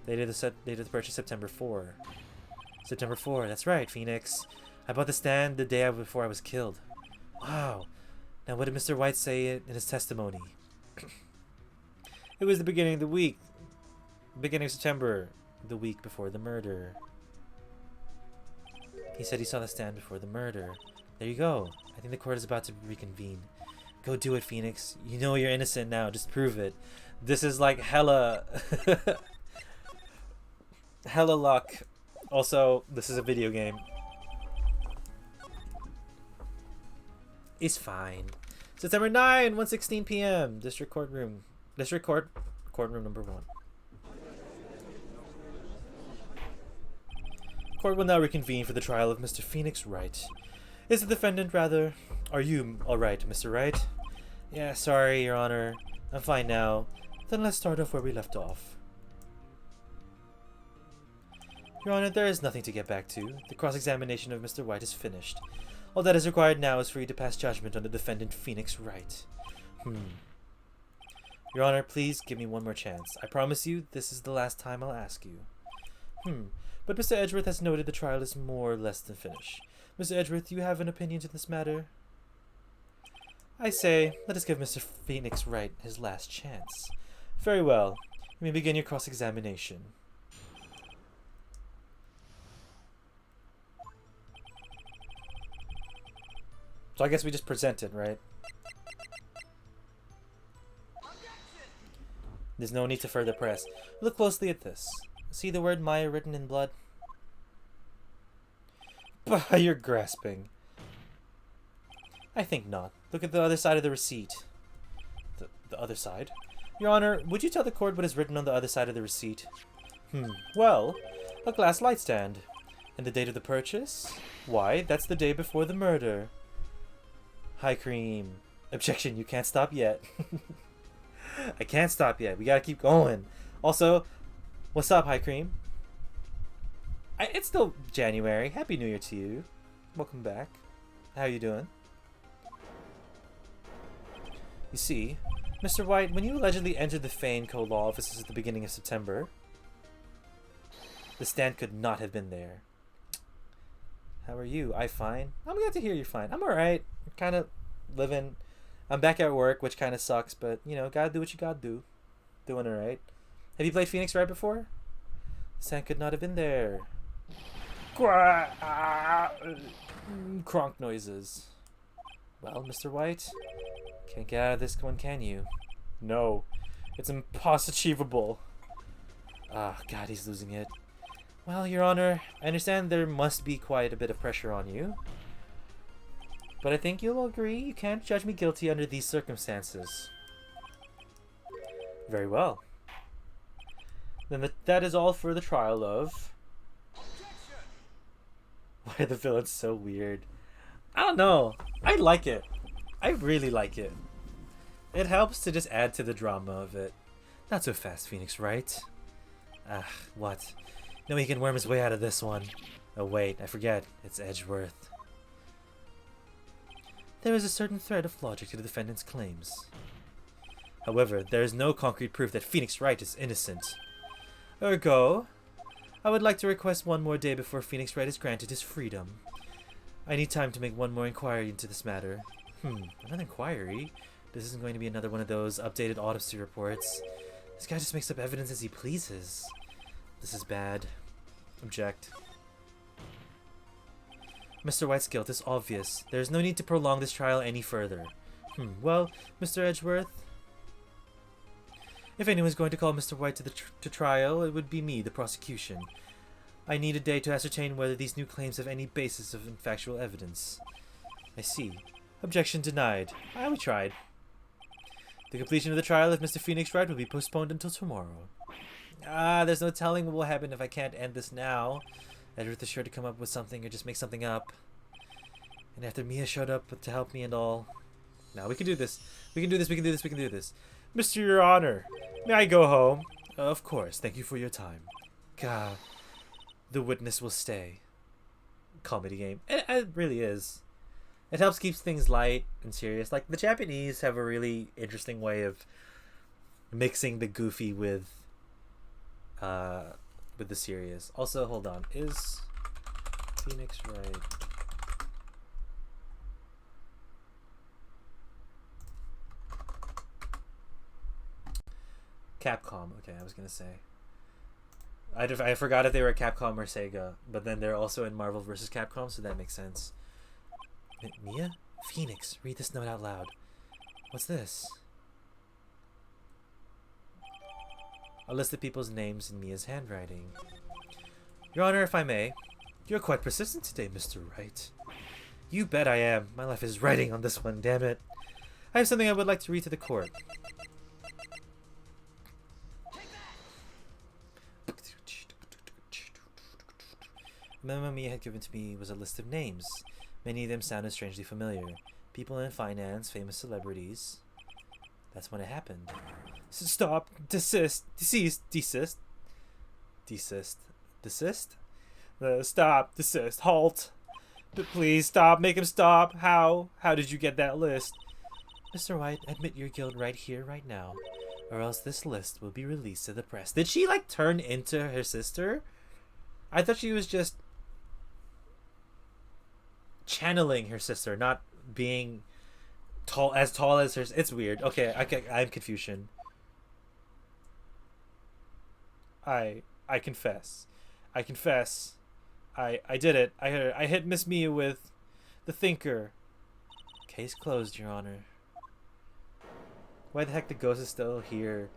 Date of the purchase September 4. September 4, that's right, Phoenix. I bought the stand the day before I was killed. Wow. Now what did Mr. Wright say in his testimony? It was the beginning of the week. Beginning of September. The week before the murder. He said he saw the stand before the murder. There you go. I think the court is about to reconvene. Go do it, Phoenix. You know you're innocent now. Just prove it. This is like hella... hella luck. Also, this is a video game. It's fine. September 9, 1:16 p.m. District Courtroom. District Court. Courtroom number 1. Court will now reconvene for the trial of Mr. Phoenix Wright. Is the defendant, rather? Are you alright, Mr. Wright? Yeah, sorry, Your Honor. I'm fine now. Then let's start off where we left off. Your Honor, there is nothing to get back to. The cross-examination of Mr. Wright is finished. All that is required now is for you to pass judgment on the defendant Phoenix Wright. Your Honor, please give me one more chance. I promise you, this is the last time I'll ask you. But Mr. Edgeworth has noted the trial is more or less than finished. Mr. Edgeworth, do you have an opinion to this matter? I say, let us give Mr. Phoenix Wright his last chance. Very well. You may begin your cross-examination. So I guess we just present it, right? There's no need to further press. Look closely at this. See the word Maya written in blood? Bah, you're grasping. I think not. Look at the other side of the receipt. The other side? Your Honor, would you tell the court what is written on the other side of the receipt? Well, a glass light stand. And the date of the purchase? Why, that's the day before the murder. High cream. Objection, you can't stop yet. I can't stop yet. We gotta keep going. Also, what's up, High cream? It's still January. Happy New Year to you. Welcome back. How you doing? You see, Mr. White, when you allegedly entered the Fane Co-Law offices at the beginning of September, the stand could not have been there. How are you? I fine? I'm glad to hear you're fine. I'm alright. I'm kind of living. I'm back at work, which kind of sucks, but, you know, gotta do what you gotta do. Doing alright. Have you played Phoenix Wright before? The stand could not have been there. Cronk noises. Well, Mr. White, can't get out of this one, can you? No. It's impossible. Ah, God, he's losing it. Well, Your Honor, I understand there must be quite a bit of pressure on you. But I think you'll agree you can't judge me guilty under these circumstances. Very well. Then that is all for the trial of... Why are the villains so weird? I don't know. I like it. I really like it. It helps to just add to the drama of it. Not so fast, Phoenix Wright. Ah, what? No, he can worm his way out of this one. Oh wait, I forget. It's Edgeworth. There is a certain thread of logic to the defendant's claims. However, there is no concrete proof that Phoenix Wright is innocent. Ergo, I would like to request one more day before Phoenix Wright is granted his freedom. I need time to make one more inquiry into this matter. Another inquiry? This isn't going to be another one of those updated autopsy reports. This guy just makes up evidence as he pleases. This is bad. Object. Mr. White's guilt is obvious. There is no need to prolong this trial any further. Well, Mr. Edgeworth, If anyone's going to call Mr. White to trial, it would be me, the prosecution. I need a day to ascertain whether these new claims have any basis of factual evidence. I see. Objection denied. We tried. The completion of the trial of Mr. Phoenix Wright will be postponed until tomorrow. There's no telling what will happen if I can't end this now. Edgeworth is sure to come up with something or just make something up. And after Mia showed up to help me and all. Now we can do this. We can do this, we can do this, we can do this. Mr. Your Honor, may I go home? Of course, thank you for your time. God, the witness will stay. Comedy game. It really is. It helps keep things light and serious. Like, the Japanese have a really interesting way of mixing the goofy with the serious. Also, hold on. Is Phoenix Wright? Capcom. Okay, I was gonna say. I forgot if they were Capcom or Sega, but then they're also in Marvel vs. Capcom, so that makes sense. Mia? Phoenix, read this note out loud. What's this? A list of people's names in Mia's handwriting. Your Honor, if I may. You're quite persistent today, Mr. Wright. You bet I am. My life is writing on this one, damn it. I have something I would like to read to the court. The memo Mia had given to me was a list of names. Many of them sounded strangely familiar. People in finance, famous celebrities. That's when it happened. Stop. Desist. Desist. Desist. Desist. Desist? Stop. Desist. Halt. But please stop. Make him stop. How? How did you get that list? Mr. White, admit your guilt right here, right now. Or else this list will be released to the press. Did she, like, turn into her sister? I thought she was just channeling her sister, not being tall as her. It's weird. Okay, I'm confusion. I confess. I confess. I did it. I hit Miss Mia with the thinker. Case closed, Your Honor. Why the heck the ghost is still here?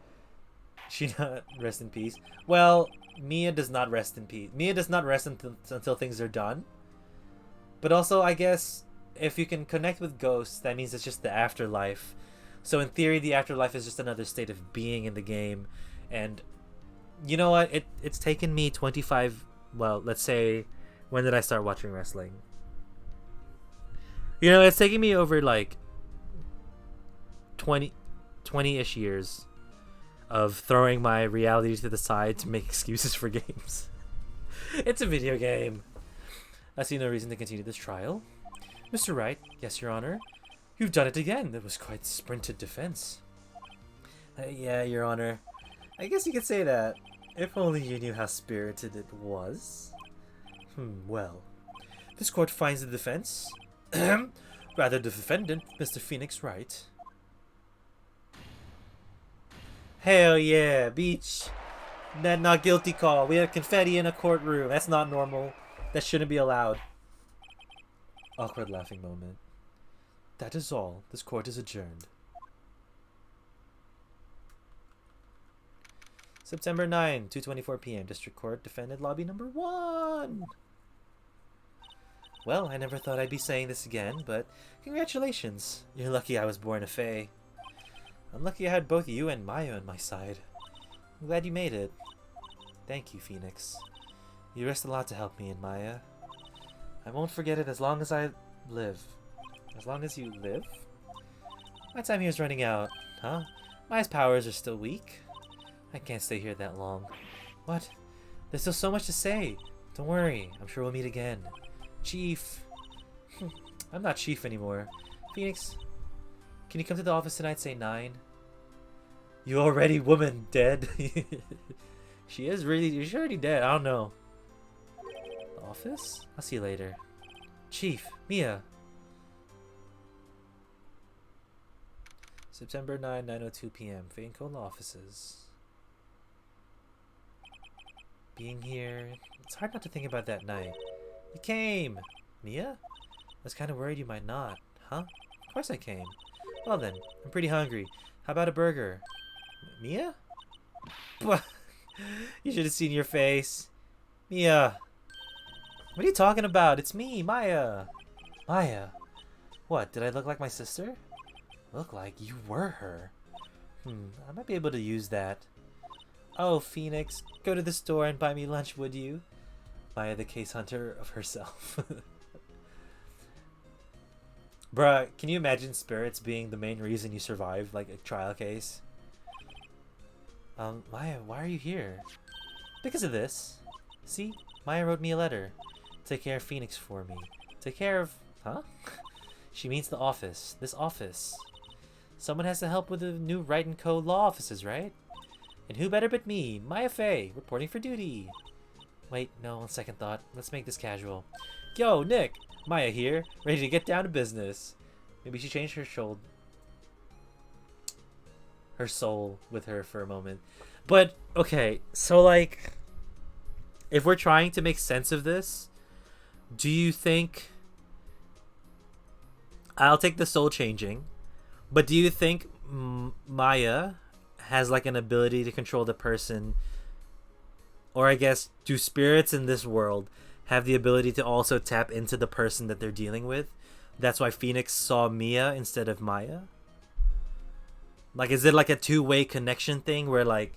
She not rest in peace? Well, Mia does not rest in peace. Mia does not rest until things are done. But also, I guess, if you can connect with ghosts, that means it's just the afterlife. So in theory, the afterlife is just another state of being in the game. And you know what? It's taken me 25... Well, let's say... When did I start watching wrestling? You know, it's taking me over, like... 20-ish years of throwing my reality to the side to make excuses for games. It's a video game. I see no reason to continue this trial. Mr. Wright, yes, Your Honor. You've done it again. That was quite sprinted defense. Yeah, Your Honor. I guess you could say that. If only you knew how spirited it was. Well. This court finds the defense. Rather, the defendant, Mr. Phoenix Wright. Hell yeah, beach. That not guilty call. We have confetti in a courtroom. That's not normal. That shouldn't be allowed. Awkward laughing moment. That is all. This court is adjourned. September 9, 2:24 p.m. District Court, Defendant Lobby number 1. Well, I never thought I'd be saying this again, but congratulations. You're lucky I was born a fae. I'm lucky I had both you and Maya on my side. I'm glad you made it. Thank you, Phoenix. You risked a lot to help me and Maya. I won't forget it as long as I live. As long as you live? My time here is running out, huh? Maya's powers are still weak. I can't stay here that long. What? There's still so much to say. Don't worry, I'm sure we'll meet again. Chief. I'm not Chief anymore. Phoenix, can you come to the office tonight, say 9? You already woman dead. She's already dead. I don't know. The office? I'll see you later. Chief, Mia. September 9, 9:02 p.m. Vaincone offices. Being here, it's hard not to think about that night. You came! Mia? I was kind of worried you might not. Huh? Of course I came. Well then, I'm pretty hungry. How about a burger? Mia? You should have seen your face. Mia. What are you talking about? It's me, Maya. Maya. What, did I look like my sister? Look like you were her. I might be able to use that. Oh, Phoenix, go to the store and buy me lunch, would you? Maya, the case hunter of herself. Bruh, can you imagine spirits being the main reason you survived, like a trial case? Maya, why are you here? Because of this. See? Maya wrote me a letter. Take care of Phoenix for me. Take care of... Huh? She means the office. This office. Someone has to help with the new Wright & Co. law offices, right? And who better but me, Maya Fey, reporting for duty. Wait, no, on second thought. Let's make this casual. Yo, Nick! Maya here, ready to get down to business. Maybe she changed her soul with her for a moment. But, okay, so like, if we're trying to make sense of this, do you think... I'll take the soul changing, but do you think Maya has like an ability to control the person, or I guess do spirits in this world have the ability to also tap into the person that they're dealing with? That's why Phoenix saw Mia instead of Maya? Like, is it like a two-way connection thing where like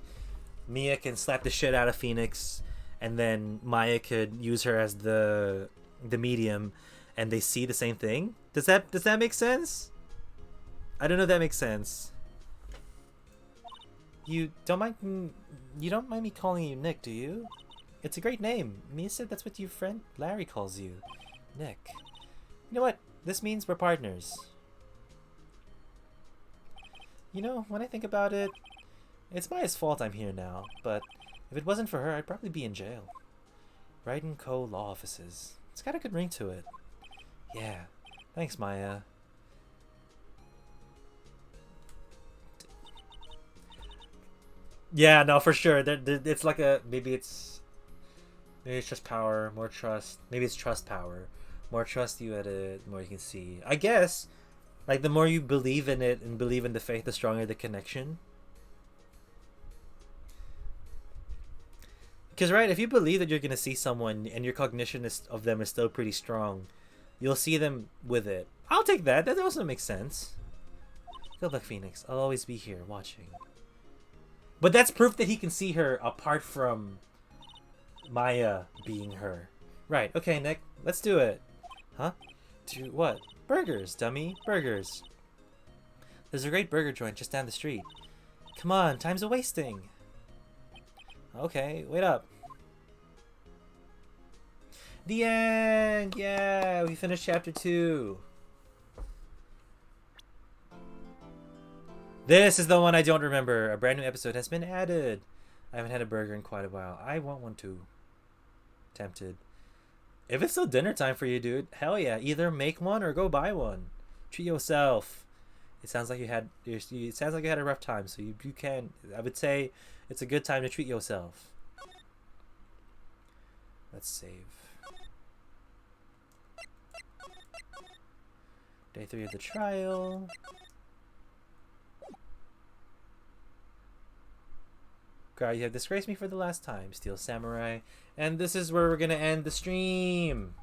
Mia can slap the shit out of Phoenix and then Maya could use her as the medium and they see the same thing? Does that make sense? I don't know if that makes sense. You don't mind me calling you Nick, do you? It's a great name. Mia said that's what your friend Larry calls you. Nick. You know what? This means we're partners. You know, when I think about it, it's Maya's fault I'm here now, but if it wasn't for her, I'd probably be in jail. Wright & Co. law offices. It's got a good ring to it. Yeah. Thanks, Maya. Yeah, no, for sure. It's like a... Maybe it's just power, more trust. Maybe it's trust power. More trust you edit, more you can see. I guess, like, the more you believe in it and believe in the faith, the stronger the connection. Because, right, if you believe that you're going to see someone and your cognition of them is still pretty strong, you'll see them with it. I'll take that. That also makes sense. Good luck, Phoenix. I'll always be here, watching. But that's proof that he can see her apart from Maya being her. Right, okay, Nick. Let's do it. Huh? Do what? Burgers, dummy. Burgers. There's a great burger joint just down the street. Come on, time's a-wasting. Okay, wait up. The end! Yeah, we finished chapter 2. This is the one I don't remember. A brand new episode has been added. I haven't had a burger in quite a while. I want one too. Tempted. If it's still dinner time for you, dude, hell yeah. Either make one or go buy one. Treat yourself. It sounds like you had a rough time, so you can. I would say it's a good time to treat yourself. Let's save. Day 3 of the trial. God, you have disgraced me for the last time, Steel Samurai. And this is where we're gonna end the stream.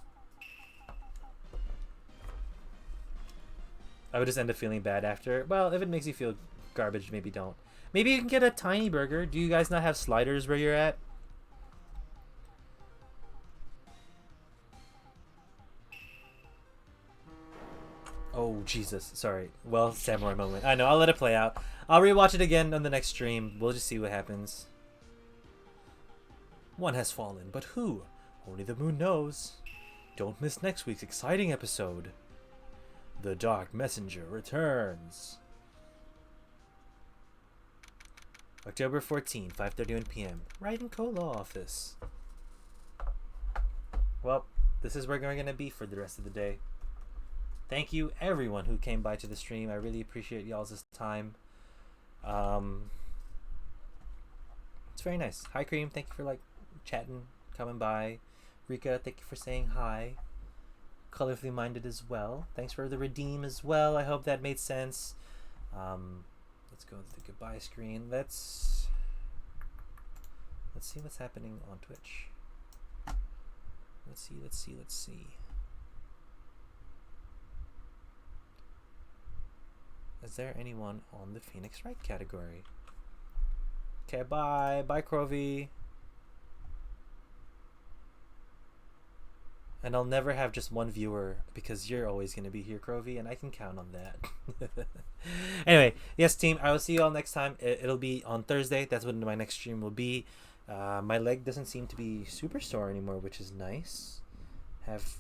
I would just end up feeling bad after. Well, if it makes you feel garbage, maybe don't. Maybe you can get a tiny burger. Do you guys not have sliders where you're at? Oh, Jesus. Sorry. Well, samurai moment. I know. I'll let it play out. I'll rewatch it again on the next stream. We'll just see what happens. One has fallen, but who? Only the moon knows. Don't miss next week's exciting episode. The Dark Messenger returns. October 14, 5:31 p.m. Wright & Co. Law Office. Well, this is where we're going to be for the rest of the day. Thank you, everyone who came by to the stream. I really appreciate y'all's time. It's very nice. Hi, Cream. Thank you for, like, chatting, coming by. Rika, thank you for saying hi. Colorfully Minded as well. Thanks for the redeem as well. I hope that made sense. Let's go to the goodbye screen. Let's Let's see what's happening on Twitch. Let's see. Is there anyone on the Phoenix Wright category? Okay, bye. Bye, Crovy. And I'll never have just one viewer because you're always going to be here, Crovy, and I can count on that. Anyway, yes, team, I will see you all next time. It'll be on Thursday. That's when my next stream will be. My leg doesn't seem to be super sore anymore, which is nice. Have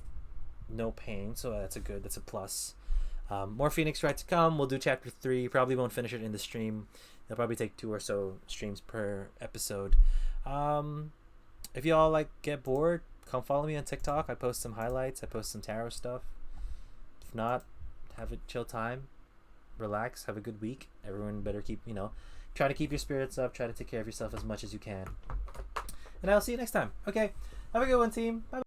no pain, so that's a plus. More Phoenix Wright to come. We'll do chapter 3. Probably won't finish it in the stream. It'll probably take 2 or so streams per episode. If y'all like get bored, come follow me on TikTok. I post some highlights. I post some tarot stuff. If not, have a chill time. Relax. Have a good week. Everyone better keep, try to keep your spirits up. Try to take care of yourself as much as you can. And I'll see you next time. Okay. Have a good one, team. Bye.